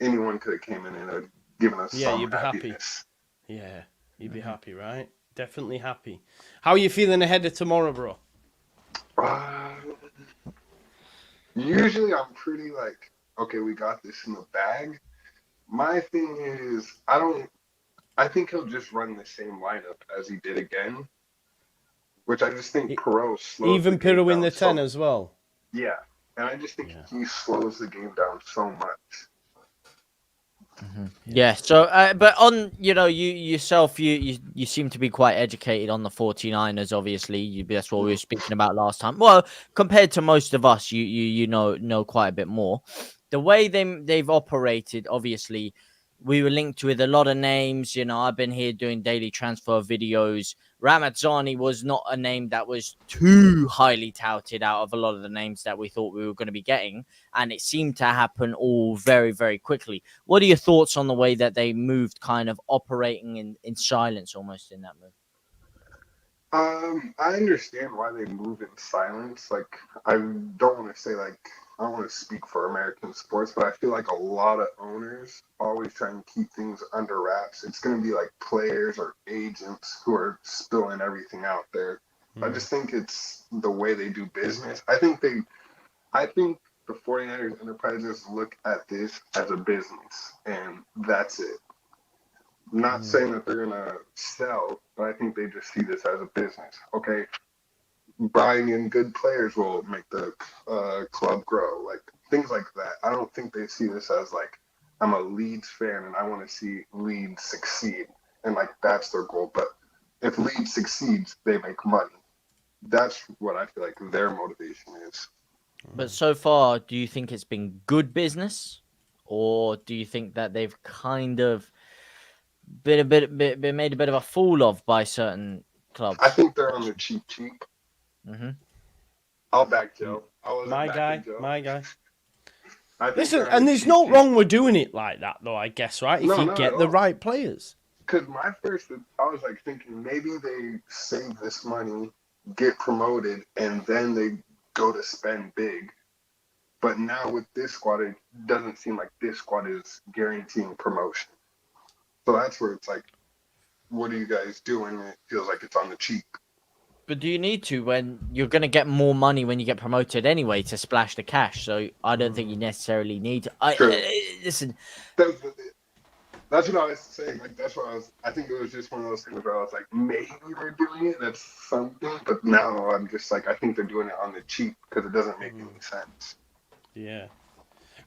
anyone could have came in and given us some you'd be happiness. happy. Yeah, you'd be happy, right? Definitely happy. How are you feeling ahead of tomorrow, bro? Usually I'm pretty like, okay, we got this in the bag. My thing is, I think he'll just run the same lineup as he did again, which I just think Perot slows Even the game Pirro in down the 10 as well. Yeah, and I just think he slows the game down so much. Yeah. So, but on you yourself, you seem to be quite educated on the 49ers. Obviously, that's what we were speaking about last time. Well, compared to most of us, you know quite a bit more. The way they've operated, obviously, we were linked with a lot of names. I've been here doing daily transfer videos. Ramazzani was not a name that was too highly touted out of a lot of the names that we thought we were going to be getting. And it seemed to happen all very, very quickly. What are your thoughts on the way that they moved, kind of operating in silence almost in that move? I understand why they move in silence. Like, I don't want to say, like, I don't want to speak for American sports, but I feel like a lot of owners always try and keep things under wraps. It's going to be like players or agents who are spilling everything out there. I just think it's the way they do business. I think the 49ers enterprises look at this as a business, and that's it. I'm not saying that they're going to sell, but I think they just see this as a business. Okay, buying in good players will make the club grow, like things like that. I don't think they see this as like, I'm a Leeds fan and I want to see Leeds succeed, and like that's their goal. But if Leeds succeeds, they make money. That's what I feel like their motivation is. But so far, do you think it's been good business, or do you think that they've kind of been made a bit of a fool of by certain clubs? I think they're on the cheap. Mm-hmm. I'll back Joe. My guy. I think Listen, they're on and the there's cheap no cheap. wrong with doing it like that, though, I guess, right? If No, you not get at the all. right players. Because I was like thinking maybe they save this money, get promoted, and then they go to spend big. But now with this squad, it doesn't seem like this squad is guaranteeing promotion. So that's where it's like, what are you guys doing? It feels like it's on the cheap. But do you need to when you're going to get more money when you get promoted anyway to splash the cash? So I don't think you necessarily need to. True. Listen, That's what I was saying. Like that's what I think it was just one of those things where I was like, maybe they're doing it. That's something. But now I'm just like, I think they're doing it on the cheap because it doesn't make any sense. Yeah.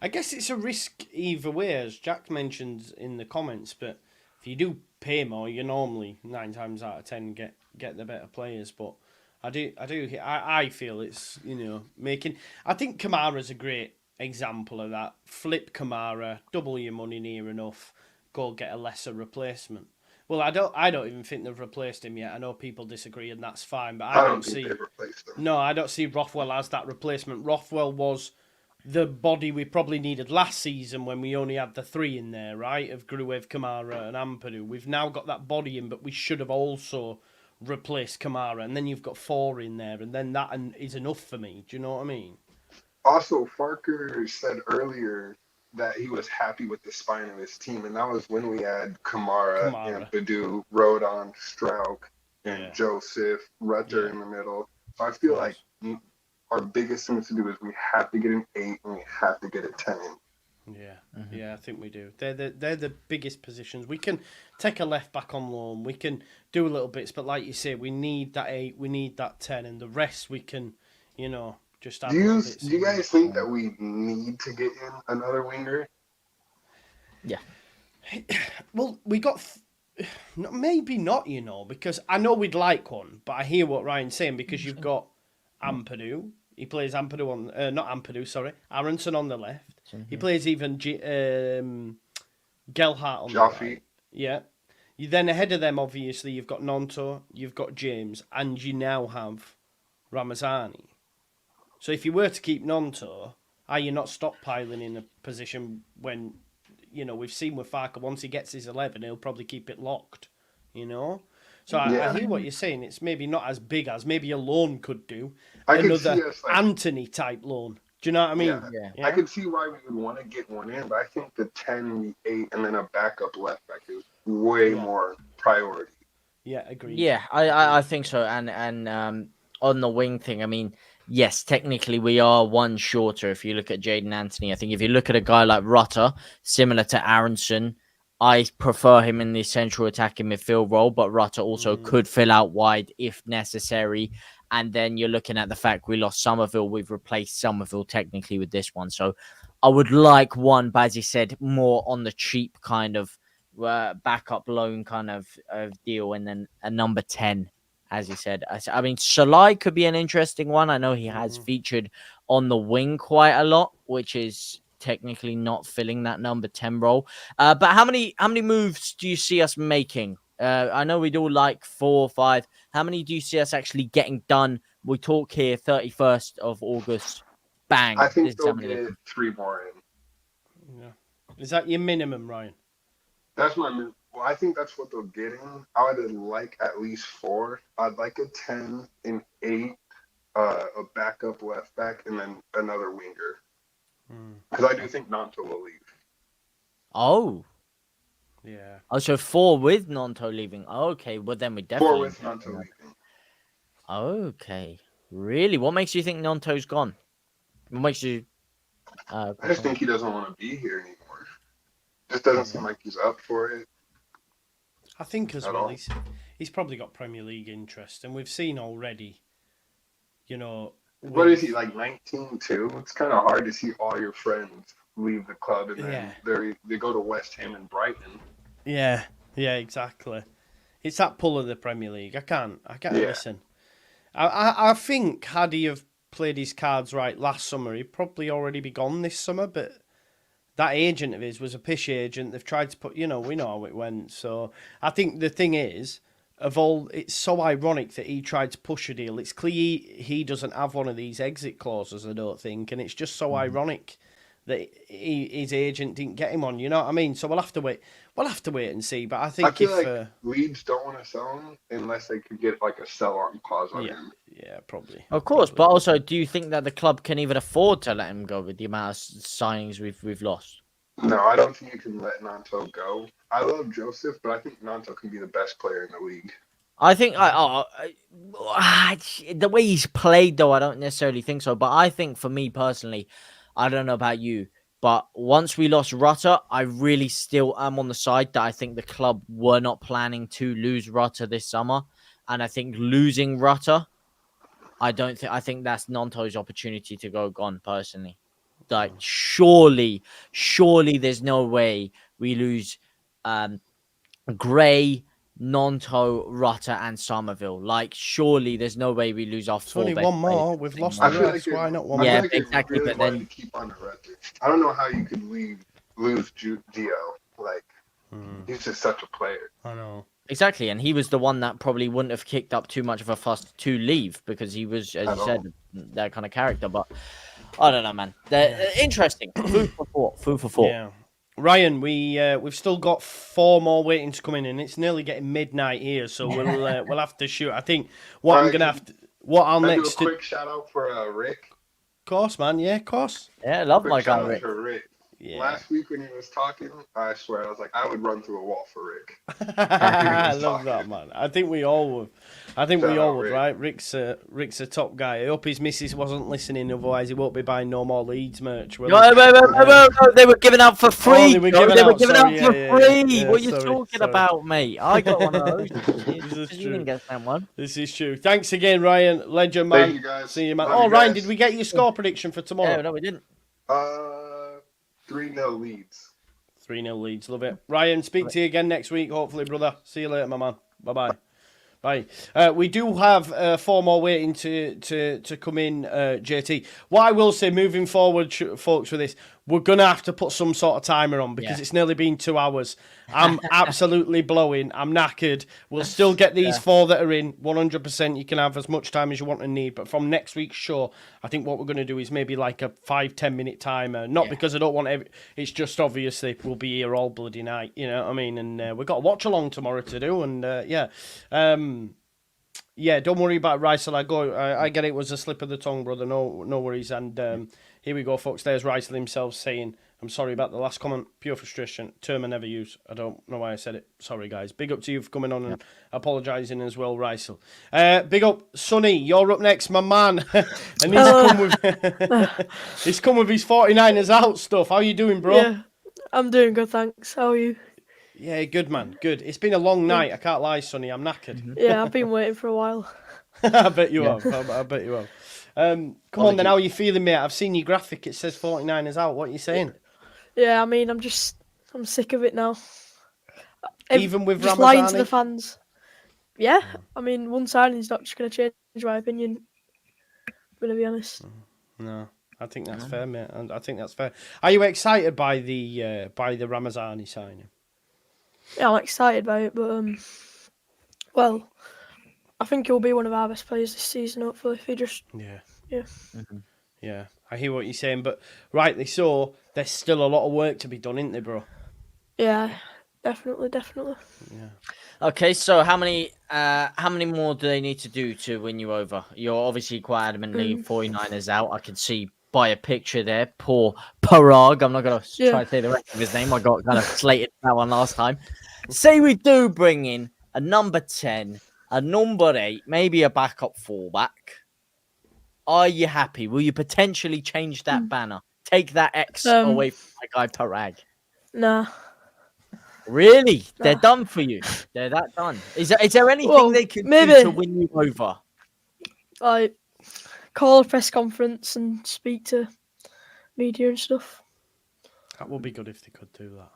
I guess it's a risk either way, as Jack mentioned in the comments. But if you do pay more, you normally 9 times out of 10 get the better players. But I feel it's making. I think Kamara's a great example of that. Flip Kamara, double your money near enough, go get a lesser replacement. Well, I don't even think they've replaced him yet. I know people disagree, and that's fine. But I don't think see. they've replaced him. No, I don't see Rothwell as that replacement. Rothwell was the body we probably needed last season when we only had the 3 in there, right? Of Gruev, Kamara, and Ampadu. We've now got that body in, but we should have also replaced Kamara, and then you've got 4 in there, and then that is enough for me. Do you know what I mean? Also, Farker said earlier that he was happy with the spine of his team, and that was when we had Kamara. And Badu, Rodon, Strauch, and Joseph, Rutter in the middle. So I feel like our biggest thing to do is we have to get an 8 and we have to get a 10 in. Yeah, I think we do. They're the biggest positions. We can take a left back on loan. We can do little bits, but like you say, we need that 8. We need that 10, and the rest we can, just. Do you guys think that we need to get in another winger? Yeah. Well, we got. Maybe not, because I know we'd like one, but I hear what Ryan's saying because you've got Ampadu. He plays Ampadu on, not Ampadu, sorry, Aronson on the left. He plays even Gelhardt on the right. Yeah. You then ahead of them, obviously, you've got Nonto, you've got James, and you now have Ramazani. So if you were to keep Nonto, are you not stockpiling in a position when, we've seen with Farker, once he gets his 11, he'll probably keep it locked, So I hear what you're saying. It's maybe not as big as maybe a loan could do. Another Anthony type loan. Do you know what I mean? Yeah. I can see why we would want to get one in, but I think the 10, the 8, and then a backup left back is way more priority. Yeah, agreed. Yeah, I think so. And on the wing thing, I mean, yes, technically we are one shorter if you look at Jaden Anthony. I think if you look at a guy like Rutter, similar to Aronson, I prefer him in the central attacking midfield role, but Rutter also could fill out wide if necessary. And then you're looking at the fact we lost Somerville. We've replaced Somerville technically with this one. So I would like one, but as you said, more on the cheap kind of backup loan kind of deal. And then a number 10, as you said. I mean, Salai could be an interesting one. I know he has featured on the wing quite a lot, which is technically not filling that number 10 role. But how many moves do you see us making? I know we'd all like 4 or 5. How many do you see us actually getting done? We talk here 31st of August. Bang. I think they'll get 3 more in. Yeah. Is that your minimum, Ryan? That's my minimum. Well, I think that's what they'll get in. I would like at least 4. I'd like a 10, an 8, a backup left back, and then another winger. Because I do think Nanto will leave. Oh. Yeah. Oh, so 4 with Nanto leaving. Okay, well then we definitely 4 with Nanto leaving. Okay. Really? What makes you think Nanto's gone? What makes you... I just think he doesn't want to be here anymore. Just doesn't seem like he's up for it. I think as well, he's probably got Premier League interest, and we've seen already, What is he, like 19 too? It's kind of hard to see all your friends leave the club and then they go to West Ham and Brighton. Yeah, exactly. It's that pull of the Premier League. I can't listen. I think had he have played his cards right last summer, he'd probably already be gone this summer, but that agent of his was a pish agent. They've tried to put, we know how it went. So I think the thing is, it's so ironic that he tried to push a deal. It's clear he doesn't have one of these exit clauses, I don't think, and it's just so ironic that his agent didn't get him on. You know what I mean? So we'll have to wait. We'll have to wait and see. But I think I feel like Leeds don't want to sell him unless they could get like a sell-on clause on him. Yeah, probably. Of course, but also, do you think that the club can even afford to let him go with the amount of signings we've lost? No, I don't think you can let Nanto go. I love Joseph, but I think Nanto can be the best player in the league. I think the way he's played, though, I don't necessarily think so. But I think for me personally, I don't know about you. But once we lost Rutter, I really still am on the side that I think the club were not planning to lose Rutter this summer. And I think losing Rutter, I think that's Nanto's opportunity to go gone personally. Like, surely there's no way we lose Gray, Nanto, Rutter, and Somerville. Like, surely there's no way we lose our It's four only best one more. players. We've lost I the feel rest. like Why not one I more? feel Yeah, like it exactly, really but wanted then- to keep on the record. I don't know how you could lose Gio. Like, he's just such a player. I know. Exactly, and he was the one that probably wouldn't have kicked up too much of a fuss to leave because he was, as At you said, that kind of character. But I don't know, man. They're interesting. Food for thought. Food for thought. Yeah. Ryan, we've still got 4 more waiting to come in, and it's nearly getting midnight here, so we'll have to shoot. I think what I'm gonna have to, what I'll Can I do a next quick shout out for Rick? Of course, man. Yeah, of course. Yeah, I love Quick my shout guy out Rick. to Rick. Yeah. Last week when he was talking, I swear I was like, I would run through a wall for Rick. I love that, man. I think we all would. I think we Shout all out, would, Rick. right? Rick's a top guy. I hope his missus wasn't listening, otherwise he won't be buying no more Leeds merch. Will he? Wait, they were giving out for free. they were Joe. giving They were out, giving sorry, out for yeah, free. yeah, What are you sorry, talking sorry. about, mate? I got one of those. This is You true. didn't get that one. This is true. Thanks again, Ryan. Legend, man. Thank you, guys. See you, man. Love Oh, you Ryan, guys. did we get your score prediction for tomorrow? Yeah, no, we didn't. 3-0 Leeds. 3-0 Leeds. Love it. Ryan, speak to you again next week, hopefully, brother. See you later, my man. Bye-bye. Bye. We do have 4 more waiting to come in, JT. What I will say, moving forward, folks, with this, we're going to have to put some sort of timer on because it's nearly been 2 hours. I'm absolutely blowing. I'm knackered. We'll still get these 4 that are in. 100%. You can have as much time as you want and need. But from next week's show, I think what we're going to do is maybe like a 5-10 minute timer. Not because I don't want it's just obviously we'll be here all bloody night. You know what I mean? And we've got a watch along tomorrow to do. And yeah, don't worry about Rysel. I get it was a slip of the tongue, brother. No worries. And here we go, folks. There's Rysel himself saying, I'm sorry about the last comment. Pure frustration. Term I never use. I don't know why I said it. Sorry, guys. Big up to you for coming on and apologising as well, Rysel. Big up, Sonny. You're up next, my man. And he's come with his 49ers out stuff. How you doing, bro? Yeah, I'm doing good, thanks. How are you? Yeah, good, man. Good. It's been a long night. I can't lie, Sonny. I'm knackered. Yeah, I've been waiting for a while. I bet you have. I bet you have. Come on, then. How are you feeling, mate? I've seen your graphic. It says 49ers out. What are you saying? Yeah, I mean, I'm sick of it now. Even with just lying to Ramazani? the fans. Yeah, I mean, one signing's not just going to change my opinion. I'm going to be honest. No, I think that's fair, mate. And I think that's fair. Are you excited by the Ramazani signing? Yeah, I'm excited by it, but well, I think he'll be one of our best players this season. Hopefully, if he just Yeah, I hear what you're saying, but rightly so. There's still a lot of work to be done, isn't there, bro? yeah, definitely. Okay, so how many more do they need to do to win you over? You're obviously quite adamantly 49ers out. I can see by a picture there. Poor Parag. I'm not going to try to say the rest of his name. I got kind of slated for that one last time. Say we do bring in a number 10, a number 8, maybe a backup fullback. Are you happy? Will you potentially change that banner? Take that X away from my guy Parag. Nah. Really? They're done for you. They're that done. Is there anything they could do to win you over? Like, call a press conference and speak to media and stuff. That would be good if they could do that.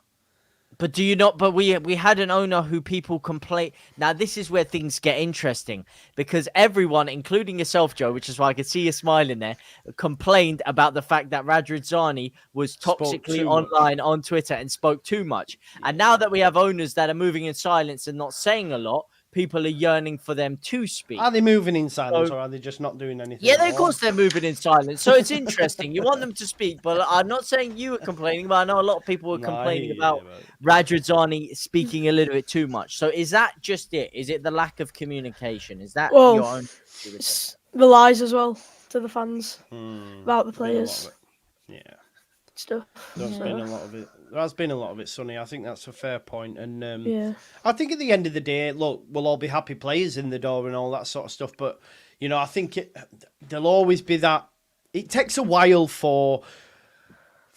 But do you not? But we had an owner who people complain. Now this is where things get interesting because everyone, including yourself, Joe, which is why I could see you smiling there, complained about the fact that Radrizzani was toxically online on Twitter and spoke too much. And now that we have owners that are moving in silence and not saying a lot, people are yearning for them to speak. Are they moving in silence or are they just not doing anything? Yeah, of course they're moving in silence. So it's interesting. You want them to speak, but I'm not saying you were complaining, but I know a lot of people were complaining about Radrizzani speaking a little bit too much. So is that just it? Is it the lack of communication? Is that your own? It's the lies as well to the fans about the players. Yeah. Stuff. There's been a lot of it. There has been a lot of it, Sonny. I think that's a fair point. And yeah. I think at the end of the day, look, we'll all be happy players in the door and all that sort of stuff. But, you know, I think there'll always be that. It takes a while for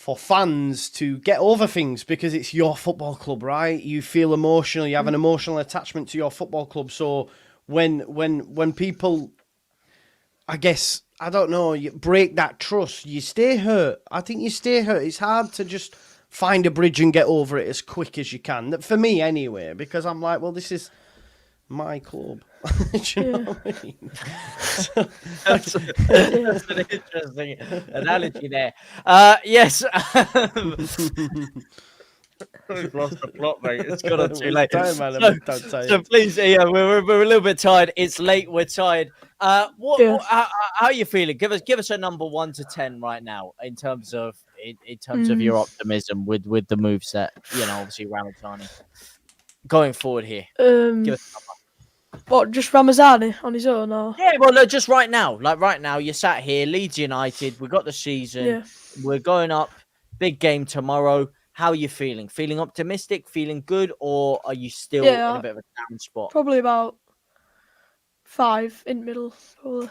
for fans to get over things because it's your football club, right? You feel emotional, you have an emotional attachment to your football club. So when people, I guess, I don't know, you break that trust, you stay hurt. I think you stay hurt. It's hard to just find a bridge and get over it as quick as you can. For me, anyway, because I'm like, well, this is my club. Do you know what I mean? That's an interesting analogy there. Yes. We've lost the plot, mate. It's gone on too late. So please, yeah, we're a little bit tired. It's late. We're tired. How are you feeling? Give us a number 1 to 10 right now in terms of your optimism with the moves that obviously Ramazani going forward here. Give us a number. What, just Ramazani on his own, or? Yeah, well, no, just right now. Like right now, you're sat here, Leeds United. We got the season. Yeah. We're going up. Big game tomorrow. How are you feeling? Feeling optimistic? Feeling good? Or are you still in a bit of a down spot? Probably about 5 in the middle, probably,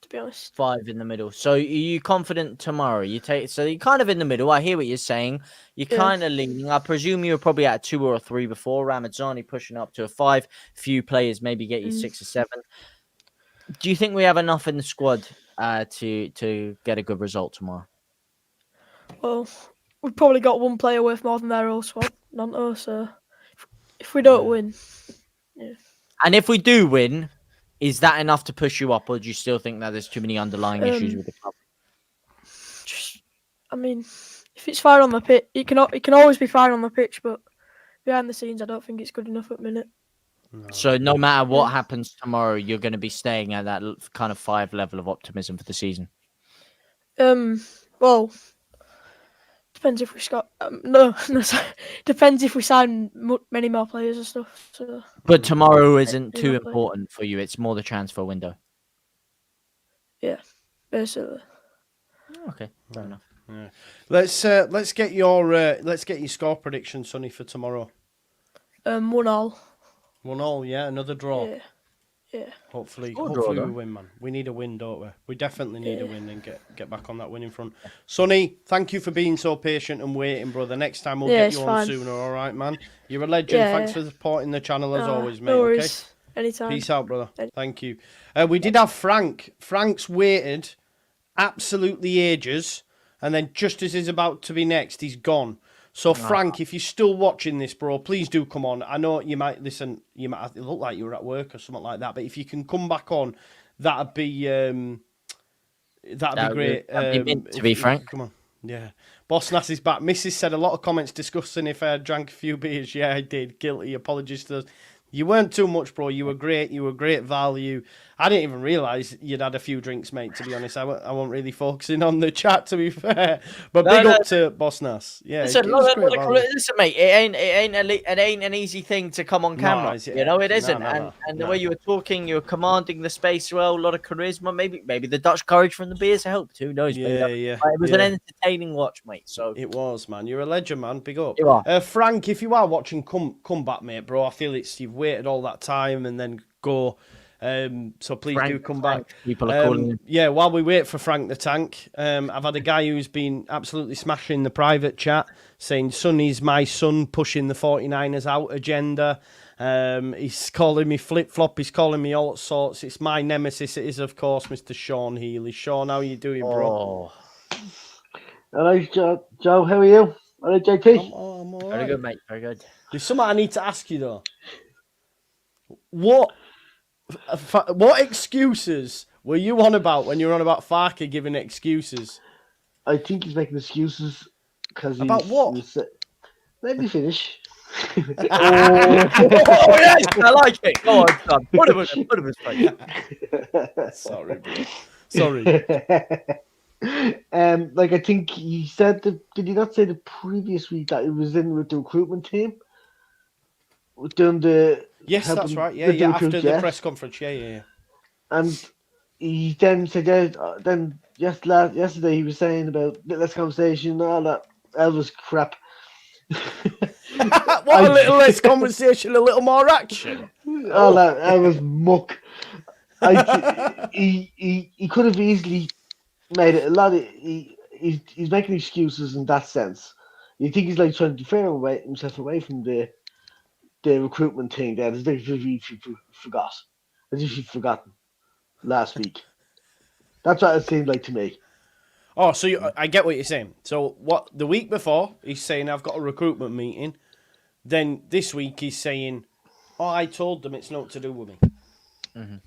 to be honest. 5 in the middle. So are you confident tomorrow? So you're kind of in the middle. I hear what you're saying. You're kind of leaning. I presume you were probably at a 2 or a 3 before. Ramazani pushing up to a 5. Few players maybe get you 6 or 7. Do you think we have enough in the squad to get a good result tomorrow? Well, we've probably got one player worth more than their whole squad, Nanto, so if we don't win... Yeah. And if we do win, is that enough to push you up, or do you still think that there's too many underlying issues with the club? I mean, if it's fine on the pitch, it can always be fine on the pitch, but behind the scenes, I don't think it's good enough at the minute. No. So no matter what happens tomorrow, you're going to be staying at that kind of 5 level of optimism for the season. Well, depends if we got depends if we sign many more players and stuff. So. But tomorrow isn't too important for you. It's more the transfer window. Yeah, basically. Okay, fair enough. Yeah. Let's get your score prediction, Sonny, for tomorrow. 1-1. 1-1, yeah, another draw. Yeah. Hopefully we win, man. We need a win, don't we? We definitely need a win and get back on that winning front. Sonny, thank you for being so patient and waiting, brother. Next time we'll get you on sooner, all right, man? You're a legend. Thanks for supporting the channel as always, mate. No worries. Okay? Anytime. Peace out, brother. Thank you. We did have Frank. Frank's waited absolutely ages, and then just as he's about to be next, he's gone. So, Frank, if you're still watching this, bro, please do come on. I know you might listen. You might look like you were at work or something like that. But if you can come back on, that'd be great. That'd be mint, to be frank. Come on, yeah. Boss Nass is back. Mrs. said a lot of comments discussing if I had drank a few beers. Yeah, I did. Guilty. Apologies to those. You weren't too much, bro. You were great. You were great value. I didn't even realise you'd had a few drinks, mate, to be honest. I wasn't really focusing on the chat, to be fair. But big up to Boss Nass. Yeah, listen, mate, it ain't an easy thing to come on camera. It isn't. And the way you were talking, you were commanding the space well, a lot of charisma. Maybe the Dutch courage from the beers helped. Who knows? Yeah. It was an entertaining watch, mate. So it was, man. You're a legend, man. Big up. You are. Frank, if you are watching, come back, mate, bro. I feel you've waited all that time and then go. So please do come back. People are calling you. Yeah, while we wait for Frank the Tank, I've had a guy who's been absolutely smashing the private chat, saying Sonny's my son, pushing the 49ers out agenda. He's calling me flip-flop. He's calling me all sorts. It's my nemesis. It is, of course, Mr. Sean Healy. Sean, how are you doing, bro? Hello, Joe. How are you? Hello, JT. I'm all right. Very good, mate. Very good. There's something I need to ask you, though. What excuses were you on about when you were on about Farke giving excuses? I think he's making excuses because about what? Let me finish. Oh yes, I like it. Go on, son. Put him in face. Sorry, bro. Sorry. Like I think he said that. Did he not say the previous week that he was in with the recruitment team? Doing the that's right. Yeah, after the press conference. Yeah. And he then said, yesterday he was saying about less conversation and all that. That was crap. What a little less conversation, a little more action. All that was muck. He could have easily made it a lot. He he's making excuses in that sense. You think he's like trying to defer himself away from the recruitment thing there, as if he forgot. As if he'd forgotten last week. That's what it seemed like to me. Oh, so I get what you're saying. So what the week before he's saying I've got a recruitment meeting. Then this week he's saying, "Oh, I told them it's not to do with me." Mm-hmm.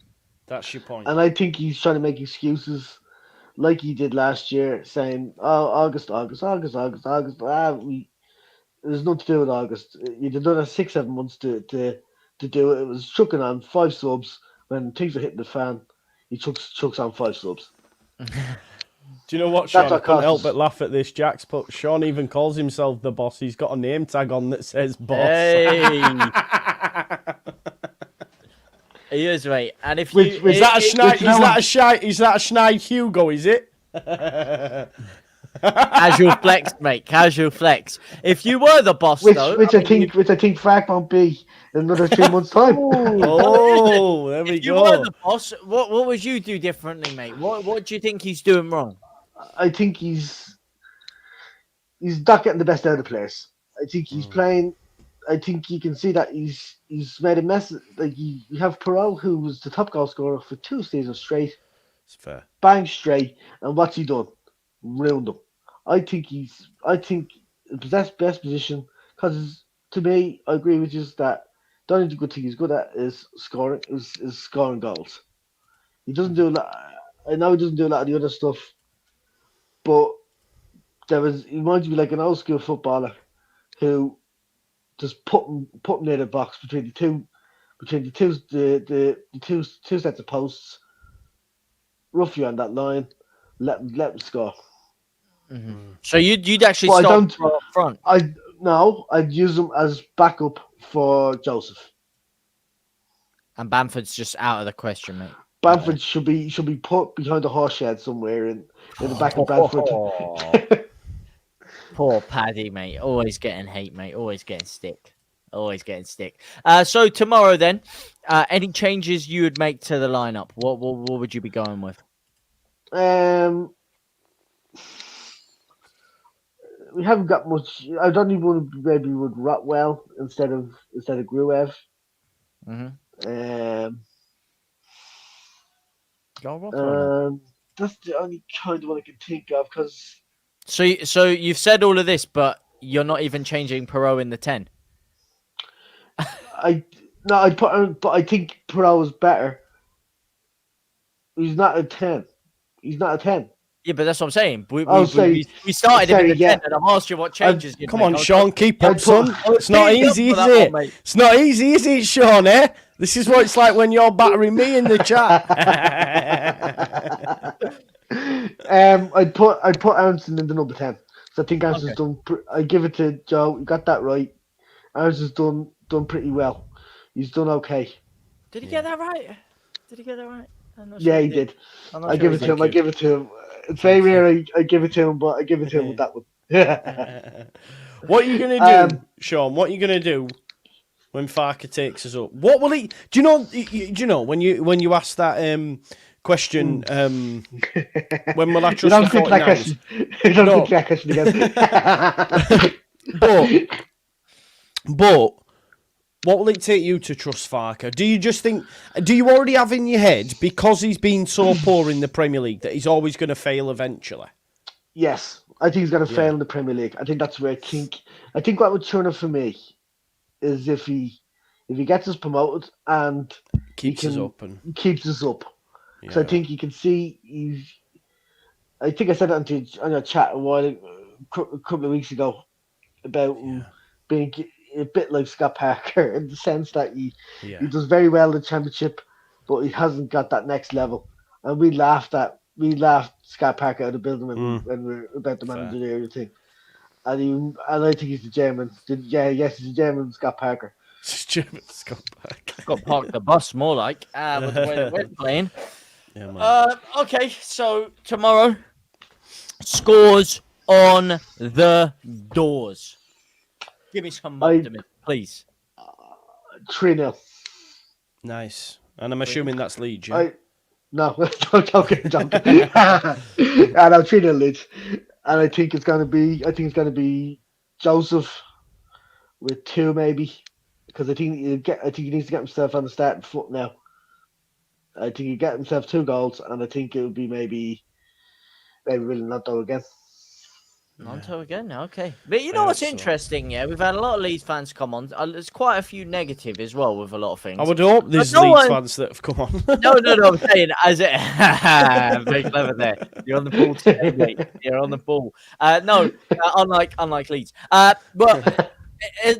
That's your point. And I think he's trying to make excuses like he did last year, saying, "Oh, August. There's nothing to do with August. You did another 6-7 months to do it. It was chucking on 5 subs when things are hitting the fan. He chucks on 5 subs." Do you know what, Sean? I couldn't help but laugh at this. Jack's put, Sean even calls himself the boss. He's got a name tag on that says boss. Hey. He is, mate. And if is that a Schneid Hugo, is it? Casual flex, mate. Casual flex. If you were the boss, which I think Frank won't be in another 3 months' time. Oh, there we if go. You were the boss. What would you do differently, mate? What do you think he's doing wrong? I think he's not getting the best out of the players. I think he's playing. I think you can see that he's made a mess. Like you have Perot, who was the top goal scorer for 2 seasons straight. It's fair. Bang straight, and what's he done? Ruined him. I think the best position, because to me, I agree with you that the only good thing he's good at is scoring. Is scoring goals. He doesn't do a lot. I know he doesn't do a lot of the other stuff, but he reminds me like an old school footballer who just put him near the box between the two sets of posts, roughly on that line, let him score. Mm-hmm. So you'd actually start up front. I'd use him as backup for Joseph. And Bamford's just out of the question, mate. Bamford should be put behind a horse shed somewhere in the back of Bamford. Poor Paddy, mate. Always getting hate, mate. Always getting stick. So tomorrow, then, any changes you would make to the lineup? What would you be going with? We haven't got much. I don't even want to maybe with Rotwell instead of Gruev. Mm-hmm. That's the only kind of one I can think of. Because so you've said all of this, but you're not even changing Perot in the 10. but I think Perot is better. He's not a 10. Yeah, but that's what I'm saying. We started him in the 10, and I've asked you what changes. Come on, Sean, keep up, son. It's not easy, is it? It's not easy, is it, Sean? This is what it's like when you're battering me in the chat. I'd put Aronson in the number 10. So I think Aronson's done. I give it to Joe. You got that right. Aronson's done pretty well. He's done okay. Did he get that right? I'm not Yeah, sure he did. I give it to him. It's very rare I give it to him, but I give it to him with that one. What are you gonna do, Sean? What are you gonna do when Farker takes us up? What will he? Do you know when you ask that question? When will I trust the 49ers? You don't think that question again. But what will it take you to trust Farker? Do you already have in your head, because he's been so poor in the Premier League, that he's always going to fail eventually? Yes, I think he's going to fail in the Premier League. I think that's where I think what would turn it for me is if he gets us promoted and keeps us up. Yeah. So I think you can see I think I said that on your chat a couple of weeks ago about being a bit like Scott Parker in the sense that he does very well in the Championship, but he hasn't got that next level. And we laughed Scott Parker out of the building when we were about the manager thing. And I think he's the German. Yes, he's the German Scott Parker. German Scott Parker. Got parked the bus more like with the way that we're playing. Yeah, man. Okay, so tomorrow, scores on the doors. Give me some optimism, please. 3-0. Nice. And I'm assuming that's Leeds, yeah? No, I'm joking. I know 3-0 Leeds. And I think it's going to be Joseph with 2 maybe, because I think he needs to get himself on the starting foot now. I think he get himself 2 goals, and I think it would be maybe really not though again. Nanto again, okay. But you know what's interesting? Yeah, we've had a lot of Leeds fans come on. There's quite a few negative as well with a lot of things. I would hope there's Leeds fans that have come on. No. I'm saying as it. Very clever there. You're on the ball today, mate. You're on the ball. No, unlike Leeds. But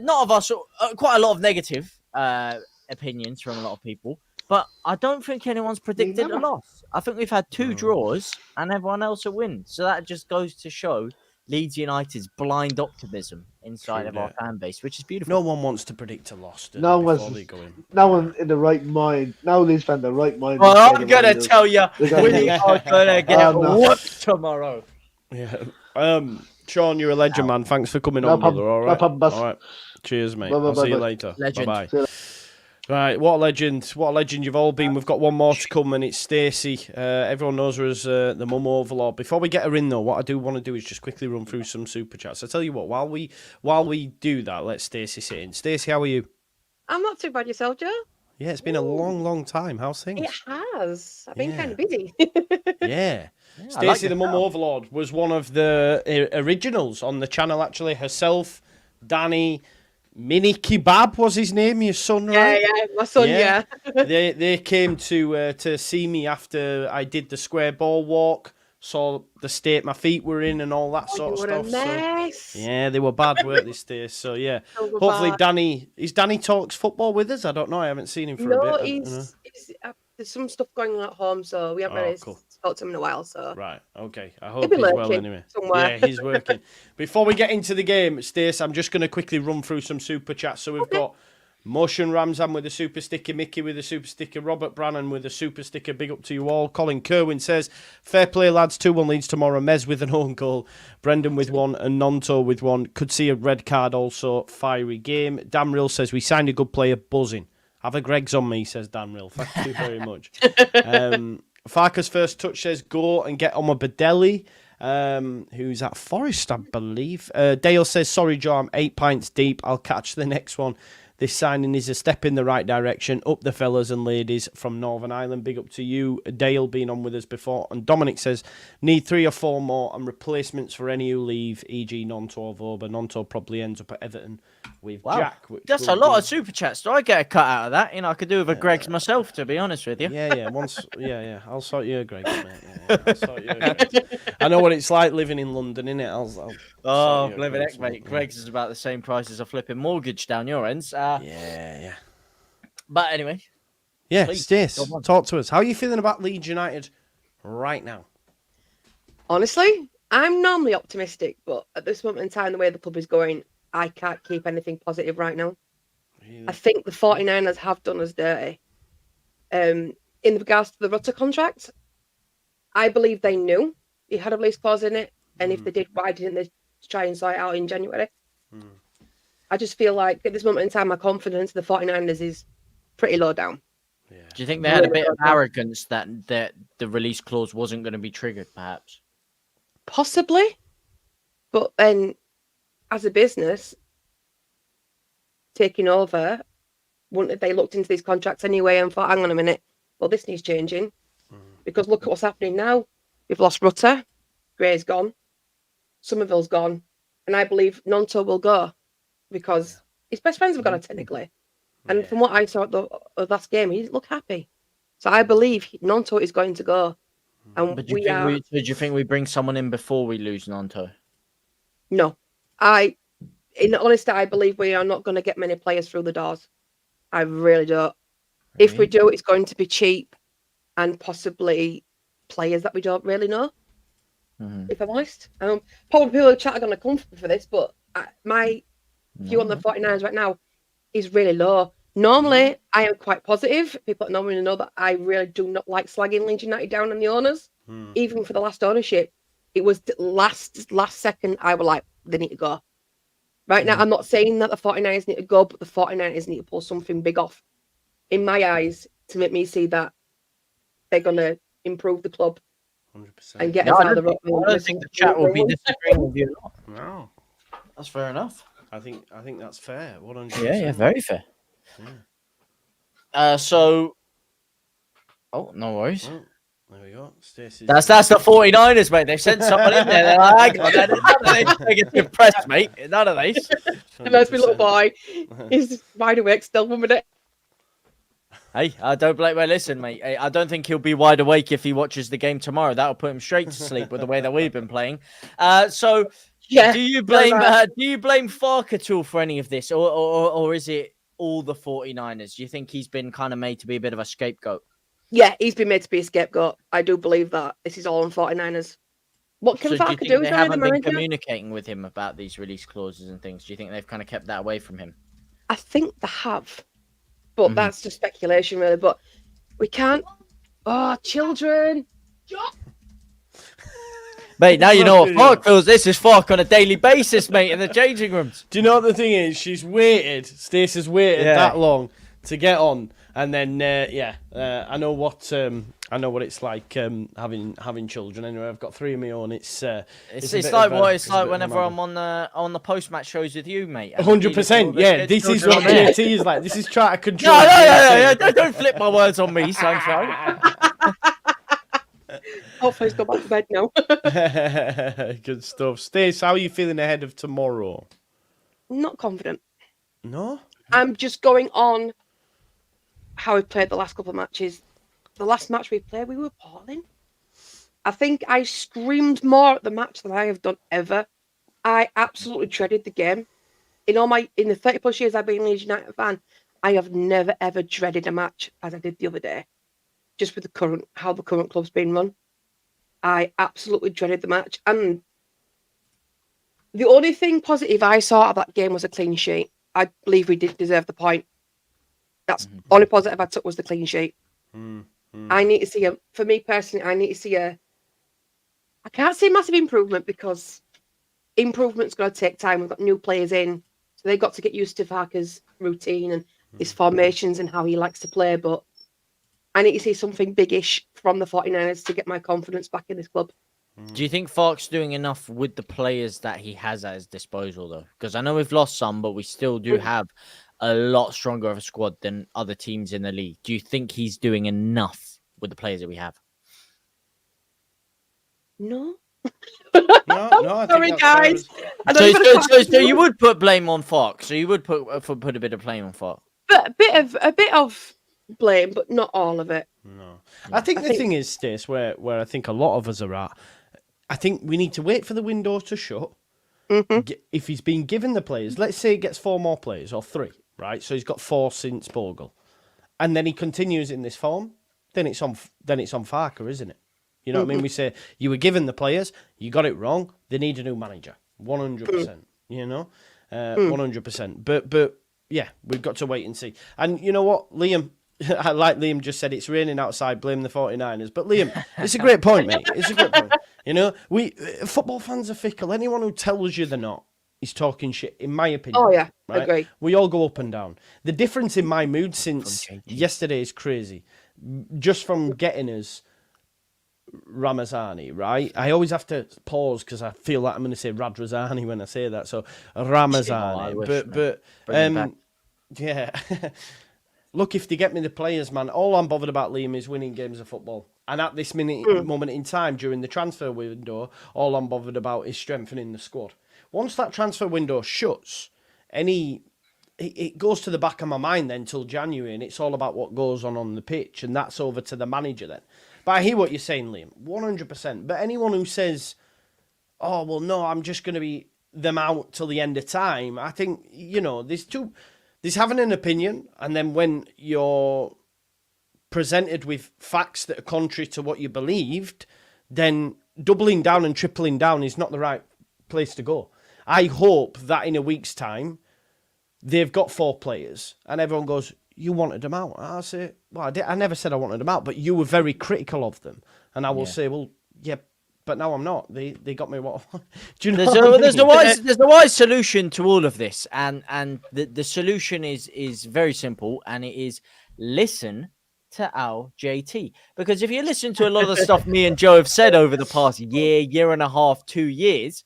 not of us. Quite a lot of negative opinions from a lot of people. But I don't think anyone's predicted a loss. I think we've had 2 draws and everyone else a win. So that just goes to show Leeds United's blind optimism inside of our fan base, which is beautiful. No one wants to predict a loss. No one in the right mind. No Leeds fan in the right mind. Well, I'm going to tell you, we are going to get whooped tomorrow. Yeah. Sean, you're a legend, man. Thanks for coming on, brother. All right. No problem, boss. All right. Cheers, mate. Bye, I'll see you bye. later. Legend. Bye-bye. Right, what a legend. What a legend you've all been. We've got one more to come, and it's Stacy. Everyone knows her as the Mum Overlord. Before we get her in, though, what I do want to do is just quickly run through some super chats. I tell you what, while we do that, let Stacy sit in. Stacy, how are you? I'm not too bad. Yourself, Joe? Yeah, it's been a long time. How's things? It has. I've been kind of busy. Yeah. Stacy, the Mum Overlord, was one of the originals on the channel, actually. Herself, Danny... Mini Kebab was his name, your son, right? Yeah, my son, yeah. They came to see me after I did the square ball walk, saw the state my feet were in and all that sort of stuff. What a mess. So, yeah, they were bad work this day. So, yeah. Hopefully, Danny talks football with us? I don't know. I haven't seen him for a bit. There's some stuff going on at home, so we haven't really spoke to him in a while. So right, okay. I hope he's well anyway. Somewhere. Yeah, he's working. Before we get into the game, Stace, I'm just going to quickly run through some super chats. So we've got Motion Ramzan with a super sticker, Mickey with a super sticker, Robert Brannan with a super sticker. Big up to you all. Colin Kerwin says, fair play, lads. 2-1 Leeds tomorrow. Mez with an own goal. Brendan with 1 and Nonto with 1. Could see a red card also. Fiery game. Dan Rill says, we signed a good player. Buzzing. Have a Greg's on me, says Dan Rill. Thank you very much. Farker's first touch says, go and get on with Badelli, who's at Forest, I believe. Dale says, sorry, Joe, I'm 8 pints deep. I'll catch the next one. This signing is a step in the right direction. Up the fellas and ladies from Northern Ireland. Big up to you. Dale being on with us before. And Dominic says, need 3 or 4 more and replacements for any who leave, e.g. Nonto or Voba. Nonto probably ends up at Everton with Jack. That's a lot of super chats. Do I get a cut out of that? You know, I could do with a Greg's myself, to be honest with you. Yeah. I'll sort you a Greg's, mate. I'll sort you a Greg's. I know what it's like living in London, innit? I'll living it, mate. Greg's is about the same price as a flipping mortgage down your ends. Yeah. But anyway. Yeah, Stace, talk to us. How are you feeling about Leeds United right now? Honestly, I'm normally optimistic, but at this moment in time, the way the club is going, I can't keep anything positive right now. Really? I think the 49ers have done us dirty. In regards to the Rutter contract, I believe they knew he had a release clause in it. And if they did, why didn't they try and sort it out in January? I just feel like at this moment in time, my confidence in the 49ers is pretty low down. Yeah. Do you think they had a bit of arrogance that the release clause wasn't going to be triggered, perhaps? Possibly. But then, as a business, taking over, wouldn't they looked into these contracts anyway and thought, hang on a minute, well, this needs changing. Because look at what's happening now. We've lost Rutter. Gray's gone. Somerville's gone. And I believe Nonto will go. Because his best friends have gone technically. And from what I saw at the last game, he looked happy. So I believe Nonto is going to go. And but do you think we bring someone in before we lose Nonto? No. In honesty, I believe we are not going to get many players through the doors. I really don't. Really? If we do, it's going to be cheap and possibly players that we don't really know. If I'm honest. Probably people in the chat are going to come for this, but my view on the 49ers right now is really low. Normally, I am quite positive. People that normally know that I really do not like slagging Leeds United down on the owners. Even for the last ownership, it was the last second I was like, they need to go. Right now, I'm not saying that the 49ers need to go, but the 49ers need to pull something big off, in my eyes, to make me see that they're going to improve the club and get No, us I out of don't the think, I don't think the chat will be disagreeing with you. No, That's fair enough. I think that's fair. 100%. Yeah, very fair. Yeah. So, oh, no worries. Well, there we go. Stacey's That's the 49ers, mate. They've sent someone in there. They're like, hang on, none of these negative press, mate. None of these. And there's my little boy. He's wide awake still 1 minute. Hey, I don't blame. Well, listen, mate. I don't think he'll be wide awake if he watches the game tomorrow. That'll put him straight to sleep with the way that we've been playing. So, Yeah. do you blame Clarke at all for any of this, or is it all the 49ers? Do you think he's been kind of made to be a bit of a scapegoat? Yeah, he's been made to be a scapegoat. I do believe that. This is all on 49ers. What can So do you Farker think do? they He's already haven't the been manager. communicating with him about these release clauses and things? Do you think they've kind of kept that away from him? I think they have. But that's just speculation, really. But we can't. Oh, children. Mate, now you know what Clarke feels. This is Clarke on a daily basis, mate, in the changing rooms. Do you know what the thing is? She's waited. Stacey's waited that long to get on, and then I know what it's like having children. Anyway, I've got 3 of my own. It's like what it's like whenever I'm on the post match shows with you, mate. 100%. Yeah, this is what JT is like. This is trying to control. No, don't flip my words on me, Sunshine. Hopefully, he's go back to bed now. Good stuff. Stace, how are you feeling ahead of tomorrow? Not confident. No? I'm just going on how we played the last couple of matches. The last match we played, we were appalling. I think I screamed more at the match than I have done ever. I absolutely dreaded the game. In the 30 plus years I've been a Leeds United fan, I have never ever dreaded a match as I did the other day. Just with how the current club's been run. I absolutely dreaded the match. And the only thing positive I saw out of that game was a clean sheet. I believe we did deserve the point. That's the only positive I took was the clean sheet. I need to see for me personally, I need to see I can't say massive improvement because improvement's going to take time. We've got new players in, so they've got to get used to Farker's routine and his formations and how he likes to play. But I need to see something biggish from the 49ers to get my confidence back in this club. Do you think Clarke's doing enough with the players that he has at his disposal, though? Because I know we've lost some, but we still do have a lot stronger of a squad than other teams in the league. Do you think he's doing enough with the players that we have? No. No. Sorry, guys. So you would put blame on Clarke. So you would put a bit of blame on Clarke. But a bit of blame, but not all of it. No. I think the thing is, Stace, where I think a lot of us are at, I think we need to wait for the window to shut. If he's been given the players, let's say he gets 4 more players or 3, right? So he's got 4 since Bogle, and then he continues in this form. Then it's on Farker, isn't it? You know what I mean? We say you were given the players, you got it wrong. They need a new manager, 100%. You know, 100%. But yeah, we've got to wait and see. And you know what, Liam. Like Liam just said, it's raining outside, blame the 49ers. But Liam, it's a great point, mate. It's a great point. You know, football fans are fickle. Anyone who tells you they're not is talking shit, in my opinion. Oh, yeah, right? agree. We all go up and down. The difference in my mood since yesterday is crazy. Just from getting us Ramazani, right? I always have to pause because I feel like I'm going to say Radrazani when I say that. So Ramazani. Yeah. Look, if they get me the players, man, all I'm bothered about, Liam, is winning games of football. And at this moment in time, during the transfer window, all I'm bothered about is strengthening the squad. Once that transfer window shuts, it goes to the back of my mind then till January, and it's all about what goes on the pitch, and that's over to the manager then. But I hear what you're saying, Liam, 100%. But anyone who says, oh, well, no, I'm just going to be them out till the end of time, I think, you know, there's having an opinion, and then when you're presented with facts that are contrary to what you believed, then doubling down and tripling down is not the right place to go. I hope that in a week's time, they've got 4 players, and everyone goes, you wanted them out. I say, well, I never said I wanted them out, but you were very critical of them. And I will say, well, yeah, but now I'm not. They got me what I want. Do you know there's a wise solution to all of this, and the solution is very simple, and it is listen to our JT. Because if you listen to a lot of the stuff me and Joe have said over the past year and a half, 2 years,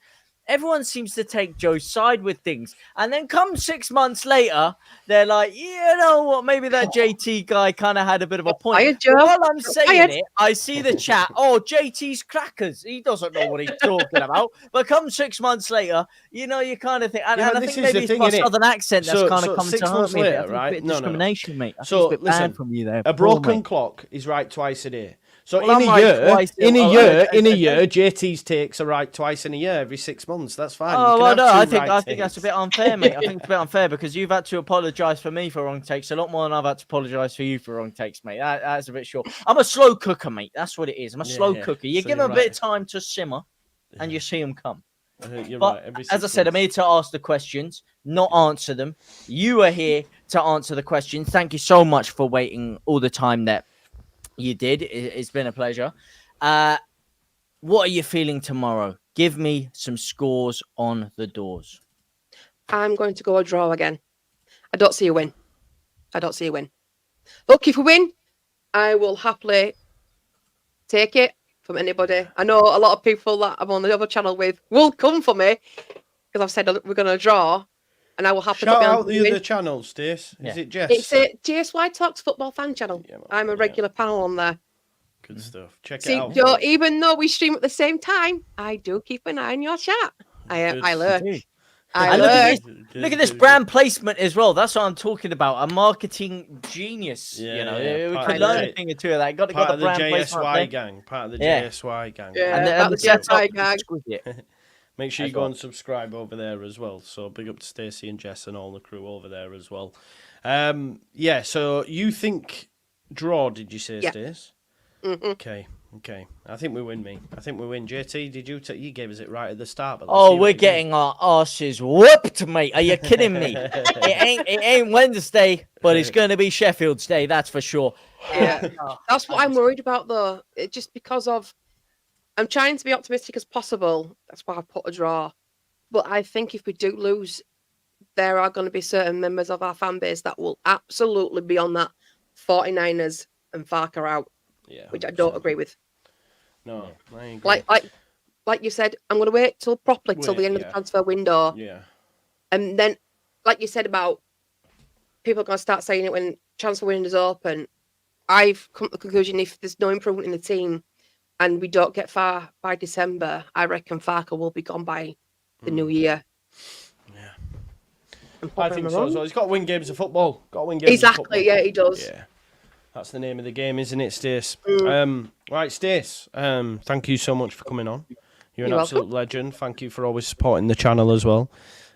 everyone seems to take Joe's side with things. And then come 6 months later, they're like, you know what, maybe that JT guy kind of had a bit of a point. Hired, Joe. While I'm saying it, I see the chat. Oh, JT's crackers. He doesn't know what he's talking about. But come 6 months later, you know, you kind of think, and I think maybe it's my southern accent that's kind of coming to hurt me. Later, I think right? a bit of discrimination, mate. I think So it's a bit listen, bad from you there. a broken clock is right twice a day. So Well, in I'm a right year, twice. in a year, JT's takes are right twice in a year, every 6 months. That's fine. You Oh, can well, have no, two I think right that's a takes. bit unfair, mate. I think it's a bit unfair because you've had to apologise for me for wrong takes a lot more than I've had to apologise for you for wrong takes, mate. That's a bit short. I'm a slow cooker, mate. That's what it is. I'm a slow cooker. You So give you're them a bit right. of time to simmer, and you see them come. You're But right. Every as I 6 said, I'm months. here to ask the questions, not answer them. You are here to answer the questions. Thank you so much for waiting all the time that you did. It's been a pleasure. What are you feeling tomorrow? Give me some scores on the doors. I'm going to go a draw again. I don't see a win. Look, if we win, I will happily take it from anybody. I know a lot of people that I'm on the other channel with will come for me because I've said we're going to draw, and I will happily Shout put me on out the other channels, Stace. Is it Jess? It's a JSY Talks Football Fan channel. I'm a regular panel on there. Good stuff. Check See, it out. Joe, folks. even though we stream at the same time, I do keep an eye on your chat. I lurk. I And look at lurk. this. Look at this brand placement as well. That's what I'm talking about. A marketing genius. Yeah, you know, yeah, we part could of the learn J- a thing or two of that. Got Part the of the brand placement up there. JSY gang. Part of the Yeah. JSY gang. Yeah, And part the of the JSY setup is gang. exquisite. Make sure you That's go all. and subscribe over there as well. So big up to Stacy and Jess and all the crew over there as well. Yeah, so you think draw, did you say, Yeah. Stace? Mm-hmm. Okay. I think we win, me. I think we win. JT, did you you gave us it right at the start? But let's Oh, see what we're you do. getting our asses whooped, mate. Are you kidding me? it ain't Wednesday, but it's going to be Sheffield's day, that's for sure. Yeah, that's what I'm worried about, though. It just because of I'm trying to be optimistic as possible. That's why I put a draw. But I think if we do lose, there are going to be certain members of our fan base that will absolutely be on that 49ers and Farker out, which I don't agree with. No, I agree. Like you said, I'm going to wait till the end of the transfer window. Yeah. And then, like you said about people are going to start saying it when transfer window's open. I've come to the conclusion if there's no improvement in the team and we don't get far by December, I reckon Farker will be gone by the new year. Yeah. I think so as well. He's got to win games of football. Got to win games of football. Exactly, yeah, he does. Yeah. That's the name of the game, isn't it, Stace? Mm. Right, Stace, thank you so much for coming on. You're an You're absolute legend. Thank you for always supporting the channel as well.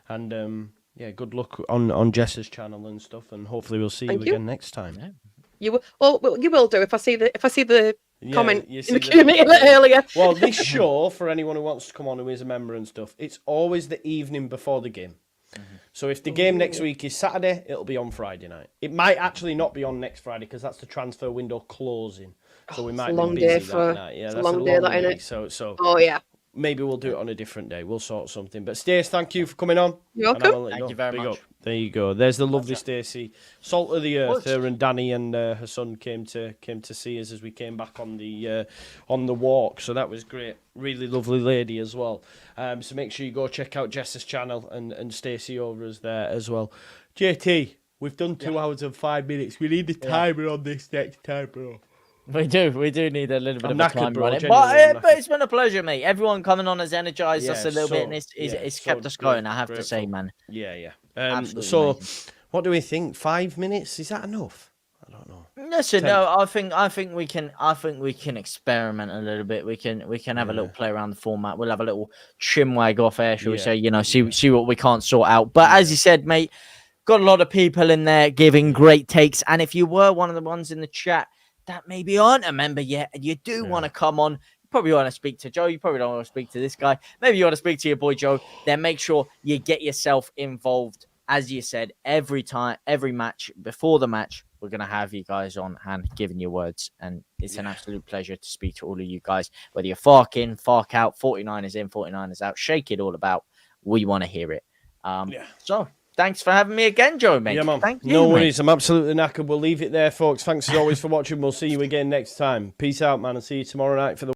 And yeah, good luck on Jess's channel and stuff. And hopefully we'll see you again next time. You will. Well, you will do if I see the comment you in see the community a bit earlier. Well, this show, for anyone who wants to come on who is a member and stuff, it's always the evening before the game. So if the game next week is Saturday, it'll be on Friday night. It might actually not be on next Friday because that's the transfer window closing. So we might be busy that night. Yeah, it's that's a long day, that, day. innit? So oh yeah. Maybe we'll do it on a different day. We'll sort something. But Stace, thank you for coming on. You're welcome. Thank you very much. There you go. There's the lovely Stacy, salt of the earth. Her and Danny and her son came to see us as we came back on the walk. So that was great. Really lovely lady as well. So make sure you go check out Jess's channel and Stacy over us there as well. JT, we've done 2 hours and 5 minutes. We need the timer on this next time, bro. We do need a little bit I'm of a knackered, time bro, on it. genuinely, But it's been a pleasure, mate. Everyone coming on has energized us a little bit, and it's kept so us going, I have great to say, fun. man. Yeah. Absolutely So, amazing. what do we think? 5 minutes? Is that enough? I don't know. Listen, no, I think we can experiment a little bit. We can have a little play around the format. We'll have a little chinwag off air, shall we say? You know, see what we can't sort out. But as you said, mate, got a lot of people in there giving great takes. And if you were one of the ones in the chat that maybe aren't a member yet, and you do want to come on, you probably want to speak to Joe. You probably don't want to speak to this guy. Maybe you want to speak to your boy Joe. Then make sure you get yourself involved. As you said, every match, before the match, we're going to have you guys on hand giving your words. And it's an absolute pleasure to speak to all of you guys. Whether you're Fark in, Fark out, 49ers in, 49ers out, shake it all about. We want to hear it. So thanks for having me again, Joe, mate. Yeah, man. Thank you, No mate. worries. I'm absolutely knackered. We'll leave it there, folks. Thanks as always for watching. We'll see you again next time. Peace out, man. I'll see you tomorrow night for the